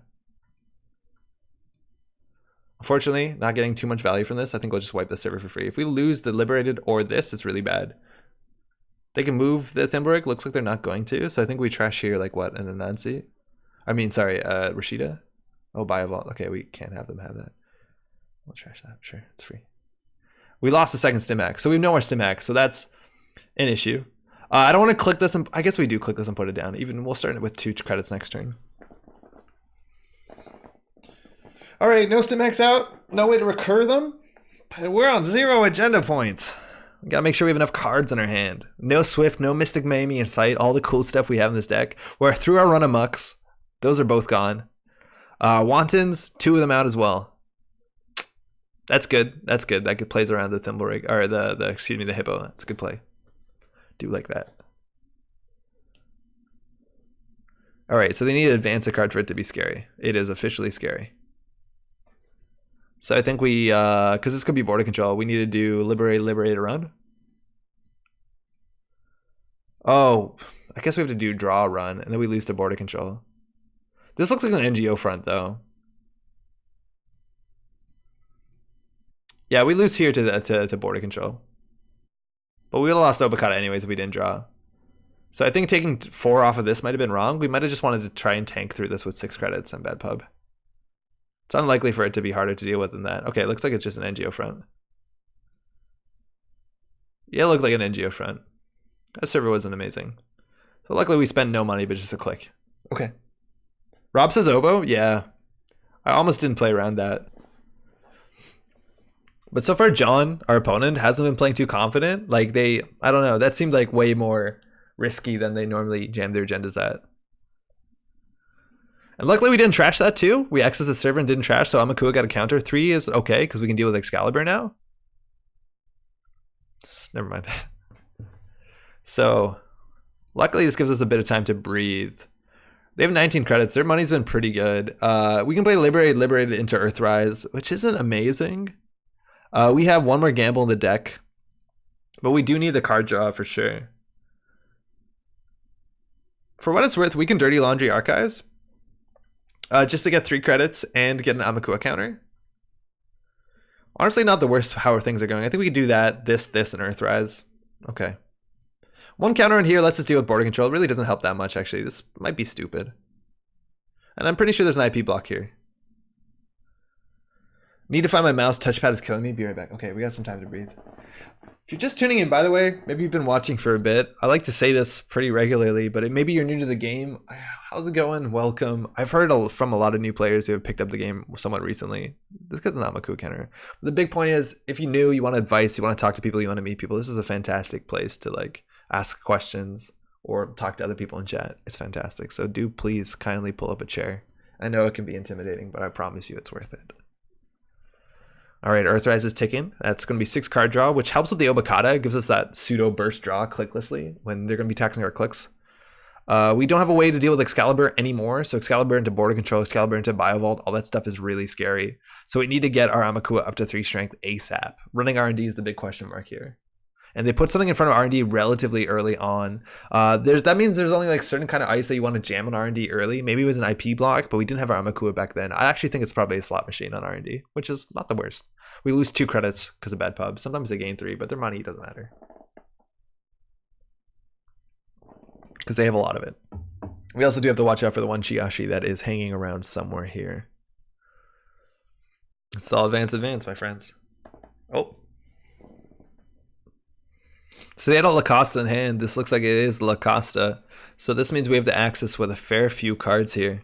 Unfortunately, not getting too much value from this. I think we'll just wipe the server for free. If we lose the Liberated or this, it's really bad. They can move the Thimblerig. Looks like they're not going to. So I think we trash here like what? An Anansi? I mean, sorry, Rashida? Oh, Biovault. Okay, we can't have them have that. We'll trash that. Sure, it's free. We lost the second stim hack. So we know our stim hack. So that's an issue. I don't want to click this. And I guess we do click this and put it down. Even we'll start it with 2 credits next turn. All right, no stim hacks out. No way to recur them. We're on 0 agenda points. We gotta make sure we have enough cards in our hand. No Swift, no Mystic Mamie in sight. All the cool stuff we have in this deck. We're through our run of Mucks. Those are both gone. Wantons, 2 of them out as well. That's good. That's good. That plays around the Thimblerig or the Hippo. That's a good play. Do like that. All right, so they need to advance a card for it to be scary. It is officially scary. So I think we, because this could be border control, we need to do liberate around. Oh, I guess we have to do draw run, and then we lose to border control. This looks like an NGO front, though. Yeah, we lose here to border control. But we would have lost Obokata anyways if we didn't draw. So I think taking 4 off of this might have been wrong. We might have just wanted to try and tank through this with 6 credits and bad pub. It's unlikely for it to be harder to deal with than that. Okay, it looks like it's just an NGO front. Yeah, it looked like an NGO front. That server wasn't amazing. So luckily we spent no money, but just a click. Okay. Rob says Obo? Yeah. I almost didn't play around that. But so far, John, our opponent, hasn't been playing too confident. Like I don't know, that seemed like way more risky than they normally jam their agendas at. And luckily we didn't trash that too. We accessed the server and didn't trash, so Amakua got a counter. 3 is okay, because we can deal with Excalibur now. Never mind. So, luckily this gives us a bit of time to breathe. They have 19 credits. Their money's been pretty good. We can play Liberated into Earthrise, which isn't amazing. We have 1 more gamble in the deck, but we do need the card draw for sure. For what it's worth, we can Dirty Laundry Archives. Just to get 3 credits and get an Amakua counter. Honestly, not the worst how things are going. I think we can do that, this, and Earthrise. Okay. 1 counter in here lets us deal with border control. It really doesn't help that much, actually. This might be stupid. And I'm pretty sure there's an IP block here. Need to find my mouse. Touchpad is killing me. Be right back. Okay, we got some time to breathe. If you're just tuning in, by the way, maybe you've been watching for a bit. I like to say this pretty regularly, but maybe you're new to the game. How's it going? Welcome. I've heard from a lot of new players who have picked up the game somewhat recently. This guy's not Amakua counter. The big point is, if you're new, you want advice, you want to talk to people, you want to meet people, this is a fantastic place to like ask questions or talk to other people in chat. It's fantastic. So do please kindly pull up a chair. I know it can be intimidating, but I promise you it's worth it. All right, Earthrise is ticking. That's going to be 6 card draw, which helps with the Obokata. It gives us that pseudo burst draw clicklessly when they're going to be taxing our clicks. We don't have a way to deal with Excalibur anymore, so Excalibur into border control, Excalibur into Biovault, all that stuff is really scary. So we need to get our Amakua up to 3 strength ASAP. Running R&D is the big question mark here. And they put something in front of R&D relatively early on. That means there's only like certain kind of ice that you want to jam on R&D early. Maybe it was an IP block, but we didn't have our Amakua back then. I actually think it's probably a slot machine on R&D, which is not the worst. We lose 2 credits because of bad pub. Sometimes they gain 3, but their money doesn't matter. Because they have a lot of it. We also do have to watch out for the one Chiashi that is hanging around somewhere here. It's all advance, my friends. Oh. So they had a La Costa in hand. This looks like it is La Costa. So this means we have to access with a fair few cards here.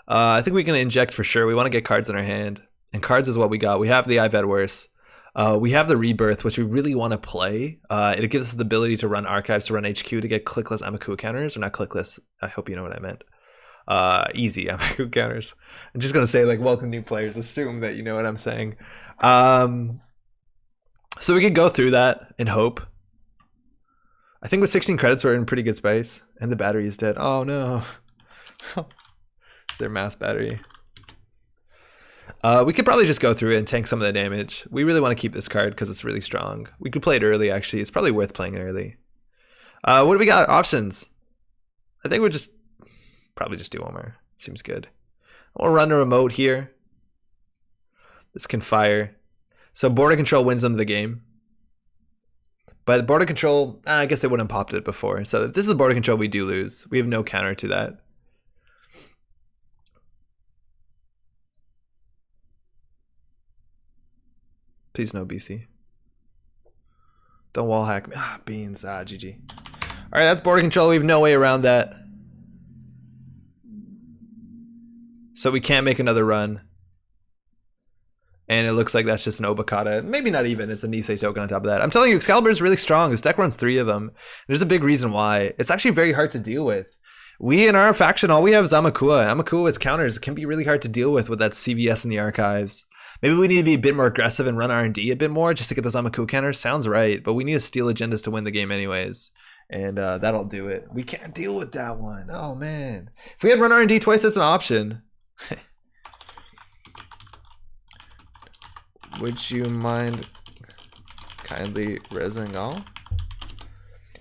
I think we can inject for sure. We want to get cards in our hand. And cards is what we got. We have the I've Had Worse. We have the Rebirth, which we really want to play. It gives us the ability to run Archives, to run HQ, to get clickless Amakua counters. Or not clickless. I hope you know what I meant. Easy Amakua counters. I'm just going to say, like, welcome new players. Assume that you know what I'm saying. So we could go through that and hope. I think with 16 credits, we're in pretty good space. And the battery is dead. Oh, no. Their mass battery. We could probably just go through it and tank some of the damage. We really want to keep this card because it's really strong. We could play it early, actually. It's probably worth playing early. What do we got? Options. I think we'll just probably just do one more. Seems good. We'll run a remote here. This can fire. So border control wins them the game. But border control, I guess they wouldn't have popped it before. So if this is border control, we do lose. We have no counter to that. Please no BC. Don't wall hack me. Ah, beans. Ah, GG. All right, that's border control. We have no way around that. So we can't make another run. And it looks like that's just an Obokata. Maybe not even. It's a Nisei token on top of that. I'm telling you, Excalibur is really strong. This deck runs 3 of them. There's a big reason why. It's actually very hard to deal with. We, in our faction, all we have is Amakua. Amakua with counters can be really hard to deal with that CVS in the archives. Maybe we need to be a bit more aggressive and run R&D a bit more just to get those Amakua counters. Sounds right, but we need to steal agendas to win the game anyways. And that'll do it. We can't deal with that one. Oh, man. If we had run R&D twice, that's an option. Would you mind kindly resing all?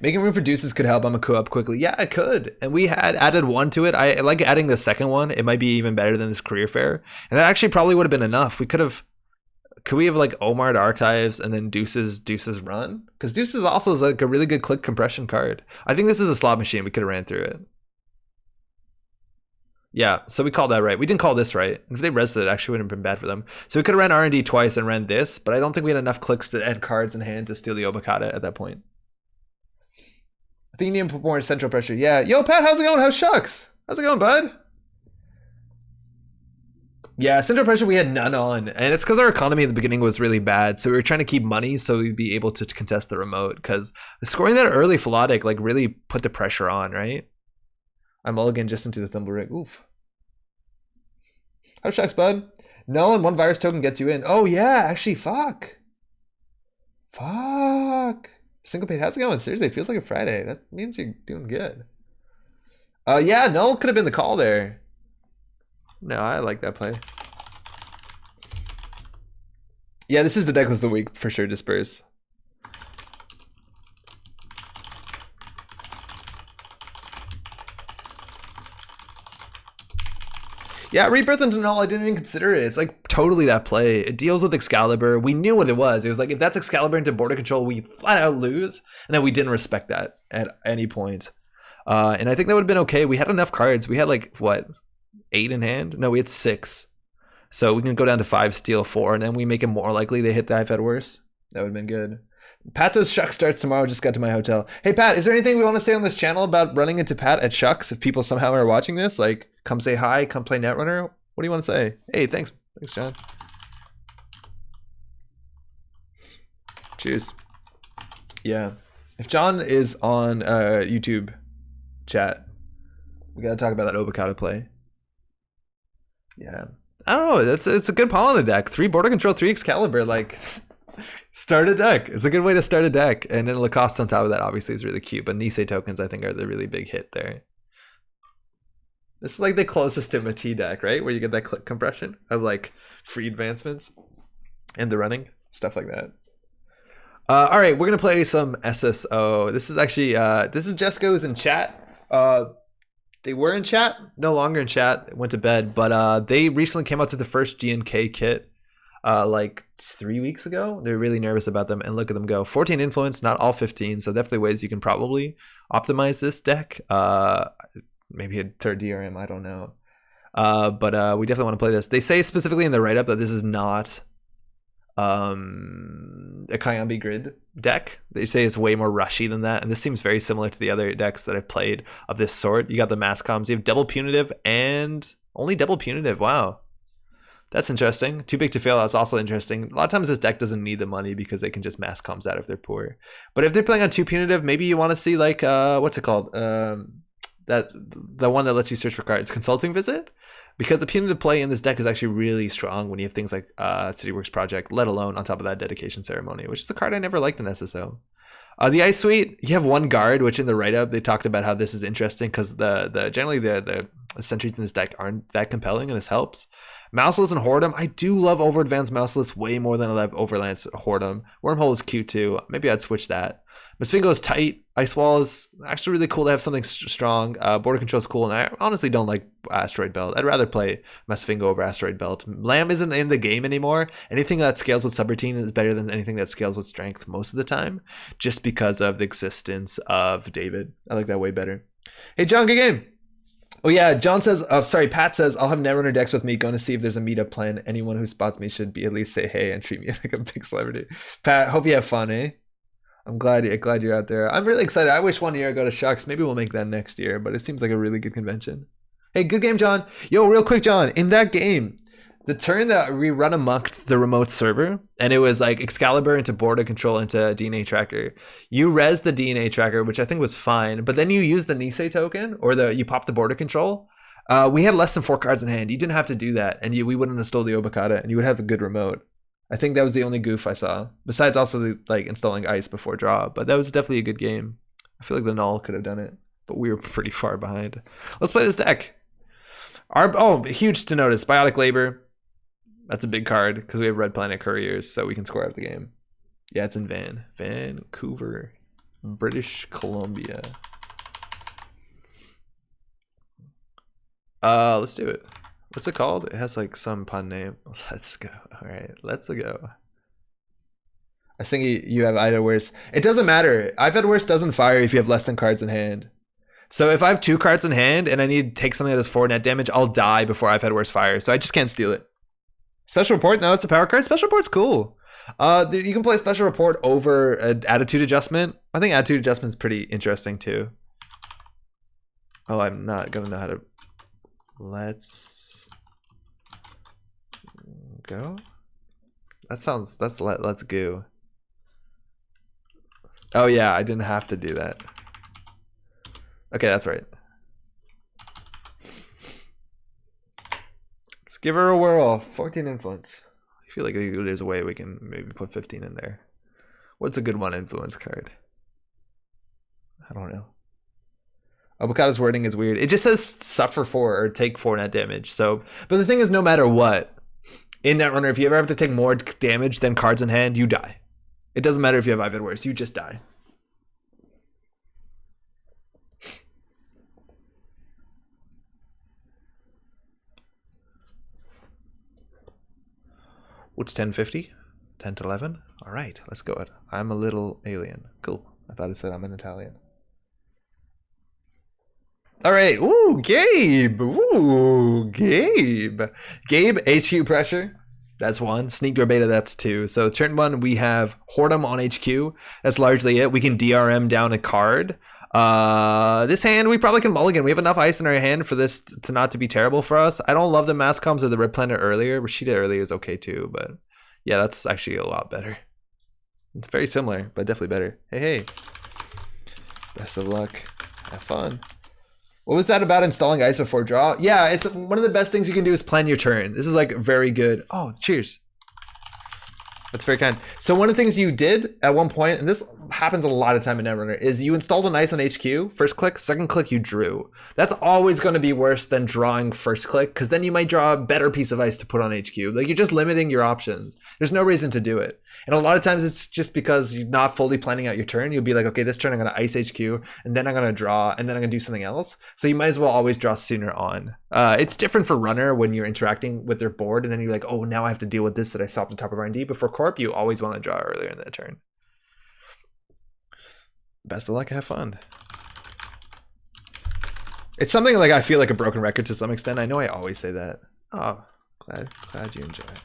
Making room for deuces could help Amakua up quickly. Yeah, it could. And we had added 1 to it. I like adding the second one. It might be even better than this career fair. And that actually probably would have been enough. We could we have like Omar Archives and then deuces run? Because deuces also is like a really good click compression card. I think this is a slot machine. We could have ran through it. Yeah, so we called that right. We didn't call this right. If they rezzed it, actually wouldn't have been bad for them. So we could have ran R&D twice and ran this, but I don't think we had enough clicks to add cards in hand to steal the Obokata at that point. I think you need to put more central pressure. Yeah. Yo, Pat, how's it going? How's Shucks? How's it going, bud? Yeah, central pressure we had none on. And it's because our economy at the beginning was really bad. So we were trying to keep money so we'd be able to contest the remote. Because scoring that early Philotic like really put the pressure on, right? I mulligan just into the Thimble Rig. Oof. How's Shucks, bud? No, and 1 virus token gets you in. Oh, yeah. Actually, fuck. Fuck. Single paid, how's it going? Seriously, it feels like a Friday. That means you're doing good. Yeah, no, could have been the call there. No, I like that play. Yeah, this is the decklist of the week for sure, Disperse. Yeah, Rebirth and Denal, I didn't even consider it. It's like totally that play. It deals with Excalibur. We knew what it was. It was like, if that's Excalibur into border control, we flat out lose. And then we didn't respect that at any point. And I think that would have been okay. We had enough cards. We had like, what, 8 in hand? No, we had 6. So we can go down to 5, steal 4, and then we make it more likely they hit the I've Had Worse. That would have been good. Pat says Shucks starts tomorrow, just got to my hotel. Hey, Pat, is there anything we want to say on this channel about running into Pat at Shucks? If people somehow are watching this, like, come say hi, come play Netrunner. What do you want to say? Hey, thanks. Thanks, John. Cheers. Yeah. If John is on YouTube chat, we got to talk about that Obokata play. Yeah. I don't know. It's a good pile on a deck. 3 border control, 3 Excalibur. Like, start a deck. It's a good way to start a deck. And then Lacoste on top of that obviously is really cute. But Nisei tokens I think are the really big hit there. This is like the closest to a T deck, right? Where you get that click compression of like free advancements and the running stuff like that. All right, we're gonna play some SSO. This is actually this is Jesco's in chat. They were in chat, no longer in chat. Went to bed, but they recently came out with the first GNK kit like 3 weeks ago. They're really nervous about them, and look at them go. 14 influence, not all 15, so definitely ways you can probably optimize this deck. Maybe a third DRM, I don't know. But we definitely want to play this. They say specifically in the write-up that this is not a Kayambi grid deck. They say it's way more rushy than that, and this seems very similar to the other decks that I've played of this sort. You got the mass comms, you have double punitive and only double punitive. Wow, that's interesting. Too big to fail, that's also interesting. A lot of times this deck doesn't need the money because they can just mass comms out if they're poor. But if they're playing on 2 punitive, maybe you want to see like what's it called, that the one that lets you search for cards, Consulting Visit, because the punitive play in this deck is actually really strong when you have things like CityWorks Project, let alone on top of that Dedication Ceremony, which is a card I never liked in SSO. The Ice Suite, you have 1 guard, which in the write-up they talked about how this is interesting because generally the sentries in this deck aren't that compelling, and this helps. Mouseless and Whoredom, I do love over advanced Mouseless way more than I love overlands Whoredom. Wormhole is cute too. Maybe I'd switch that. Masvingo is tight. Ice Wall is actually really cool to have something strong. Border Control is cool, and I honestly don't like Asteroid Belt. I'd rather play Masvingo over Asteroid Belt. Lamb isn't in the game anymore. Anything that scales with subroutine is better than anything that scales with strength most of the time, just because of the existence of David. I like that way better. Hey, John, good game. Oh yeah, John says, Pat says, I'll have Netrunner decks with me, going to see if there's a meetup plan. Anyone who spots me should be at least say hey and treat me like a big celebrity. Pat, hope you have fun, eh? I'm glad you're out there. I'm really excited. I wish one year I go to Shucks. Maybe we'll make that next year, but it seems like a really good convention. Hey, good game, John. Yo, real quick, John. In that game, the turn that we run amok the remote server, and it was like Excalibur into Border Control into DNA Tracker. You res the DNA Tracker, which I think was fine, but then you use the Nisei token, or you pop the Border Control. We had less than 4 cards in hand. You didn't have to do that, and we wouldn't have stole the Obokata, and you would have a good remote. I think that was the only goof I saw, besides also like installing ice before draw, but that was definitely a good game. I feel like the Null could have done it, but we were pretty far behind. Let's play this deck. Huge to notice, Biotic Labor. That's a big card because we have Red Planet Couriers, so we can score out the game. Yeah, it's in Vancouver, British Columbia. Let's do it. What's it called? It has like some pun name. Let's go. All right, let's go. I think you have Ida Worse. It doesn't matter. I've had Worse doesn't fire if you have less than cards in hand. So if I have 2 cards in hand and I need to take something that does 4 net damage, I'll die before I've had Worse fire. So I just can't steal it. Special Report, no, it's a power card. Special Report's cool. You can play Special Report over an Attitude Adjustment. I think Attitude Adjustment's pretty interesting too. Oh, I'm not gonna know how to. Let's go. Let's go. Oh yeah, I didn't have to do that. Okay, that's right. Let's give her a whirl. 14 influence. I feel like there's a way we can maybe put 15 in there. What's a good 1 influence card? I don't know. Avocado's wording is weird. It just says suffer 4 or take 4 net damage. So, but the thing is, no matter what, in Netrunner, if you ever have to take more damage than cards in hand, you die. It doesn't matter if you have Ivan Worse, you just die. What's 1050? 10 to 11? All right, let's go. I'm a little alien. Cool. I thought it said I'm an Italian. All right. Ooh, Gabe. Ooh, Gabe. Gabe, HQ pressure. That's 1. Sneak Door Beta, that's 2. So turn 1, we have Whoredom on HQ. That's largely it. We can DRM down a card. This hand, we probably can mulligan. We have enough ice in our hand for this to not to be terrible for us. I don't love the mass comms or the Red Planet earlier. Rashida earlier is okay too, but yeah, that's actually a lot better. Very similar, but definitely better. Hey, hey. Best of luck. Have fun. What was that about installing ice before draw? Yeah, it's one of the best things you can do is plan your turn. This is like very good. Oh, cheers. That's very kind. So one of the things you did at one point, and this happens a lot of time in Netrunner, is you installed an ice on HQ. First click, second click, you drew. That's always going to be worse than drawing first click, because then you might draw a better piece of ice to put on HQ. Like, you're just limiting your options. There's no reason to do it. And a lot of times it's just because you're not fully planning out your turn. You'll be like, okay, this turn I'm going to ice HQ, and then I'm going to draw, and then I'm going to do something else. So you might as well always draw sooner on. It's different for runner when you're interacting with their board, and then you're like, oh, now I have to deal with this that I saw at the top of R&D. But for Corp, you always want to draw earlier in the turn. Best of luck, have fun. It's something like I feel like a broken record to some extent. I know I always say that. Oh, glad you enjoy it.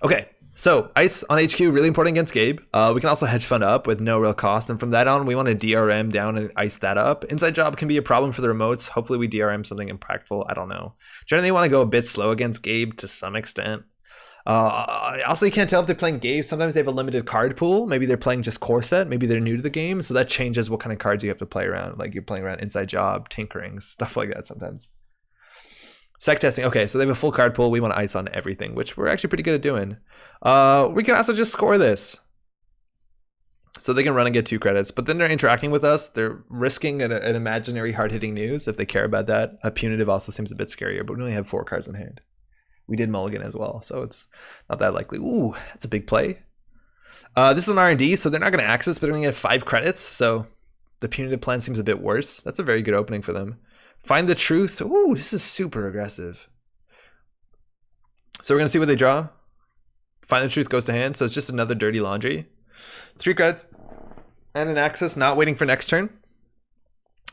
Okay, so ice on HQ, really important against Gabe. We can also hedge fund up with no real cost, and from that on, we want to DRM down and ice that up. Inside job can be a problem for the remotes. Hopefully we DRM something impactful. I don't know. Generally want to go a bit slow against Gabe to some extent. Also, you can't tell if they're playing Gabe. Sometimes they have a limited card pool. Maybe they're playing just core set. Maybe they're new to the game. So that changes what kind of cards you have to play around. Like you're playing around inside job, tinkering, stuff like that sometimes. Sec testing. Okay, so they have a full card pool. We want to ice on everything, which we're actually pretty good at doing. We can also just score this. So they can run and get 2 credits, but then they're interacting with us. They're risking an imaginary hard-hitting news if they care about that. A punitive also seems a bit scarier, but we only have 4 cards in hand. We did mulligan as well, so it's not that likely. Ooh, that's a big play. This is an R&D, so they're not going to access, but they're going to get 5 credits, so the punitive plan seems a bit worse. That's a very good opening for them. Find the truth. Ooh, this is super aggressive. So we're going to see what they draw. Find the truth goes to hand, so it's just another dirty laundry. 3 cards and an access, not waiting for next turn.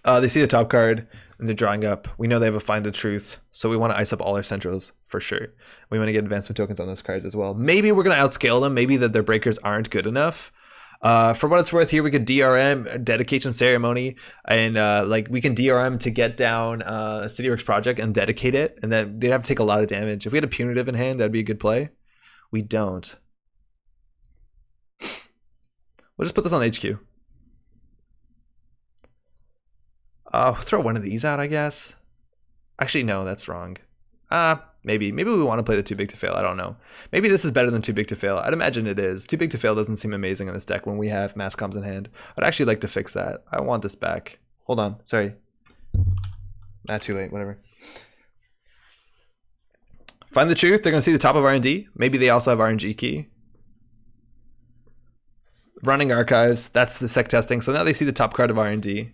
They see the top card and they're drawing up. We know they have a find the truth, so we want to ice up all our centrals for sure. We want to get advancement tokens on those cards as well. Maybe we're going to outscale them. Maybe that their breakers aren't good enough. For what it's worth, here we could DRM dedication ceremony, and like we can DRM to get down a CityWorks project and dedicate it, and then they'd have to take a lot of damage. If we had a punitive in hand, that'd be a good play. We don't. We'll just put this on HQ. Throw one of these out, I guess. Actually, no, that's wrong. Maybe we want to play the too big to fail. I don't know. Maybe this is better than too big to fail. I'd imagine it is. Too big to fail doesn't seem amazing in this deck when we have mass comms in hand. I'd actually like to fix that. I want this back. Hold on. Sorry. Too late. Whatever. Find the truth. They're going to see the top of R&D. Maybe they also have RNG key. Running archives. That's the sec testing. So now they see the top card of R&D.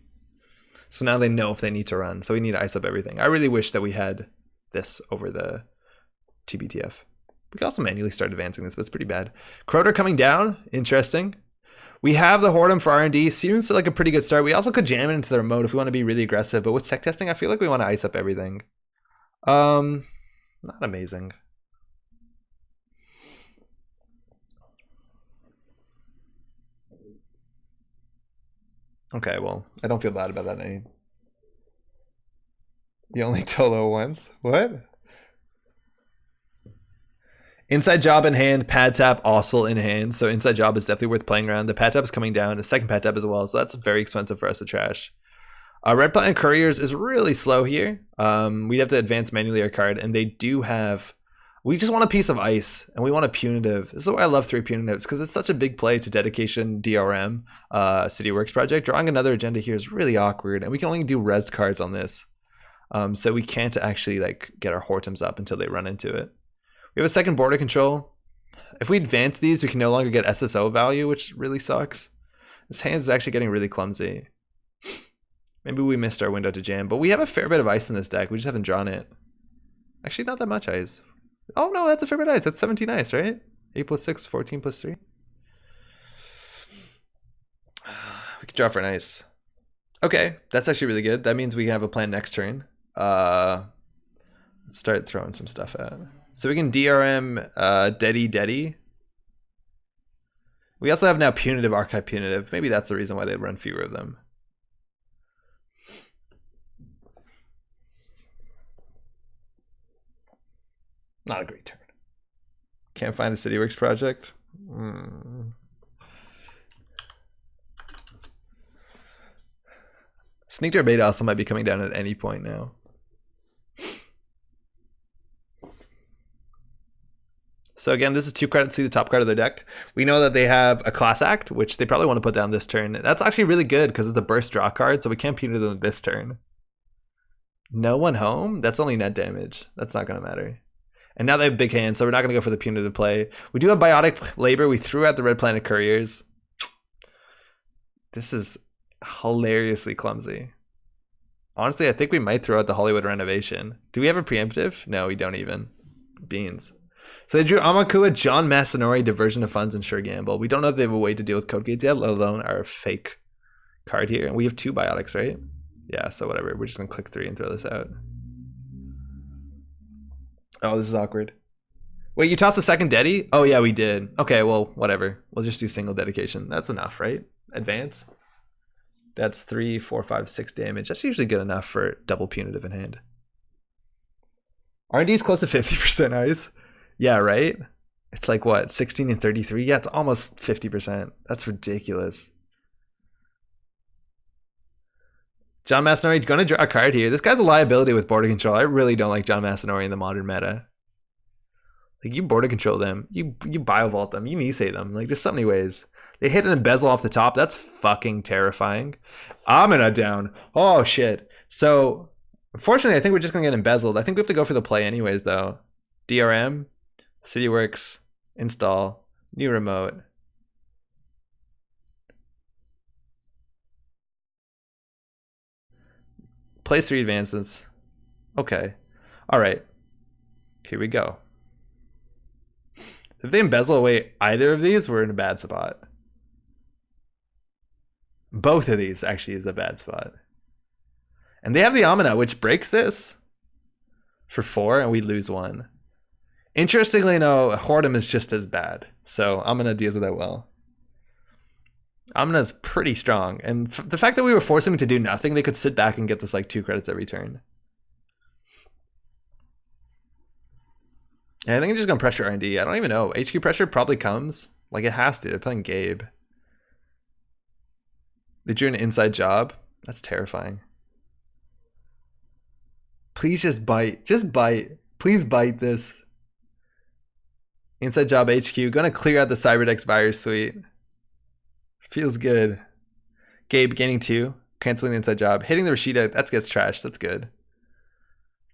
So now they know if they need to run. So we need to ice up everything. I really wish that we had this over the TBTF. We can also manually start advancing this, but it's pretty bad. Croter coming down. Interesting. We have the Hortum for R&D. Seems like a pretty good start. We also could jam it into the remote if we want to be really aggressive. But with sec testing, I feel like we want to ice up everything. Not amazing. Okay, well, I don't feel bad about that any. You only Tolo once? What? Inside job in hand, pad tap also in hand. So inside job is definitely worth playing around. The pad tap is coming down, a second pad tap as well. So that's very expensive for us to trash. Red Planet Couriers is really slow here. We have to advance manually our card, and they do have. We just want a piece of ice, and we want a punitive. This is why I love 3 punitives, because it's such a big play to dedication DRM CityWorks project. Drawing another agenda here is really awkward, and we can only do res cards on this. So we can't actually like get our Hortums up until they run into it. We have a second border control. If we advance these, we can no longer get SSO value, which really sucks. This hand is actually getting really clumsy. Maybe we missed our window to jam, but we have a fair bit of ice in this deck. We just haven't drawn it. Actually, not that much ice. Oh no, that's a fair bit of ice. That's 17 ice, right? 8 plus 6, 14 plus 3. We could draw for an ice. Okay, that's actually really good. That means we can have a plan next turn. Let's start throwing some stuff out. So we can DRM Deddy. We also have now punitive, archive punitive. Maybe that's the reason why they run fewer of them. Not a great turn. Can't find a CityWorks project. Sneak Draw Beta also might be coming down at any point now. So again, this is 2 credits to the top card of their deck. We know that they have a Class Act, which they probably want to put down this turn. That's actually really good because it's a burst draw card, so we can't punitive them this turn. No one home? That's only net damage. That's not going to matter. And now they have big hands, so we're not going to go for the punitive play. We do have Biotic Labor. We threw out the Red Planet Couriers. This is hilariously clumsy. Honestly, I think we might throw out the Hollywood Renovation. Do we have a preemptive? No, we don't even. Beans. So they drew Amakua, John Masanori, Diversion of Funds, and Sure Gamble. We don't know if they have a way to deal with code gates yet, let alone our fake card here. And we have 2 Biotics, right? Yeah, so whatever. We're just going to click 3 and throw this out. Oh, this is awkward. Wait, you tossed a second Dedi? Oh, yeah, we did. Okay, well, whatever. We'll just do single dedication. That's enough, right? Advance. That's 3, 4, 5, 6 damage. That's usually good enough for double punitive in hand. R&D is close to 50% ice. Yeah, right? It's like what, 16 and 33? Yeah, it's almost 50%. That's ridiculous. John Masanori going to draw a card here. This guy's a liability with border control. I really don't like John Masanori in the modern meta. Like, you border control them. You biovault them. You Nisei them. Like, there's so many ways. They hit an embezzle off the top. That's fucking terrifying. Amina down. Oh, shit. So, unfortunately, I think we're just going to get embezzled. I think we have to go for the play anyways, though. DRM. CityWorks, install, new remote. Place 3 advances. Okay. All right. Here we go. If they embezzle away either of these, we're in a bad spot. Both of these actually is a bad spot. And they have the Amina, which breaks this for 4, and we lose 1. Interestingly, no, Whoredom is just as bad. So Amina deals with that well. Amina's pretty strong. And the fact that we were forcing them to do nothing, they could sit back and get this like 2 credits every turn. And I think I'm just going to pressure R&D. I don't even know. HQ pressure probably comes. Like, it has to. They're playing Gabe. They drew an inside job. That's terrifying. Please just bite. Just bite. Please bite this. Inside job HQ. Gonna clear out the Cyberdex virus suite. Feels good. Gabe gaining 2. Canceling the inside job. Hitting the Rashida. That gets trashed. That's good.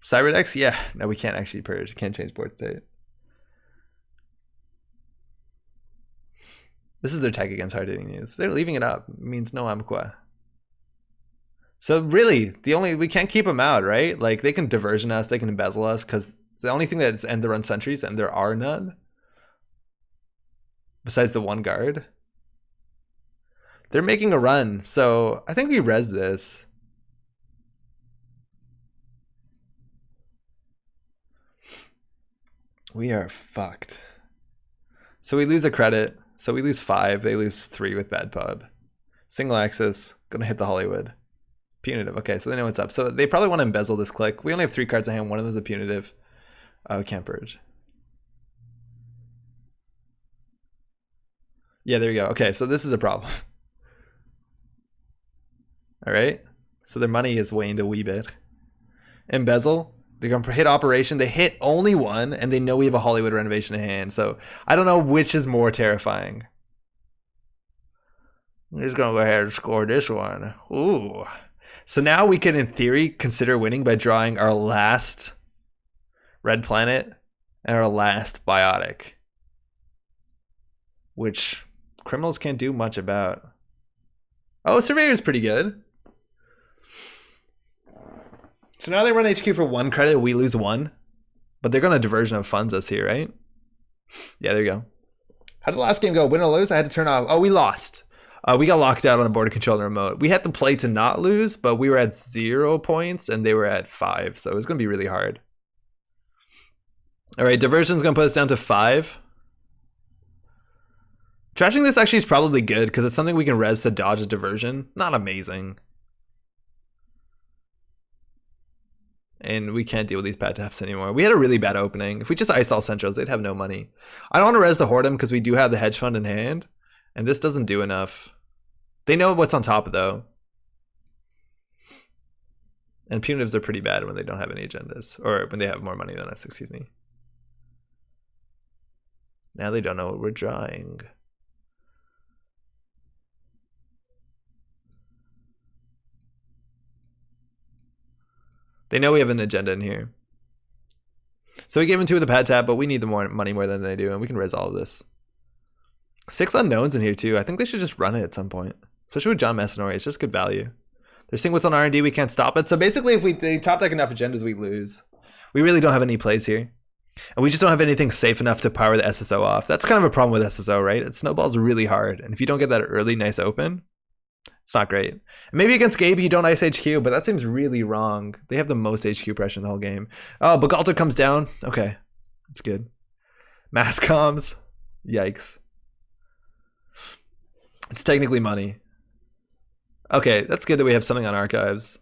Cyberdex? Yeah. No, we can't actually purge. Can't change board state. This is their tech against hard hitting news. They're leaving it up. It means no Amqua. So really, we can't keep them out, right? Like, they can diversion us. They can embezzle us because the only thing that's end the run sentries, and there are none. Besides the 1 guard. They're making a run, so I think we res this. We are fucked. So we lose a credit. So we lose 5. They lose 3 with bad pub. Single axis. Gonna hit the Hollywood. Punitive. Okay, so they know what's up. So they probably want to embezzle this click. We only have 3 cards in hand. One of them is a punitive. We can't purge. Yeah, there you go. Okay, so this is a problem. All right. So their money is waned a wee bit. Embezzle. They're going to hit operation. They hit only 1, and they know we have a Hollywood renovation in hand. So I don't know which is more terrifying. We're just going to go ahead and score this one. Ooh. So now we can, in theory, consider winning by drawing our last red planet and our last biotic, which criminals can't do much about. Oh, Surveyor's pretty good. So now they run HQ for 1 credit, we lose 1. But they're going to diversion of funds us here, right? Yeah, there you go. How did the last game go? Win or lose? I had to turn off. Oh, we lost. We got locked out on a border control remote. We had to play to not lose, but we were at 0 points and they were at 5. So it was going to be really hard. All right, diversion's going to put us down to 5. Trashing this actually is probably good because it's something we can res to dodge a diversion. Not amazing. And we can't deal with these bad taps anymore. We had a really bad opening. If we just ice all centrals, they'd have no money. I don't want to res the Whoredom because we do have the hedge fund in hand. And this doesn't do enough. They know what's on top, though. And punitives are pretty bad when they don't have any agendas, or when they have more money than us, excuse me. Now they don't know what we're drawing. They know we have an agenda in here. So we gave them 2 with a pad tab, but we need the more money more than they do, and we can res all of this. 6 unknowns in here too. I think they should just run it at some point. Especially with John Messinori, it's just good value. They're seeing what's on R&D, we can't stop it. So basically if they top deck enough agendas, we lose. We really don't have any plays here. And we just don't have anything safe enough to power the SSO off. That's kind of a problem with SSO, right? It snowballs really hard. And if you don't get that early nice open, it's not great. And maybe against Gabe you don't ice HQ, but that seems really wrong. They have the most HQ pressure in the whole game. Oh, Bagalta comes down. Okay, that's good. Mass comms. Yikes. It's technically money. Okay, that's good that we have something on archives.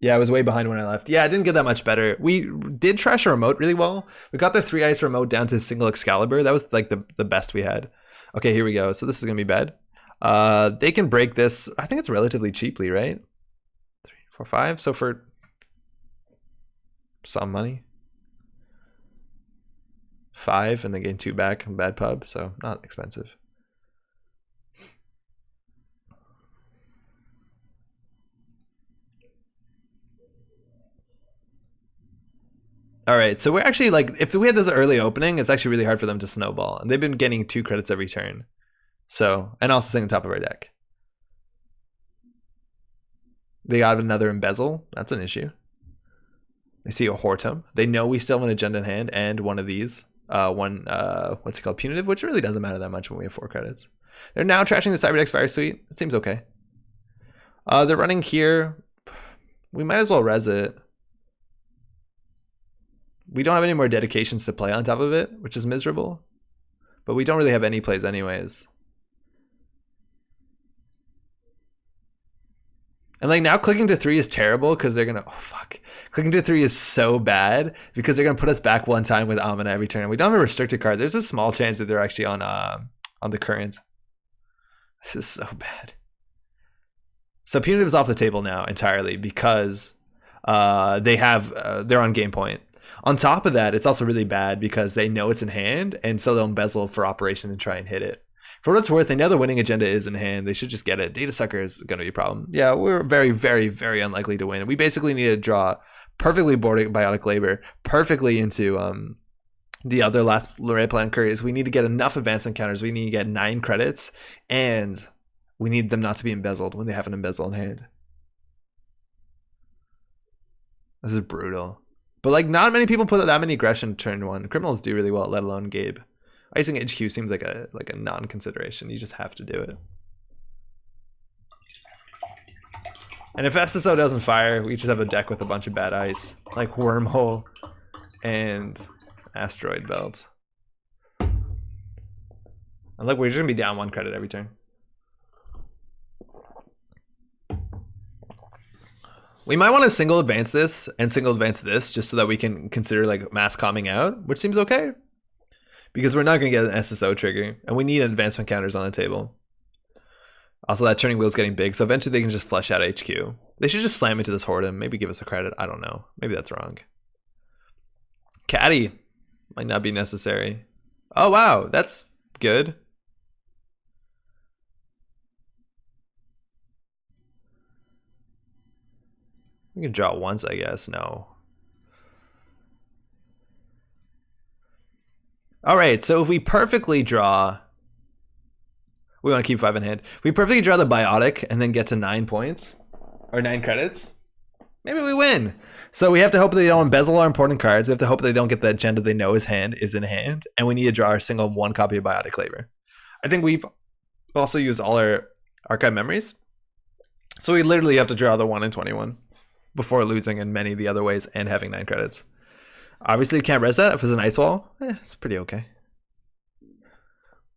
Yeah, I was way behind when I left. Yeah, I didn't get that much better. We did trash a remote really well. We got their 3 ice remote down to single Excalibur. That was like the best we had. Okay, here we go. So this is gonna be bad. They can break this. I think it's relatively cheaply, right? 3, 4, 5. So for some money, 5, and then gain 2 back from bad pub. So not expensive. All right, so we're actually like, if we had this early opening, it's actually really hard for them to snowball. And they've been getting 2 credits every turn. So, and also sitting on top of our deck. They got another embezzle. That's an issue. They see a Hortum. They know we still have an agenda in hand and one of these. What's it called? Punitive, which really doesn't matter that much when we have 4 credits. They're now trashing the Cyberdex Fire Suite. It seems okay. They're running here. We might as well res it. We don't have any more dedications to play on top of it, which is miserable. But we don't really have any plays anyways. And like now clicking to 3 is terrible because they're gonna, oh fuck. Clicking to 3 is so bad because they're gonna put us back 1 time with Amina every turn. We don't have a restricted card. There's a small chance that they're actually on the current. This is so bad. So punitive is off the table now entirely because they're on game point. On top of that, it's also really bad because they know it's in hand, and so they'll embezzle for operation and try and hit it. For what it's worth, they know the winning agenda is in hand. They should just get it. Data Sucker is going to be a problem. Yeah, we're very, very, very unlikely to win. We basically need to draw perfectly boarded Biotic Labor, perfectly into the other last red plan curries. We need to get enough advance encounters. We need to get 9 credits, and we need them not to be embezzled when they have an embezzle in hand. This is brutal. But like not many people put that many aggression turn 1. Criminals do really well, let alone Gabe. Icing HQ seems like a non-consideration. You just have to do it. And if SSO doesn't fire, we just have a deck with a bunch of bad ice, like Wormhole and Asteroid Belt. And look, we're just gonna be down 1 credit every turn. We might want to single advance this and single advance this just so that we can consider like mass calming out, which seems okay. Because we're not going to get an SSO trigger and we need advancement counters on the table. Also, that turning wheel's getting big, so eventually they can just flush out HQ. They should just slam into this Hortum, maybe give us a credit. I don't know. Maybe that's wrong. Caddy might not be necessary. Oh, wow. That's good. We can draw once, I guess. No. All right, so if we perfectly draw, we want to keep 5 in hand. If we perfectly draw the Biotic and then get to 9 points or 9 credits, maybe we win. So we have to hope that they don't embezzle our important cards. We have to hope they don't get the agenda they know is in hand, and we need to draw our single 1 copy of Biotic Labor. I think we've also used all our archive memories, so we literally have to draw the 1 in 21 before losing in many of the other ways and having 9 credits. Obviously, you can't res that. If it's an ice wall, it's pretty okay.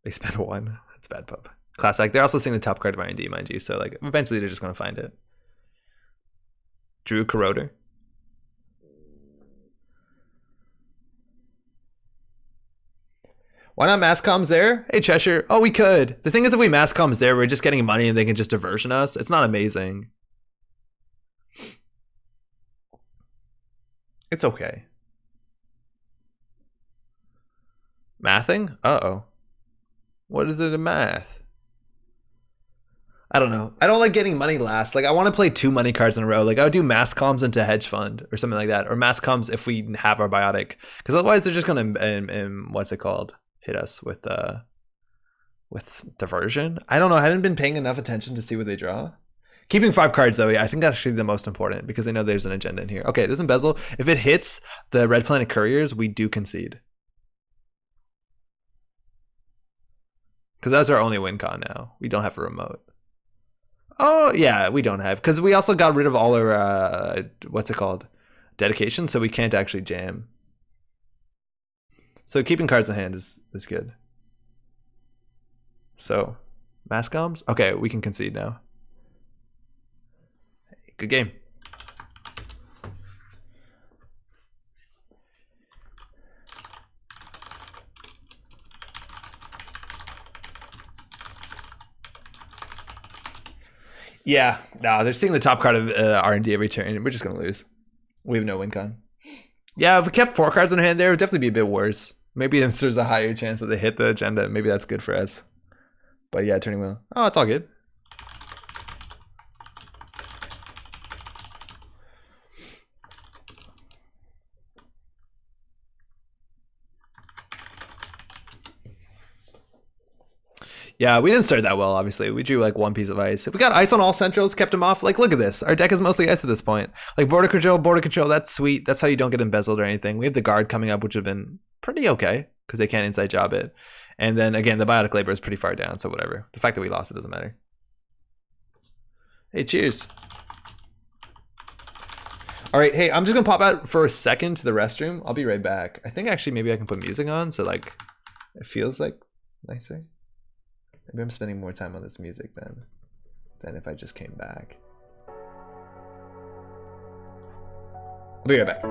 They spent 1. That's bad pub. Classic. They're also seeing the top card of R&D, mind you. So like, eventually they're just going to find it. Drew Corroder. Why not mass comms there? Hey, Cheshire. Oh, we could. The thing is, if we mass comms there, we're just getting money and they can just diversion us. It's not amazing. It's okay. Mathing? Uh-oh. What is it in math? I don't know. I don't like getting money last. Like, I want to play 2 money cards in a row. Like, I would do mass comms into hedge fund or something like that. Or mass comms if we have our biotic. Because otherwise they're just going to, what's it called? Hit us with diversion. I don't know. I haven't been paying enough attention to see what they draw. Keeping 5 cards, though, yeah, I think that's actually the most important because they know there's an agenda in here. Okay, this embezzle. If it hits the Red Planet Couriers, we do concede. Because that's our only win con now. We don't have a remote. Oh, yeah, we don't have. Because we also got rid of all our, what's it called? Dedication, so we can't actually jam. So keeping cards in hand is good. So, mass comms? Okay, we can concede now. Good game. Yeah, no, they're seeing the top card of R&D every turn. We're just going to lose. We have no win con. Yeah, if we kept 4 cards in hand there, it would definitely be a bit worse. Maybe there's a higher chance that they hit the agenda. Maybe that's good for us. But yeah, turning wheel. Oh, it's all good. Yeah, we didn't start that well, obviously. We drew like 1 piece of ice. If we got ice on all centrals, kept them off, like, look at this. Our deck is mostly ice at this point. Like, border control, that's sweet. That's how you don't get embezzled or anything. We have the guard coming up, which would have been pretty okay, because they can't inside job it. And then, again, the biotic labor is pretty far down, so whatever. The fact that we lost it doesn't matter. Hey, cheers. All right, hey, I'm just going to pop out for a second to the restroom. I'll be right back. I think, actually, maybe I can put music on, so, like, it feels, like, nicer. Maybe I'm spending more time on this music than if I just came back. I'll be right back.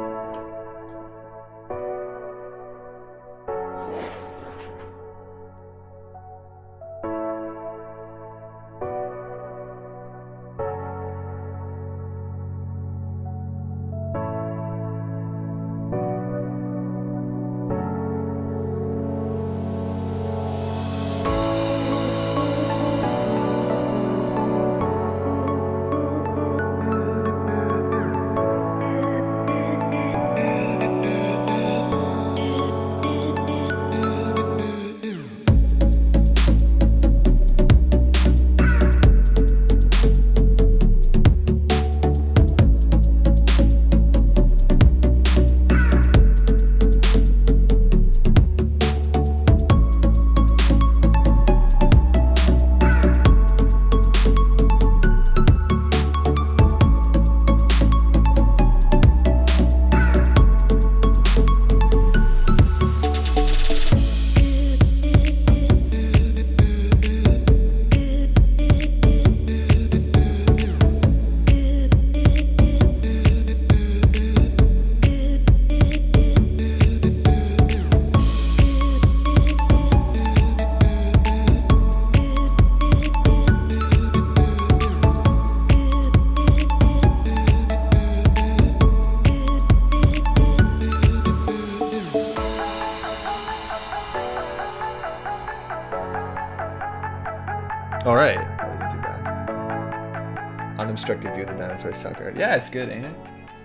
All right, that wasn't too bad. Unobstructed view of the dinosaur's chakra. Yeah, it's good, ain't it?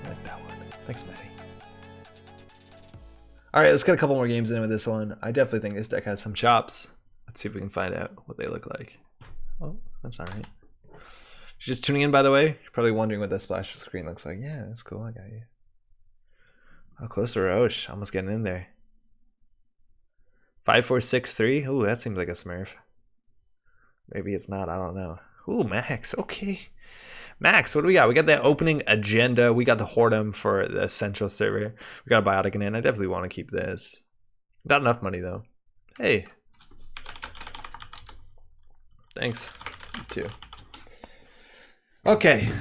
I like that one. Thanks, Maddie. All right, let's get a couple more games in with this one. I definitely think this deck has some chops. Let's see if we can find out what they look like. Oh, that's all right. If you're just tuning in, by the way, you're probably wondering what that splash screen looks like. Yeah, that's cool. I got you. Oh, close to Roche. Almost getting in there. 5463. Ooh, that seems like a Smurf. Maybe it's not. I don't know. Ooh, Max. Okay. Max, what do we got? We got the opening agenda. We got the Whoredom for the central server. We got a Biotic in hand. I definitely want to keep this. Not enough money, though. Hey. Thanks. You too. Okay.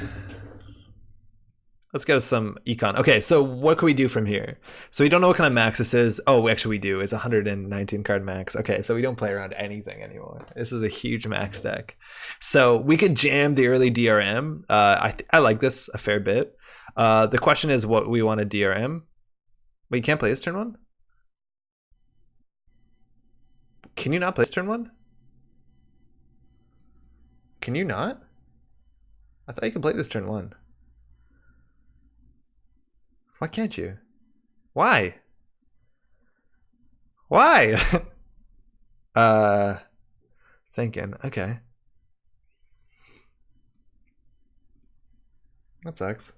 Let's get us some econ. Okay, so what can we do from here? So we don't know what kind of max this is. Oh, actually we do. It's 119 card max. Okay, so we don't play around anything anymore. This is a huge max deck. So we could jam the early DRM. I like this a fair bit. The question is what we want to DRM. But you can't play this turn one? Can you not play this turn one? Can you not? I thought you could play this turn one. Why can't you? Why? Why? Thinking. Okay. That sucks.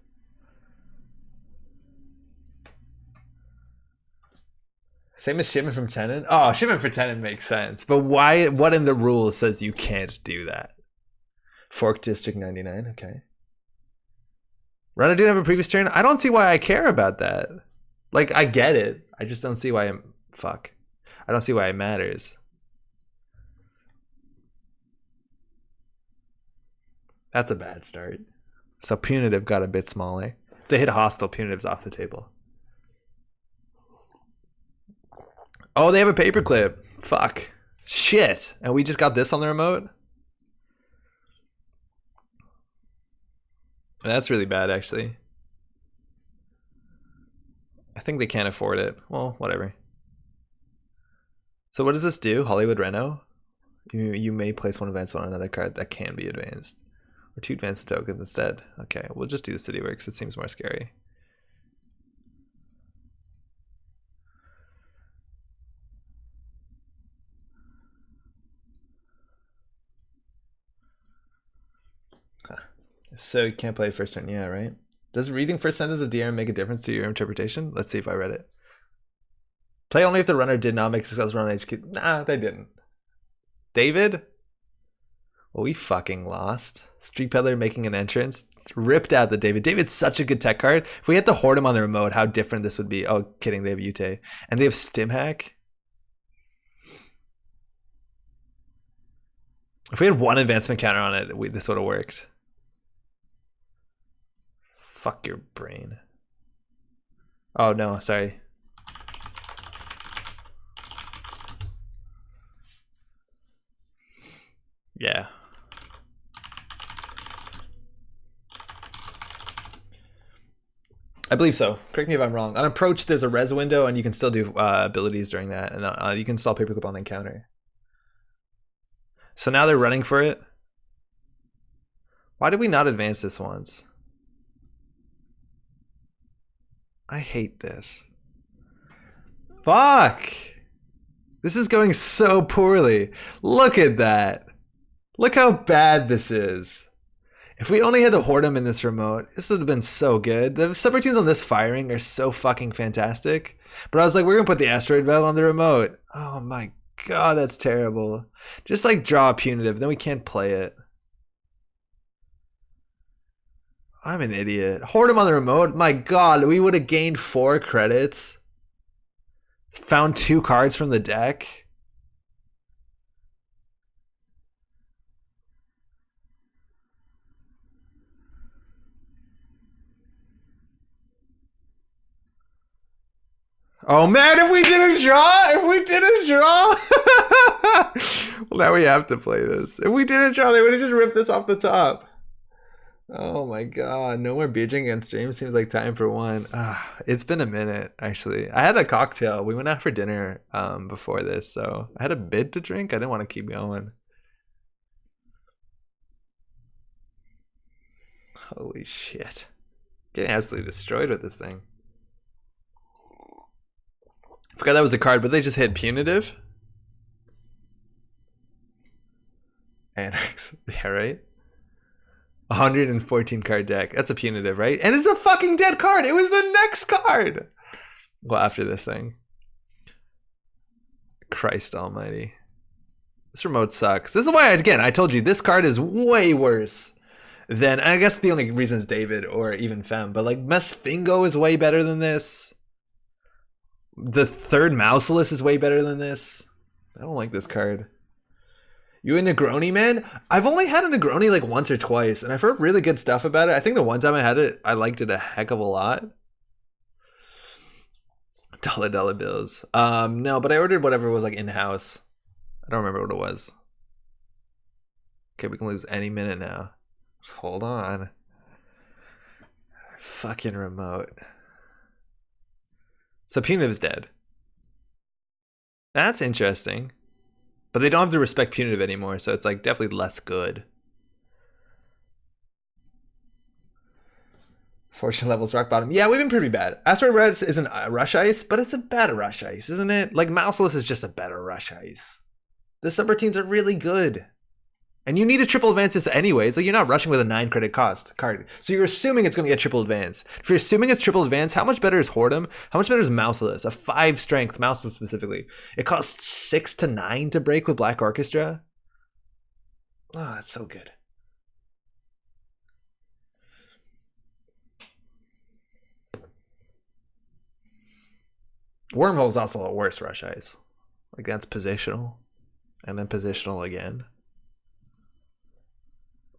Same as shipment from tenant? Oh, shipment for tenant makes sense. But why? What in the rules says you can't do that? Fork District 99, okay. Runner didn't have a previous turn? I don't see why I care about that. Like, I get it. I just don't see why I'm... Fuck. I don't see why it matters. That's a bad start. So Punitive got a bit smaller. If they hit hostile, Punitive's off the table. Oh, they have a paperclip. Fuck. Shit. And we just got this on the remote? That's really bad, actually. I think they can't afford it. Well, whatever. So what does this do? Hollywood Reno? You may place one advance on another card that can be advanced. Or 2 advanced tokens instead. Okay, we'll just do the City Works. It seems more scary. So you can't play first turn, yeah, right? Does reading first sentence of DRM make a difference to your interpretation? Let's see if I read it. Play only if the runner did not make a successful run on HQ. Nah, they didn't. David? Well, we fucking lost. Street Peddler making an entrance. Ripped out the David. David's such a good tech card. If we had to hoard him on the remote, how different this would be. Oh, kidding, they have Ute. And they have Stimhack. If we had one advancement counter on it, this would have worked. Fuck your brain. Oh no, sorry. Yeah. I believe so. Correct me if I'm wrong. On approach, there's a res window, and you can still do abilities during that, and you can install paperclip on encounter. So now they're running for it. Why did we not advance this once? I hate this. Fuck! This is going so poorly. Look at that. Look how bad this is. If we only had to hoard him in this remote, this would have been so good. The subroutines on this firing are so fucking fantastic. But I was like, we're going to put the asteroid belt on the remote. Oh my god, that's terrible. Just like draw a punitive, then we can't play it. I'm an idiot. Hoard him on the remote? My god, we would have gained 4 credits. Found 2 cards from the deck. Oh man, if we didn't draw! If we didn't draw! Well, now we have to play this. If we didn't draw, they would have just ripped this off the top. Oh my god, no more beaching against stream. Seems like time for one. It's been a minute, actually. I had a cocktail. We went out for dinner before this, so I had a bit to drink. I didn't want to keep going. Holy shit. Getting absolutely destroyed with this thing. I forgot that was a card, but they just hit punitive. Annex. Yeah, right? 114 card deck. That's a punitive, right? And it's a fucking dead card. It was the next card. Well, after this thing. Christ almighty. This remote sucks. This is why, again, I told you this card is way worse than, I guess the only reason is David or even Fem, but like Mesfingo is way better than this. The third Mouseless is way better than this. I don't like this card. You a Negroni, man? I've only had a Negroni like once or twice, and I've heard really good stuff about it. I think the one time I had it, I liked it a heck of a lot. Dollar bills. No, but I ordered whatever was like in-house. I don't remember what it was. Okay, we can lose any minute now. Just hold on. Fucking remote. So Punitive is dead. That's interesting. But they don't have to respect Punitive anymore, so it's like definitely less good. Fortune levels rock bottom. Yeah, we've been pretty bad. Asteroid Red isn't a Rush Ice, but it's a better Rush Ice, isn't it? Like Mouseless is just a better Rush Ice. The subroutines are really good. And you need a triple advance anyways. Like you're not rushing with a 9 credit cost card. So you're assuming it's going to get triple advance. If you're assuming it's triple advance, how much better is Whoredom? How much better is Mouseless? A 5 strength Mouseless specifically. It costs 6 to 9 to break with Black Orchestra. Oh, that's so good. Wormhole is also a worse Rush Ice. Like that's positional. And then positional again.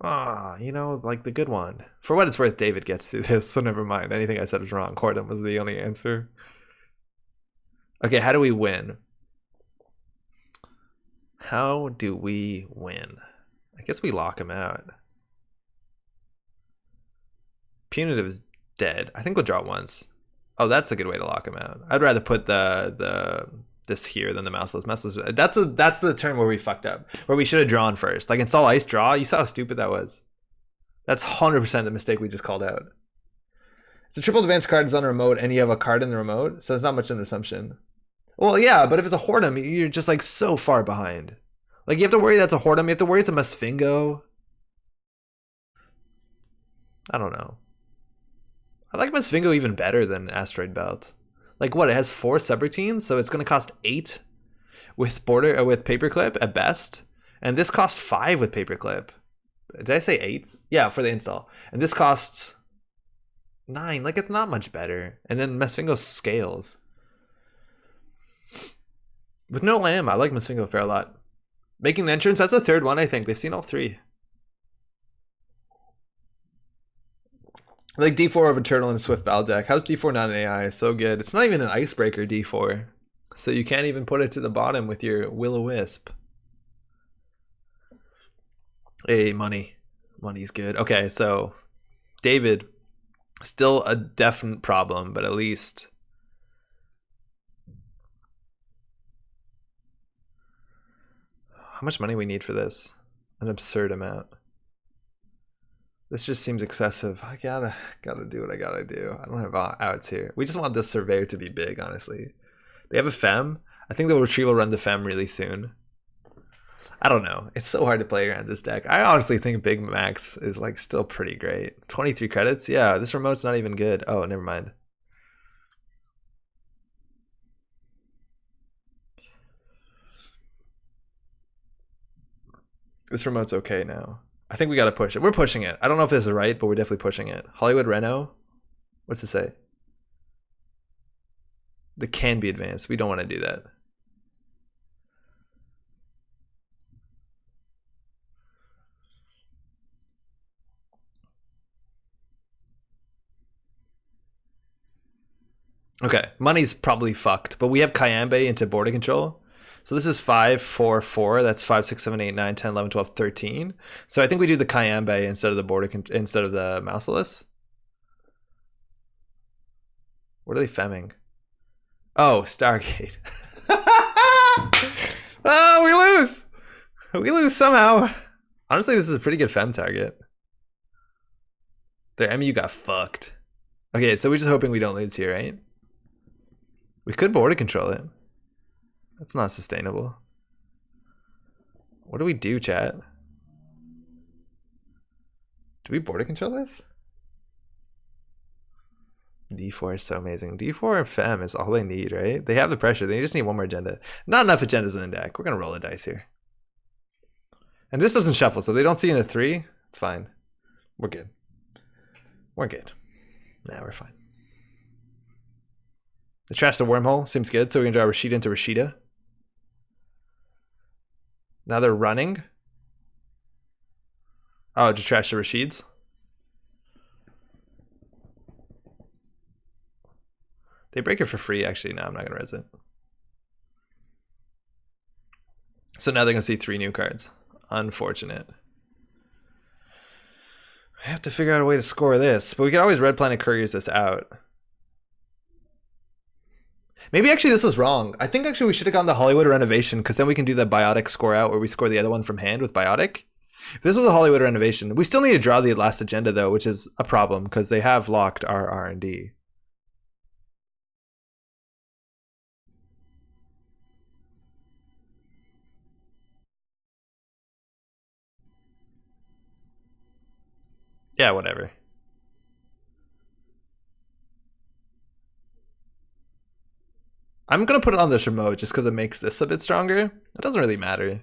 Ah, you know, like the good one. For what it's worth, David gets to this, so never mind. Anything I said is wrong. Whoredom was the only answer. Okay, how do we win? How do we win? I guess we lock him out. Punitive is dead. I think we'll draw once. Oh, that's a good way to lock him out. I'd rather put this here than the Mouseless. That's the turn where we fucked up. Where we should have drawn first. Like install ice draw. You saw how stupid that was. That's 100% the mistake we just called out. It's a triple advance card is on a remote and you have a card in the remote, so it's not much of an assumption. Well, yeah, but if it's a Whoredom, you're just like so far behind. Like you have to worry that's a Whoredom. You have to worry it's a Masfingo. I don't know. I like Masfingo even better than Asteroid Belt. Like what? It has 4 subroutines, so it's going to cost 8 with paperclip at best, and this costs 5 with paperclip. Did I say 8? Yeah, for the install. And this costs 9. Like it's not much better. And then Masfingo scales. With no lamb, I like Masfingo a fair lot. Making an entrance, that's the 3rd one, I think. They've seen all 3. Like D4 over Turtle and Swift Battle deck. How's D4 not an AI? So good. It's not even an icebreaker D4. So you can't even put it to the bottom with your Will-O-Wisp. Hey, money. Money's good. Okay, so David, still a definite problem, but at least how much money we need for this? An absurd amount. This just seems excessive. I gotta do what I gotta do. I don't have outs here. We just want this Surveyor to be big, honestly. They have a Fem. I think the Retrieval run the Fem really soon. I don't know. It's so hard to play around this deck. I honestly think Big Max is like still pretty great. 23 credits? Yeah, this remote's not even good. Oh, never mind. This remote's okay now. I think we gotta push it. We're pushing it. I don't know if this is right, but we're definitely pushing it. Hollywood Reno? What's it say? The can be advanced. We don't want to do that. Okay, money's probably fucked, but we have Kayambe into border control. So this is 5, 4, 4. That's 5, 6, 7, 8, 9, 10, 11, 12, 13. So I think we do the Kayambe instead of the instead of the Mouseless. What are they femming? Oh, Stargate. Oh, we lose. We lose somehow. Honestly, this is a pretty good fem target. Their MU got fucked. Okay, so we're just hoping we don't lose here, right? We could border control it. That's not sustainable. What do we do, chat? Do we border control this? D4 is so amazing. D4 and Fem is all they need, right? They have the pressure. They just need one more agenda. Not enough agendas in the deck. We're going to roll the dice here. And this doesn't shuffle, so they don't see in a 3. It's fine. We're good. We're good. Nah, we're fine. The trash the wormhole seems good, so we can draw Rashida into Rashida. Now they're running. Oh, just trash the Rashids. They break it for free, actually. No, I'm not gonna res it. So now they're gonna see 3 new cards. Unfortunate. I have to figure out a way to score this, but we can always Red Planet Couriers this out. Maybe actually this was wrong. I think actually we should have gone the Hollywood Renovation, because then we can do the Biotic score out where we score the other one from hand with Biotic. If this was a Hollywood Renovation, we still need to draw the last agenda though, which is a problem because they have locked our R&D. Yeah, whatever. I'm gonna put it on this remote just because it makes this a bit stronger. It doesn't really matter.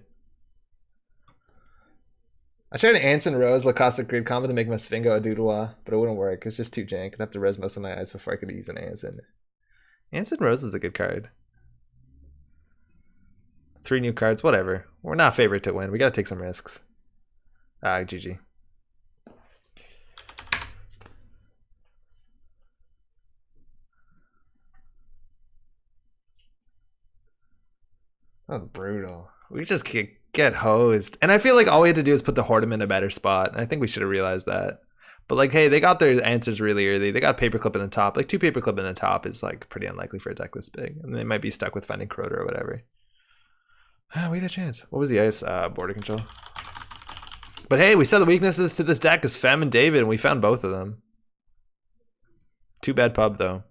I tried an Anson Rose Lacoste grid combo to make my Svingo a Doodwa, but it wouldn't work. It's just too jank. I'd have to res most of my eyes before I could use an Anson. Anson Rose is a good card. 3 new cards, whatever. We're not favorite to win. We gotta take some risks. GG. That was brutal. We just get hosed. And I feel like all we had to do is put the Hordem in a better spot. And I think we should have realized that. But like, hey, they got their answers really early. They got Paperclip in the top. Like 2 Paperclip in the top is like pretty unlikely for a deck this big. And they might be stuck with finding Crota or whatever. We had a chance. What was the ice? Border control. But hey, we said the weaknesses to this deck is Fem and David, and we found both of them. Too bad pub though.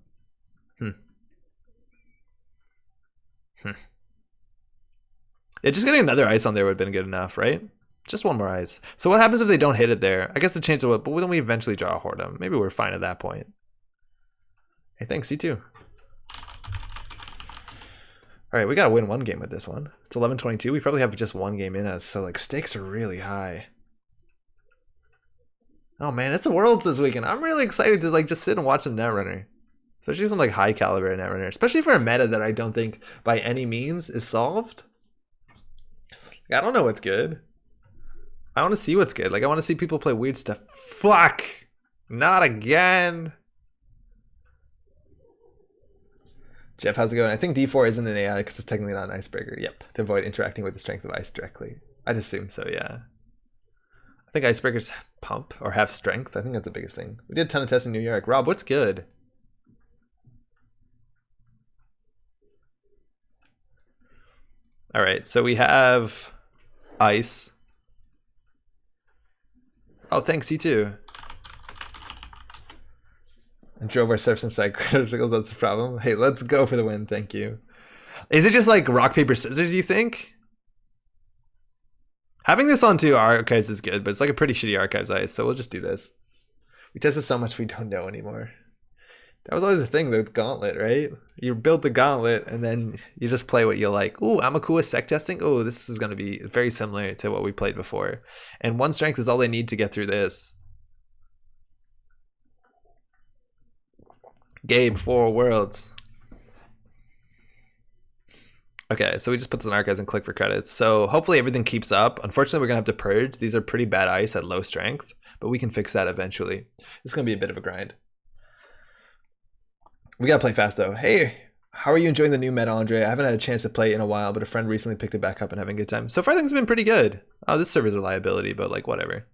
Yeah, just getting another ice on there would have been good enough, right? Just one more ice. So what happens if they don't hit it there? I guess the chance of what, but then we eventually draw a Hordem. Maybe we're fine at that point. Hey, thanks, you too. All right, we gotta win one game with this one. It's 11:22. We probably have just one game in us, so like stakes are really high. Oh man, it's the Worlds this weekend. I'm really excited to like just sit and watch some Netrunner. Especially some like high caliber Netrunner. Especially for a meta that I don't think by any means is solved. I don't know what's good. I want to see what's good. Like I want to see people play weird stuff. Fuck! Not again! Jeff, how's it going? I think D4 isn't an AI because it's technically not an icebreaker. Yep, to avoid interacting with the strength of ice directly. I'd assume so, yeah. I think icebreakers pump or have strength. I think that's the biggest thing. We did a ton of tests in New York. Rob, what's good? All right, so we have ice. Oh, thanks, you too. And drove our surfs inside criticals, that's a problem. Hey, let's go for the win, thank you. Is it just like rock, paper, scissors, you think? Having this on 2 archives is good, but it's like a pretty shitty archives ice, so we'll just do this. We tested so much we don't know anymore. That was always the thing with Gauntlet, right? You build the Gauntlet and then you just play what you like. Ooh, Amakua sec testing. Oh, this is going to be very similar to what we played before. And 1 strength is all they need to get through this. Gabe, 4 worlds. Okay, so we just put this in archives and click for credits. So hopefully everything keeps up. Unfortunately, we're going to have to purge. These are pretty bad ice at low strength, but we can fix that eventually. It's going to be a bit of a grind. We got to play fast though. Hey, how are you enjoying the new meta, Andre? I haven't had a chance to play in a while, but a friend recently picked it back up and having a good time. So far, things have been pretty good. Oh, this server's a liability, but like whatever.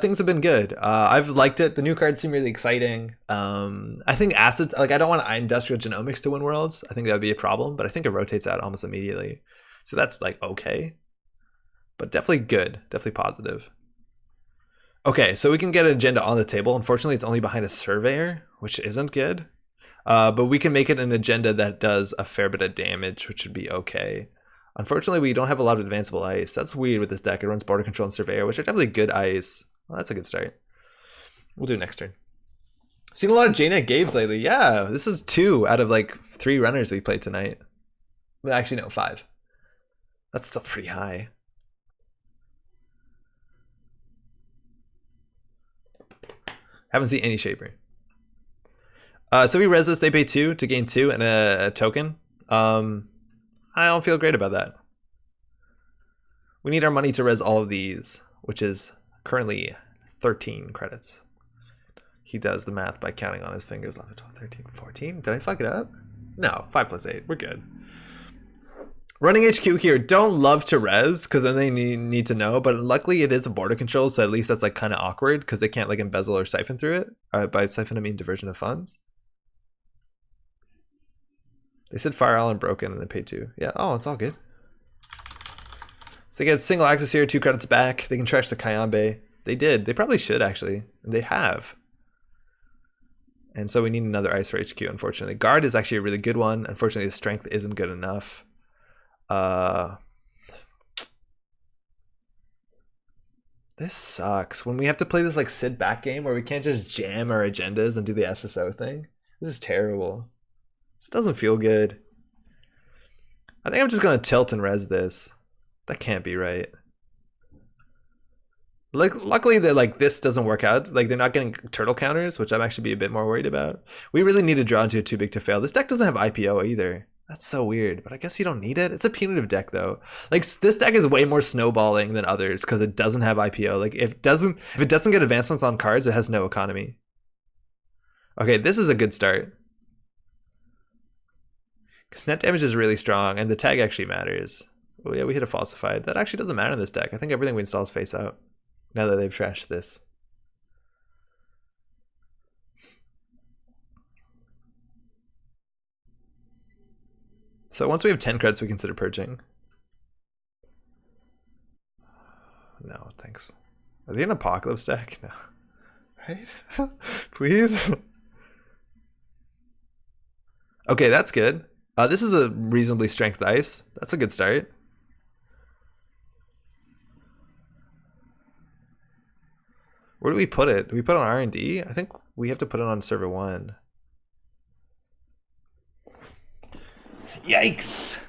Things have been good. I've liked it. The new cards seem really exciting. I think assets, like I don't want industrial genomics to win worlds. I think that would be a problem, but I think it rotates out almost immediately. So that's like okay, but definitely good, definitely positive. Okay, so we can get an agenda on the table. Unfortunately, it's only behind a surveyor, which isn't good. But we can make it an agenda that does a fair bit of damage, which would be okay. Unfortunately, we don't have a lot of advanceable ice. That's weird with this deck. It runs border control and surveyor, which are definitely good ice. Well, that's a good start. We'll do it next turn. Seen a lot of Jaina Gabes lately. Yeah, this is 2 out of like 3 runners we played tonight. Well, actually, no, 5. That's still pretty high. Haven't seen any Shaper. So we res this, they pay 2 to gain 2 and a token. I don't feel great about that. We need our money to res all of these, which is currently 13 credits. He does the math by counting on his fingers. 11, 12, 13, 14. Did I fuck it up? No, 5 plus 8. We're good. Running HQ here. Don't love to res because then they need to know. But luckily it is a border control, so at least that's like kind of awkward because they can't like embezzle or siphon through it. By siphon I mean diversion of funds. They said Fire Island broken and they paid 2. Yeah. Oh, it's all good. So they get single access here, 2 credits back. They can trash the Kayambe. They did. They probably should actually. And they have. And so we need another ice for HQ, unfortunately. Guard is actually a really good one. Unfortunately, the strength isn't good enough. This sucks. When we have to play this like sit back game where we can't just jam our agendas and do the SSO thing. This is terrible. This doesn't feel good. I think I'm just going to tilt and res this. That can't be right. Like, luckily that like this doesn't work out. Like they're not getting turtle counters, which I'm actually be a bit more worried about. We really need to draw into a too big to fail. This deck doesn't have IPO either. That's so weird, but I guess you don't need it. It's a punitive deck though. Like this deck is way more snowballing than others because it doesn't have IPO. Like if it doesn't get advancements on cards, it has no economy. Okay, this is a good start. Because net damage is really strong and the tag actually matters. Oh yeah, we hit a falsified. That actually doesn't matter in this deck. I think everything we install is face out. Now that they've trashed this. So once we have 10 credits, we consider purging. No, thanks. Are they an apocalypse deck? No. Right? Please? Okay, that's good. This is a reasonably strength ice. That's a good start. Where do we put it? Do we put it on R&D? I think we have to put it on server 1. Yikes!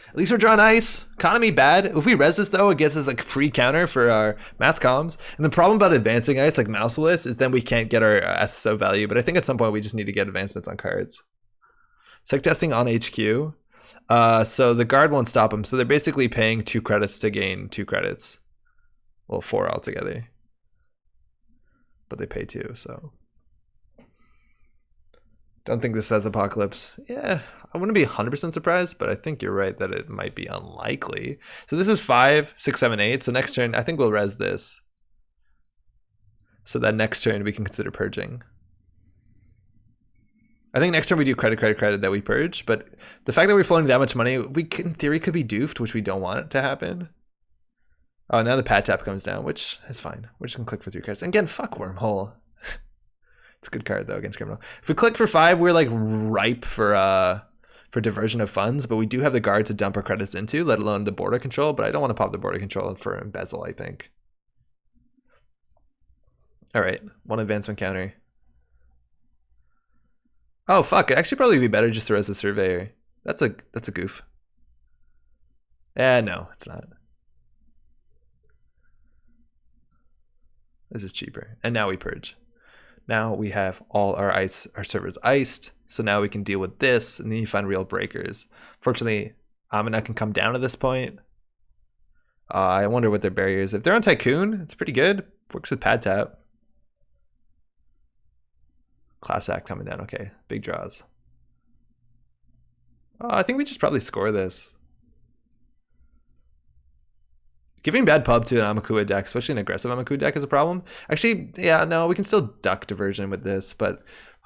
At least we're drawing ice. Economy bad. If we res this though, it gets us like free counter for our mass comms. And the problem about advancing ice like mouseless is then we can't get our SSO value. But I think at some point we just need to get advancements on cards. Sec testing on HQ. So the guard won't stop them. So they're basically paying 2 credits to gain 2 credits. Well, 4 altogether. But they pay 2, so. Don't think this says apocalypse. Yeah, I wouldn't be 100% surprised, but I think you're right that it might be unlikely. So this is 5, 6, 7, 8. So next turn, I think we'll res this. So that next turn we can consider purging. I think next turn we do credit that we purge, but the fact that we're floating that much money, we in theory could be doofed, which we don't want it to happen. Oh, now the pad tap comes down, which is fine. We're just gonna click for 3 cards. And again, fuck Wormhole. It's a good card though against criminal. If we click for 5, we're like ripe for diversion of funds, but we do have the guard to dump our credits into, let alone the border control. But I don't want to pop the border control for embezzle, I think. All right, 1 advancement counter. Oh fuck! It actually probably be better just to res the surveyor. That's a goof. No, it's not. This is cheaper, and now we purge. Now we have all our servers iced, so now we can deal with this, and then you find real breakers. Fortunately, Amina can come down at this point. I wonder what their barrier is. If they're on Tycoon, it's pretty good. Works with pad tap. Class act coming down. Okay, big draws. I think we just probably score this. Giving bad pub to an Amakua deck, especially an aggressive Amakua deck, is a problem. Actually, yeah, no, we can still duck diversion with this, but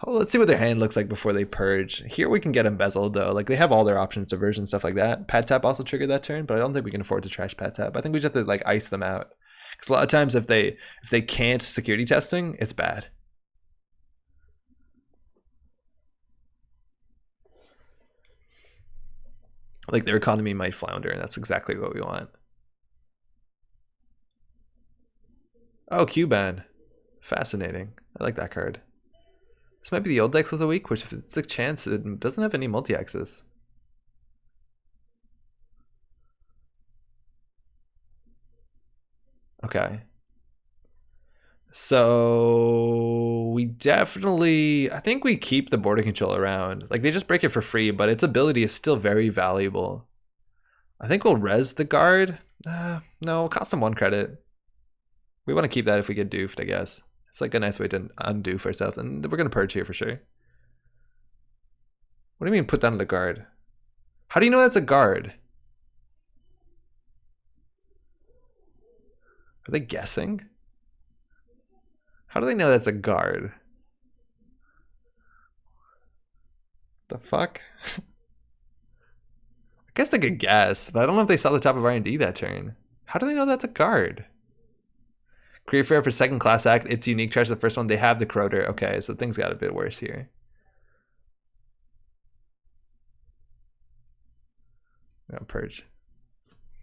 let's see what their hand looks like before they purge. Here we can get embezzled though. Like they have all their options, diversion, stuff like that. Pad tap also triggered that turn, but I don't think we can afford to trash pad tap. I think we just have to like ice them out. Because a lot of times if they can't security testing, it's bad. Like their economy might flounder, and that's exactly what we want. Oh, Q-ban. Fascinating. I like that card. This might be the old decks of the week, which if it's a chance, it doesn't have any multi-axis. Okay. So we definitely, I think we keep the border control around. Like they just break it for free, but its ability is still very valuable. I think we'll res the guard. No, cost them 1 credit. We want to keep that if we get doofed, I guess. It's like a nice way to undo for ourselves. And we're going to purge here for sure. What do you mean put down the guard? How do you know that's a guard? Are they guessing? How do they know that's a guard? The fuck? I guess they could guess, but I don't know if they saw the top of R&D that turn. How do they know that's a guard? Career fair for second class act. It's unique. Trash the first one. They have the Croter. Okay, so things got a bit worse here. I'm purge.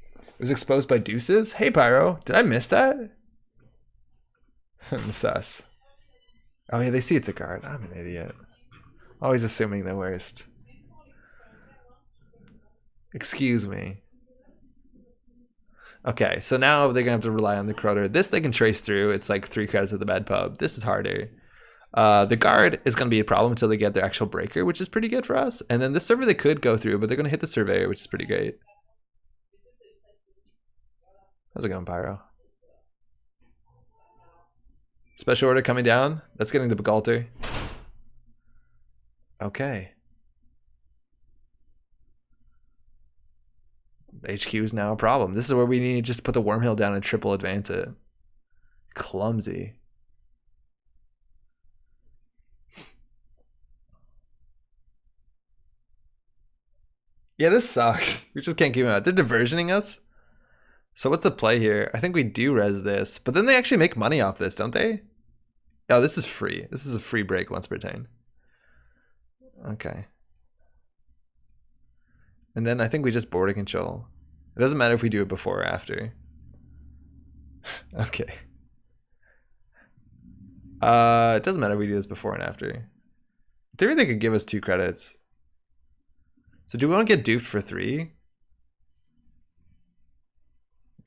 It was exposed by deuces. Hey Pyro, did I miss that? Sus. Oh yeah, they see it's a guard. I'm an idiot. Always assuming the worst. Excuse me. Okay, so now they're gonna have to rely on the Croter. This they can trace through. It's like 3 credits of the bad pub. This is harder. The guard is gonna be a problem until they get their actual breaker, which is pretty good for us. And then this server they could go through, but they're gonna hit the surveyor, which is pretty great. How's it going, Pyro? Special order coming down. That's getting the Begalter. Okay. The HQ is now a problem. This is where we need to just put the Wormhill down and triple advance it. Clumsy. Yeah, this sucks. We just can't keep them out. They're diversioning us. So what's the play here? I think we do res this, but then they actually make money off this, don't they? Oh, this is free. This is a free break once per turn. Okay. And then I think we just border control. It doesn't matter if we do it before or after. Okay. It doesn't matter if we do this before and after. In theory, they could give us 2 credits. So do we want to get duped for 3?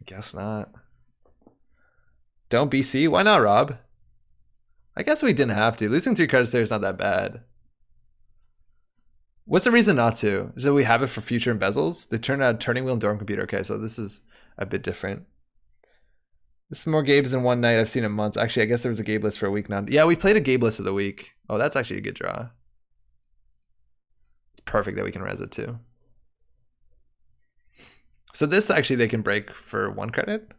Guess not. Don't BC? Why not, Rob? I guess we didn't have to. Losing 3 credits there is not that bad. What's the reason not to? Is that we have it for future embezzles? They turn out turning wheel and dorm computer. Okay, so this is a bit different. This is more Gabes in one night I've seen in months. Actually, I guess there was a Gabe list for a week now. Yeah, we played a Gabe list of the week. Oh, that's actually a good draw. It's perfect that we can res it too. So this actually they can break for 1 credit.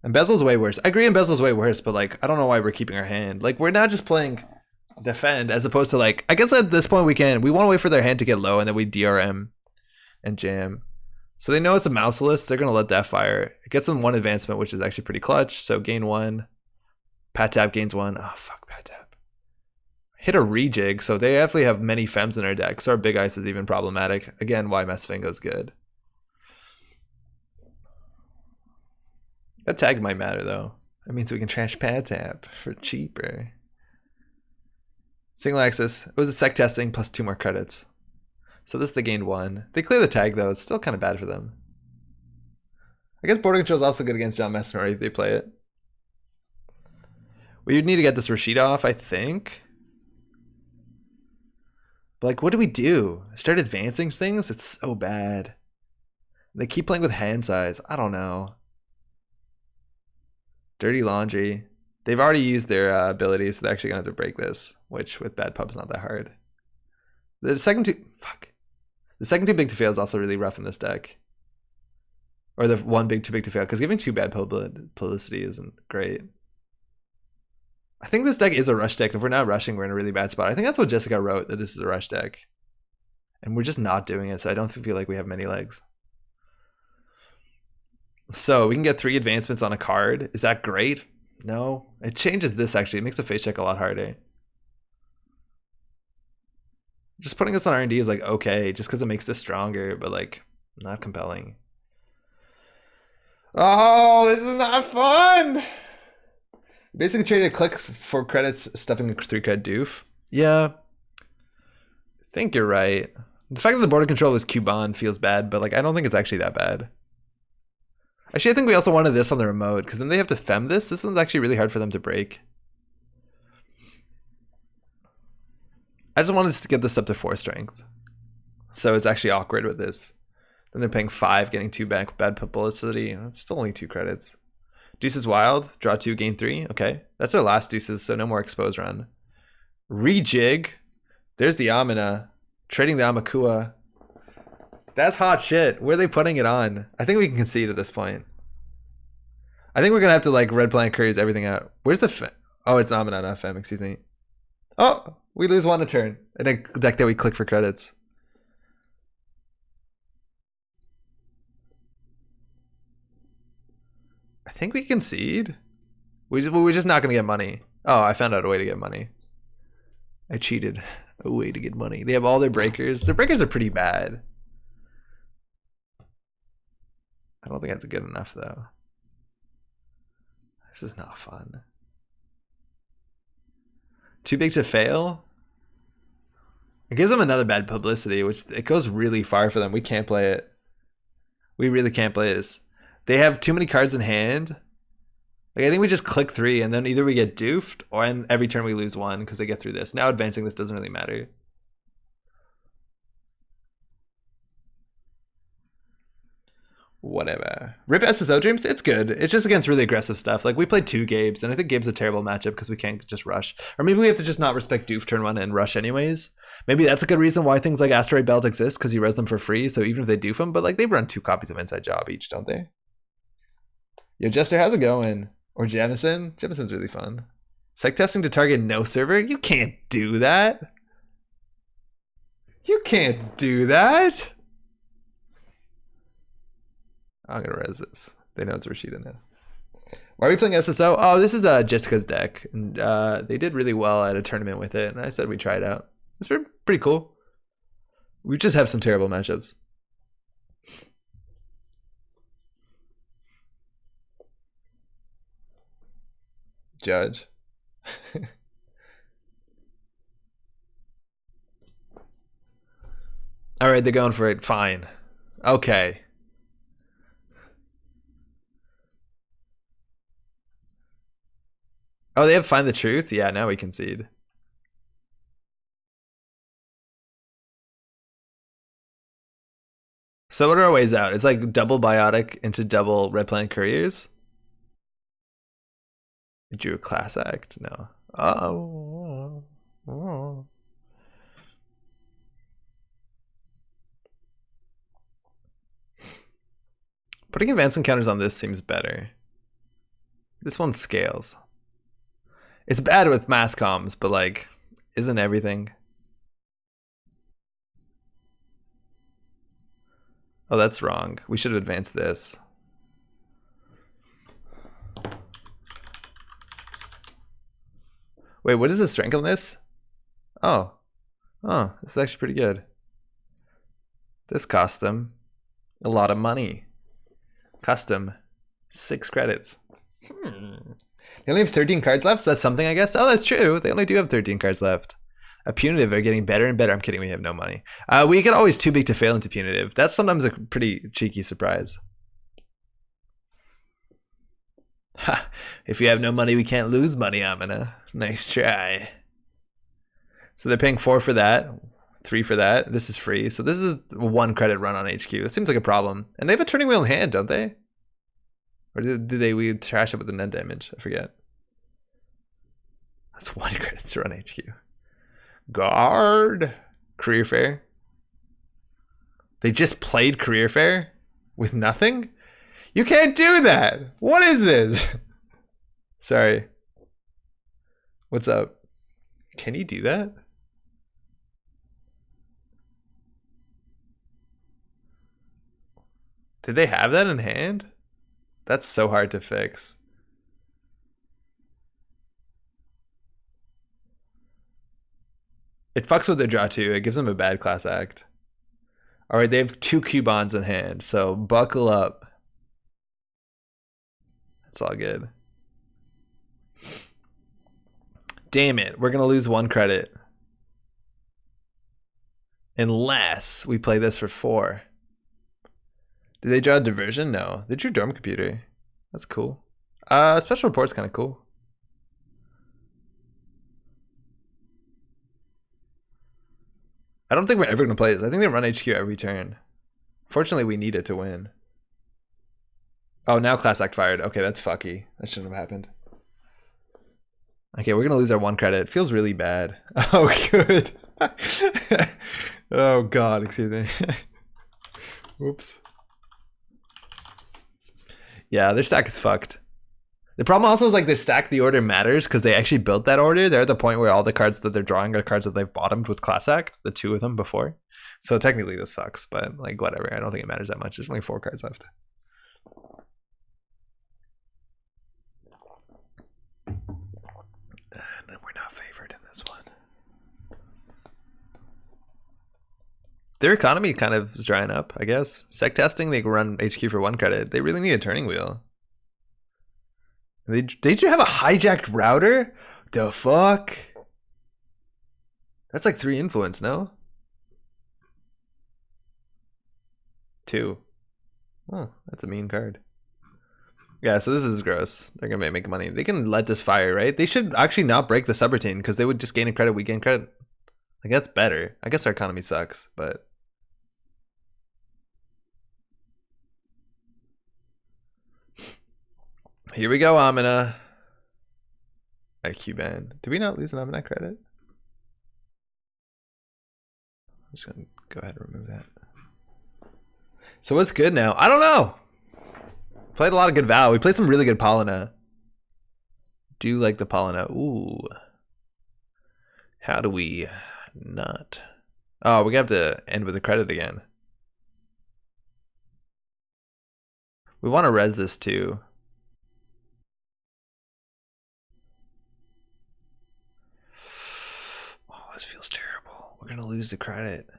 Embezzle's way worse. I agree embezzle's way worse, but like I don't know why we're keeping our hand. Like we're not just playing defend as opposed to like I guess at this point we want to wait for their hand to get low and then we DRM and jam. So they know it's a mouseless, they're gonna let that fire. It gets them 1 advancement, which is actually pretty clutch. So gain 1. Pat tap gains 1. Oh fuck pat tap. Hit a rejig, so they definitely have many femmes in their deck. So our big ice is even problematic. Again, why Mesfingo's good. That tag might matter though. That means we can trash pad tap for cheaper. Single axis. It was a sec testing plus 2 more credits. So this they gained 1. They clear the tag though. It's still kind of bad for them. I guess border control is also good against John Messinori if they play it. We would need to get this Rashida off, I think. But like, what do we do? Start advancing things? It's so bad. They keep playing with hand size. I don't know. Dirty laundry. They've already used their abilities, so they're actually gonna have to break this, which with bad pub is not that hard. The second 2 big to fail is also really rough in this deck. Or the 1 big too big to fail, because giving 2 bad publicity isn't great. I think this deck is a rush deck, and if we're not rushing, we're in a really bad spot. I think that's what Jessica wrote, that this is a rush deck. And we're just not doing it, so I don't feel like we have many legs. So we can get 3 advancements on a card. Is that great? No. It changes this actually. It makes the face check a lot harder. Just putting this on R&D is like okay, just because it makes this stronger, but like not compelling. Oh, this is not fun! Basically traded a click for credits, stuffing a 3 credit doof. Yeah. I think you're right. The fact that the border control is Cuban feels bad, but like I don't think it's actually that bad. Actually, I think we also wanted this on the remote, because then they have to fem this. This one's actually really hard for them to break. I just wanted to get this up to 4 strength. So it's actually awkward with this. Then they're paying 5, getting 2 back, bad publicity. It's still only 2 credits. Deuces wild, draw 2, gain 3. Okay, that's our last deuces, so no more expose run. Rejig. There's the Amina. Trading the Amakua. That's hot shit. Where are they putting it on? I think we can concede at this point. I think we're gonna have to like red plant couriers everything out. Where's the oh, it's Amina, not Fem, excuse me. Oh, we lose 1 a turn in a deck that we click for credits. I think we concede. We're just not gonna get money. Oh, I found out a way to get money. I cheated. A way to get money. They have all their breakers. Their breakers are pretty bad. I don't think that's good enough though. This is not fun. Too big to fail? It gives them another bad publicity, which it goes really far for them. We can't play it. We really can't play this. They have too many cards in hand. Like I think we just click 3 and then either we get doofed or every turn we lose 1 because they get through this. Now advancing this doesn't really matter. Whatever. Rip SSO Dreams, it's good. It's just against really aggressive stuff. Like we played 2 Gabes and I think Gabe's a terrible matchup because we can't just rush. Or maybe we have to just not respect doof turn 1 and rush anyways. Maybe that's a good reason why things like Asteroid Belt exist because you res them for free. So even if they doof them, but like they run 2 copies of Inside Job each, don't they? Yo, Jester, how's it going? Or Jamison? Jamison's really fun. Psych testing to target no server? You can't do that. You can't do that. I'm gonna res this. They know it's Rashida now. Why are we playing SSO? Oh, this is Jessica's deck. And they did really well at a tournament with it. And I said we try it out. It's pretty cool. We just have some terrible matchups. Judge. All right, they're going for it. Fine. Okay. Oh, they have Find the Truth? Yeah, now we concede. So what are our ways out? It's like double Biotic into double Red Plant Couriers? Did you a class act? No. Oh. Putting advanced encounters on this seems better. This one scales. It's bad with mass comms, but like, isn't everything? Oh, that's wrong. We should have advanced this. Wait, what is the strength on this? Oh, this is actually pretty good. This cost them a lot of money. Custom, 6 credits. They only have 13 cards left, so that's something, I guess. Oh, that's true. They only do have 13 cards left. A punitive are getting better and better. I'm kidding, we have no money. We get always too big to fail into punitive. That's sometimes a pretty cheeky surprise. Ha! If you have no money, we can't lose money, Amina. Nice try. So they're paying 4 for that, 3 for that. This is free. So this is a 1 credit run on HQ. It seems like a problem. And they have a turning wheel in hand, don't they? Or did we trash it with the net damage? I forget. That's 1 credit to run HQ. Guard. Career Fair. They just played Career Fair with nothing? You can't do that. What is this? Sorry. What's up? Can you do that? Did they have that in hand? That's so hard to fix. It fucks with their draw too. It gives them a bad class act. All right, they have 2 Cubons in hand, so buckle up. It's all good. Damn it, we're gonna lose 1 credit. Unless we play this for 4. Did they draw a diversion? No. They drew dorm computer. That's cool. Special report's kind of cool. I don't think we're ever gonna play this. I think they run HQ every turn. Fortunately, we need it to win. Oh, now class act fired. Okay, that's fucky. That shouldn't have happened. Okay, we're gonna lose our 1 credit. It feels really bad. Oh, good. Oh god, excuse me. Whoops. Yeah, their stack is fucked. The problem also is like their stack, the order matters because they actually built that order. They're at the point where all the cards that they're drawing are cards that they've bottomed with class act, the 2 of them before. So technically this sucks, but like whatever. I don't think it matters that much. There's only 4 cards left. And we're not favored in this one. Their economy kind of is drying up, I guess. Sec testing, they can run HQ for 1 credit. They really need a turning wheel. They do have a hijacked router? The fuck? That's like 3 influence, no? 2. Oh, that's a mean card. Yeah, so this is gross. They're gonna make money. They can let this fire, right? They should actually not break the subroutine because they would just gain a credit, we gain credit. Like that's better. I guess our economy sucks, but here we go, Amina. IQ ban. Did we not lose an Amina credit? I'm just gonna go ahead and remove that. So what's good now? I don't know. Played a lot of good Val. We played some really good Paulina. Do like the Paulina. Ooh. How do we not? Oh, we have to end with a credit again. We want to res this too. Oh, this feels terrible. We're gonna lose the credit.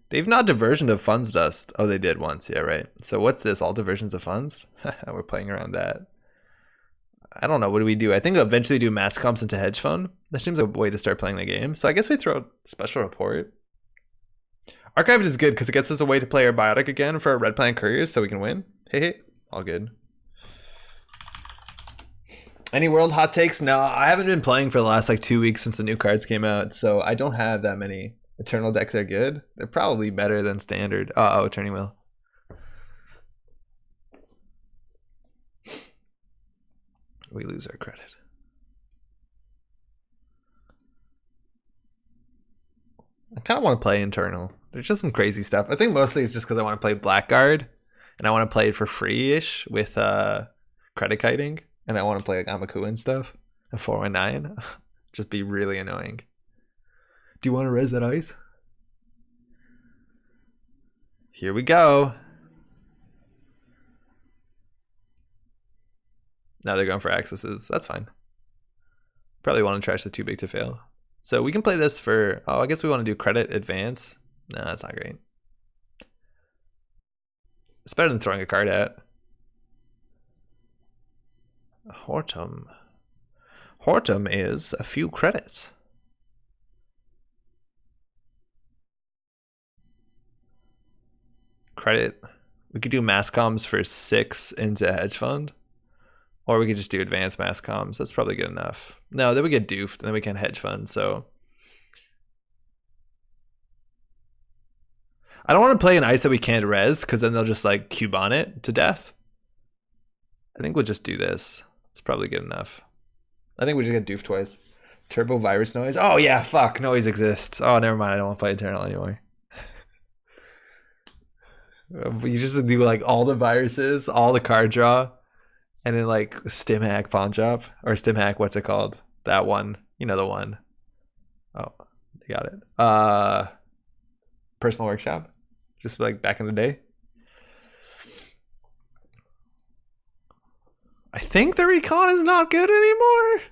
They've not diversion of funds dust. Oh, they did once. Yeah, right. So what's this? All diversions of funds? We're playing around that. I don't know. What do we do? I think we'll eventually do mass comps into hedge fund. That seems like a way to start playing the game. So I guess we throw special report. Archived is good because it gets us a way to play our biotic again for our red plant couriers so we can win. Hey, all good. Any world hot takes? No, I haven't been playing for the last like 2 weeks since the new cards came out. So I don't have that many. Eternal decks are good. They're probably better than standard. Oh, turning wheel. We lose our credit. I kind of want to play internal. There's just some crazy stuff. I think mostly it's just because I want to play Blackguard and I want to play it for free-ish with credit kiting. And I want to play like Amaku and stuff. A 419. Just be really annoying. Do you want to res that ice? Here we go. Now they're going for accesses. That's fine. Probably want to trash the too big to fail. So we can play this for... Oh, I guess we want to do credit advance. No, that's not great. It's better than throwing a card at. Hortum. Hortum is a few credits. Credit. We could do mass comms for 6 into hedge fund. Or we could just do advanced mass comms. That's probably good enough. No, then we get doofed and then we can hedge fund. So I don't want to play an ice that we can't res because then they'll just like cube on it to death. I think we'll just do this. It's probably good enough. I think we just get doofed twice. Turbo virus noise. Oh yeah, fuck. Noise exists. Oh, never mind. I don't want to play Eternal anymore. You just do like all the viruses, all the card draw, and then like stim hack pawn chop or stim hack. What's it called? That one. You know the one. Oh, you got it. Personal workshop. Just like back in the day. I think the recon is not good anymore.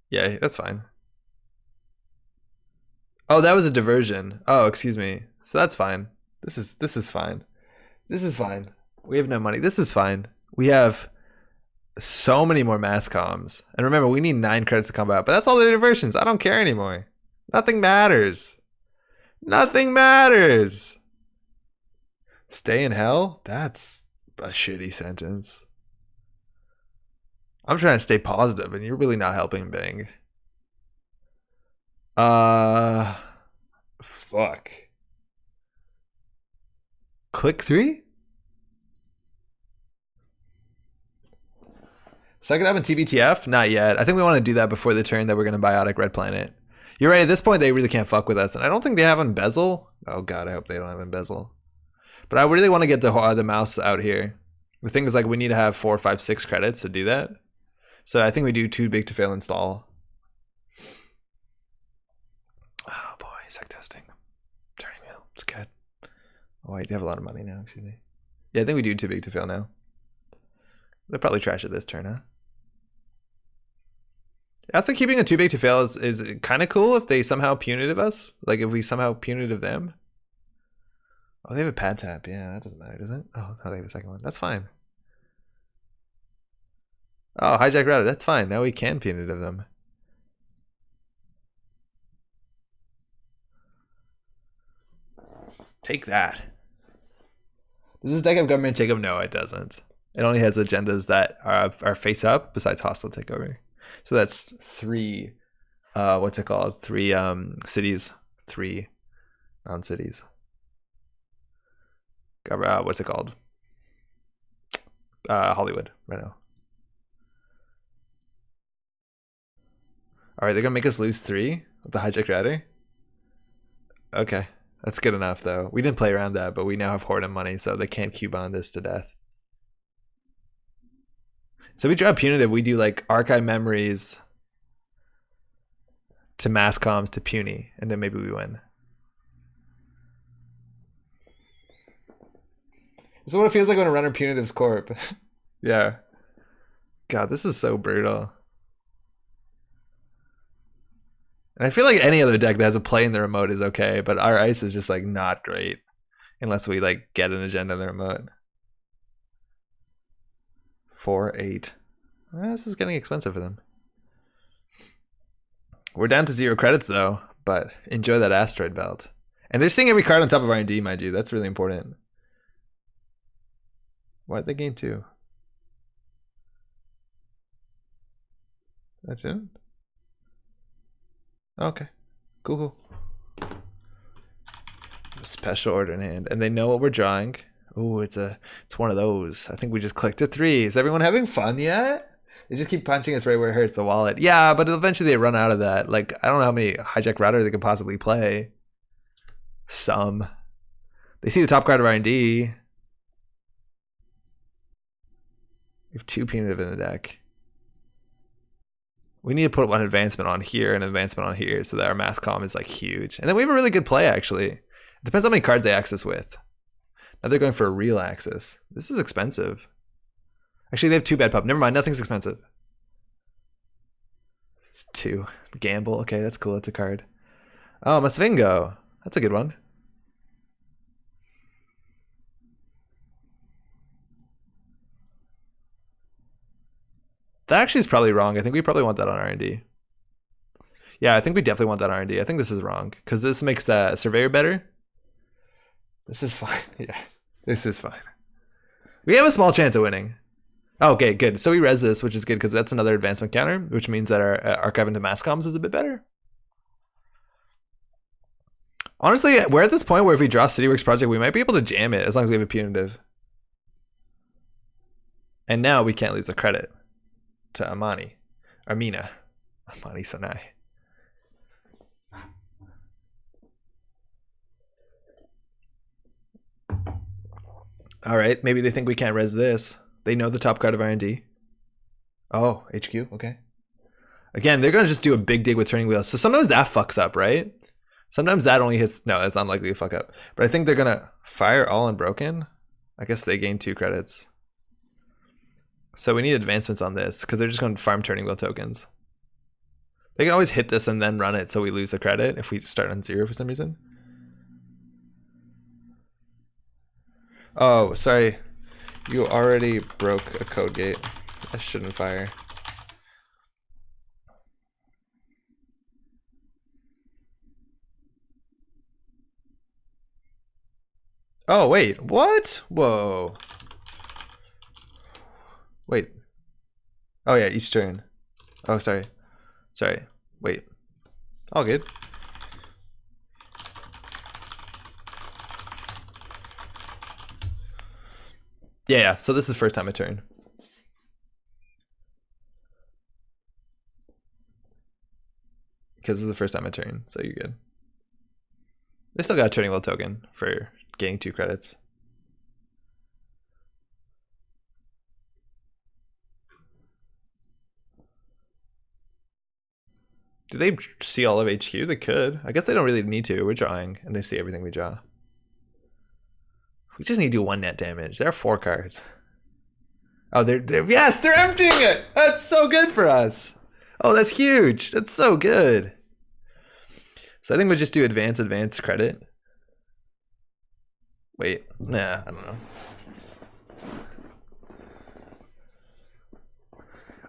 Yeah, that's fine. Oh, that was a diversion. Oh, excuse me. So that's fine. This is fine. This is fine. We have no money. This is fine. We have so many more mass comms. And remember, we need 9 credits to come out. But that's all the diversions. I don't care anymore. Nothing matters. Nothing matters. Stay in hell? That's a shitty sentence. I'm trying to stay positive, and you're really not helping Bing. Fuck. Click 3? Second up in TBTF? Not yet. I think we want to do that before the turn that we're going to biotic Red Planet. You're right, at this point they really can't fuck with us. And I don't think they have Embezzle. Oh god, I hope they don't have Embezzle. But I really want to get the mouse out here. The thing is, like, we need to have 4, 5, 6 credits to do that. So I think we do too big to fail install. Oh boy, sec testing. Turning wheel, it's good. Oh wait, you have a lot of money now, excuse me. Yeah, I think we do too big to fail now. They'll probably trash it this turn, huh? I also keeping a too big to fail is kind of cool if they somehow punitive us. Like if we somehow punitive them. Oh, they have a pad tap. Yeah, that doesn't matter, does it? Oh, no, they have a second one. That's fine. Oh, hijack router. That's fine. Now we can punitive them. Take that. Does this deck have government takeover? No, it doesn't. It only has agendas that are face up besides hostile takeover. So that's 3, what's it called? 3 cities, 3 non-cities. What's it called? Hollywood, right now. All right, they're gonna make us lose 3 with the hijack router. Okay, that's good enough though. We didn't play around that, but we now have Horde and money, so they can't Cubone this to death. So we draw punitive, we do like archive memories to mass comms to puny, and then maybe we win. This is what it feels like when a runner punitives corp. Yeah. God, this is so brutal. And I feel like any other deck that has a play in the remote is okay, but our ice is just like not great unless we like get an agenda in the remote. 4, 8. This is getting expensive for them. We're down to 0 credits though, but enjoy that asteroid belt. And they're seeing every card on top of R&D, mind you. That's really important. Why'd they gain 2? That's it? Okay. Cool. Special order in hand. And they know what we're drawing. Oh, it's one of those. I think we just clicked a 3. Is everyone having fun yet? They just keep punching us right where it hurts, the wallet. Yeah, but eventually they run out of that. Like, I don't know how many hijack router they could possibly play. Some. They see the top card of R&D. We have 2 punitive in the deck. We need to put one advancement on here and an advancement on here so that our mass comm is like huge. And then we have a really good play actually. It depends on how many cards they access with. Now they're going for a real access. This is expensive. Actually, they have 2 bad pub. Never mind, nothing's expensive. It's 2. Gamble. Okay, that's cool. That's a card. Oh, Masvingo. That's a good one. That actually is probably wrong. I think we probably want that on R&D. Yeah, I think we definitely want that R&D. I think this is wrong because this makes that surveyor better. This is fine. Yeah, this is fine. We have a small chance of winning. Okay, good. So we res this, which is good because that's another advancement counter, which means that our archive into mass comms is a bit better. Honestly, we're at this point where if we draw CityWorks Project, we might be able to jam it as long as we have a punitive. And now we can't lose the credit to Armina. Amani Sanai. All right, maybe they think we can't res this. They know the top card of R&D. Oh, HQ, okay. Again, they're gonna just do a big dig with turning wheels. So sometimes that fucks up, right? Sometimes that only hits, no, that's unlikely to fuck up. But I think they're gonna fire all unbroken. I guess they gain 2 credits. So we need advancements on this because they're just going to farm turning wheel tokens. They can always hit this and then run it so we lose the credit if we start on 0 for some reason. Oh, sorry. You already broke a code gate. I shouldn't fire. Oh, wait. What? Whoa. Wait. Oh, yeah, each turn. Oh, sorry. Sorry. Wait. All good. Yeah, so this is the first time I turn. Because this is the first time I turn, so you're good. They still got a turning wheel token for getting 2 credits. Do they see all of HQ? They could. I guess they don't really need to. We're drawing, and they see everything we draw. We just need to do 1 net damage. There are 4 cards. Oh, yes, they're emptying it. That's so good for us. Oh, that's huge. That's so good. So I think we'll just do advance credit. Wait, nah, I don't know.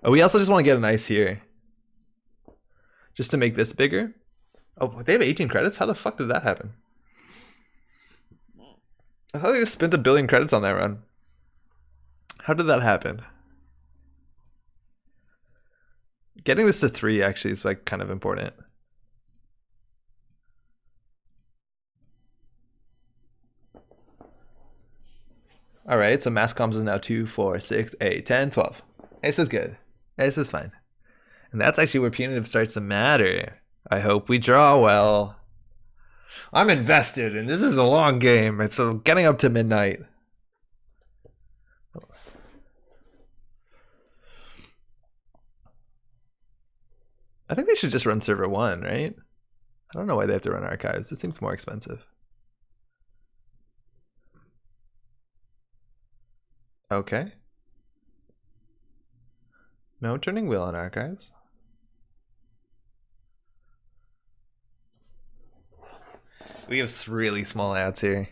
Oh, we also just want to get an ice here. Just to make this bigger. Oh, they have 18 credits? How the fuck did that happen? I thought they just spent 1 billion credits on that run. How did that happen? Getting this to 3 actually is like kind of important. All right, so mass comms is now 2, 4, 6, 8, 10, 12. This is good. This is fine. And that's actually where punitive starts to matter. I hope we draw well. I'm invested, and this is a long game. It's getting up to midnight. I think they should just run server 1, right? I don't know why they have to run archives. It seems more expensive. Okay. No turning wheel on archives. We have really small ads here.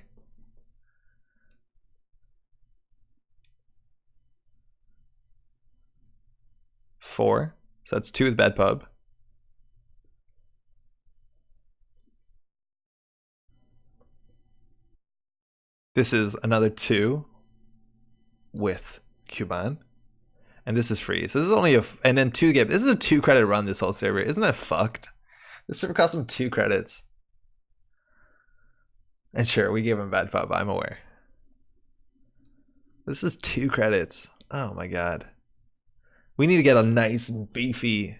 Four. So that's 2 with bad pub. This is another 2 with Cuban. And this is free. So this is only and then 2 game. This is a 2 credit run, this whole server. Isn't that fucked? This server cost them 2 credits. And sure, we gave him bad pub, I'm aware. This is 2 credits. Oh my god. We need to get a nice beefy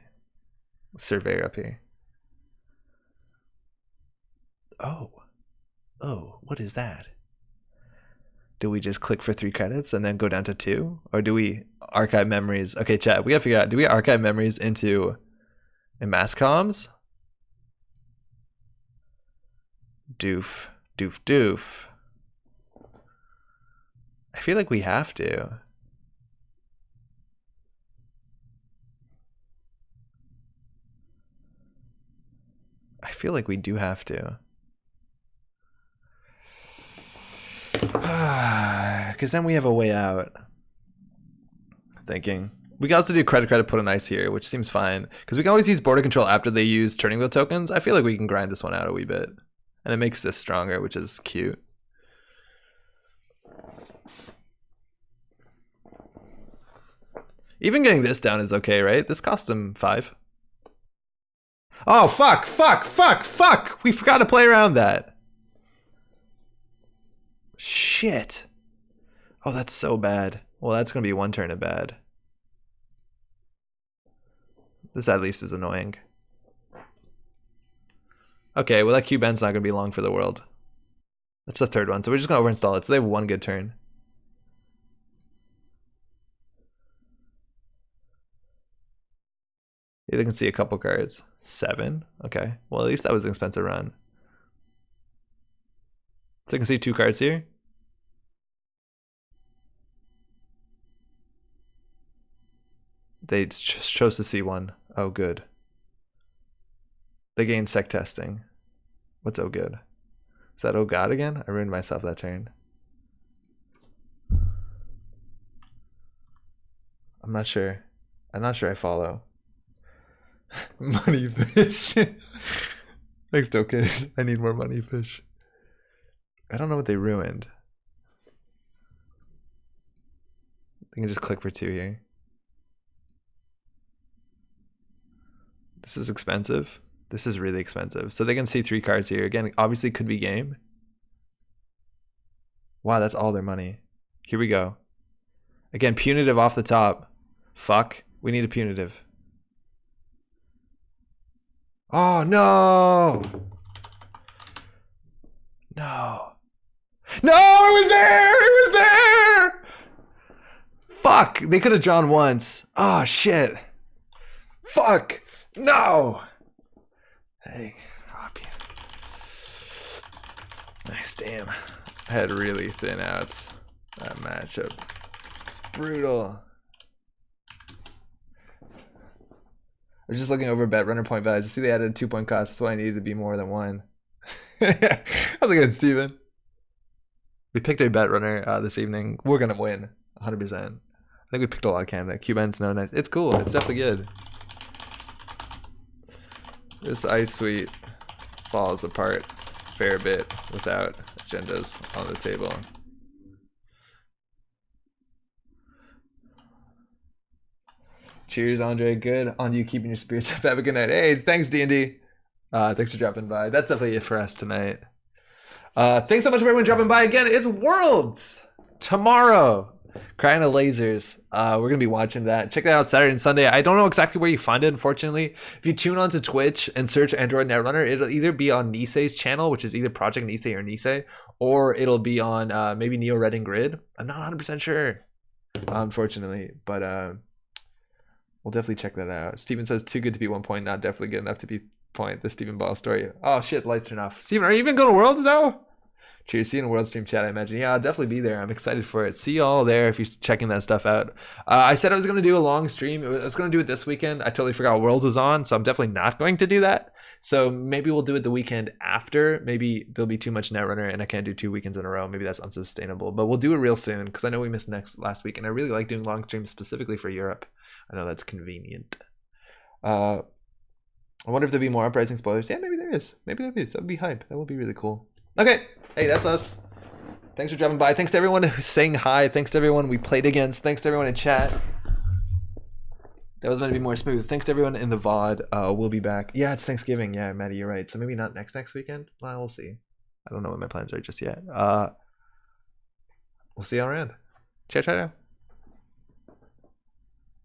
surveyor up here. Oh. Oh, what is that? Do we just click for 3 credits and then go down to 2? Or do we archive memories? Okay, chat, we gotta figure out, do we archive memories into mass comms? Doof. Doof doof. I feel like we have to. I feel like we do have to. Because then we have a way out. Thinking. We can also do credit, put an ice here, which seems fine. Because we can always use border control after they use turning wheel tokens. I feel like we can grind this one out a wee bit. And it makes this stronger, which is cute. Even getting this down is okay, right? This cost them 5. Oh, fuck. We forgot to play around that. Shit. Oh, that's so bad. Well, that's going to be 1 turn of bad. This at least is annoying. Okay, well that Q-bend's not going to be long for the world. That's the 3rd one, so we're just going to overinstall it. So they have 1 good turn. Yeah, they can see a couple cards. 7. Okay, well at least that was an expensive run. So they can see 2 cards here. They just chose to see 1. Oh, good. They gained sec testing. What's oh good? Is that oh god again? I ruined myself that turn. I'm not sure. I'm not sure I follow. Money fish. Thanks, Dokes. I need more money fish. I don't know what they ruined. I can just click for 2 here. This is expensive. This is really expensive. So they can see 3 cards here. Again, obviously could be game. Wow, that's all their money. Here we go. Again, punitive off the top. Fuck. We need a punitive. Oh, no. No. No, it was there. It was there. Fuck. They could have drawn once. Oh, shit. Fuck. No. Hey. Oh, nice. Damn. I had really thin outs. That matchup. It's brutal. I was just looking over Betrunner point values. I see they added a 2-point cost. That's why I needed to be more than 1. How's it going, Steven? We picked a Betrunner this evening. We're going to win. 100%. I think we picked a lot of Canada. Cubans, no, nice. It's cool. It's definitely good. This ice suite falls apart a fair bit without agendas on the table. Cheers, Andre. Good on you keeping your spirits up. Have a good night. Hey, thanks, D&D. Thanks for dropping by. That's definitely it for us tonight. Thanks so much for everyone dropping by again. It's Worlds tomorrow. Crying the Lasers. We're going to be watching that. Check that out Saturday and Sunday. I don't know exactly where you find it, unfortunately. If you tune onto Twitch and search Android Netrunner, it'll either be on Nisei's channel, which is either Project Nisei or Nisei, or it'll be on maybe Neo Red and Grid. I'm not 100% sure, unfortunately, but we'll definitely check that out. Steven says, too good to be 1 point, not definitely good enough to be point. The Steven Ball story. Oh shit, lights turn off. Steven, are you even going to Worlds now? Cheers, see you in World Stream chat, I imagine. Yeah, I'll definitely be there. I'm excited for it. See you all there if you're checking that stuff out. I said I was going to do a long stream. I was going to do it this weekend. I totally forgot Worlds was on, so I'm definitely not going to do that. So maybe we'll do it the weekend after. Maybe there'll be too much Netrunner and I can't do 2 weekends in a row. Maybe that's unsustainable. But we'll do it real soon because I know we missed last week, and I really like doing long streams specifically for Europe. I know that's convenient. I wonder if there'll be more Uprising spoilers. Yeah, maybe there is. Maybe there is. That would be hype. That would be really cool. Okay. Hey, that's us. Thanks for dropping by. Thanks to everyone who's saying hi. Thanks to everyone we played against. Thanks to everyone in chat. That was meant to be more smooth. Thanks to everyone in the VOD. We'll be back. Yeah, it's Thanksgiving. Yeah, Maddie, you're right. So maybe not next weekend. Well, we'll see. I don't know what my plans are just yet. We'll see you all around. Ciao, ciao.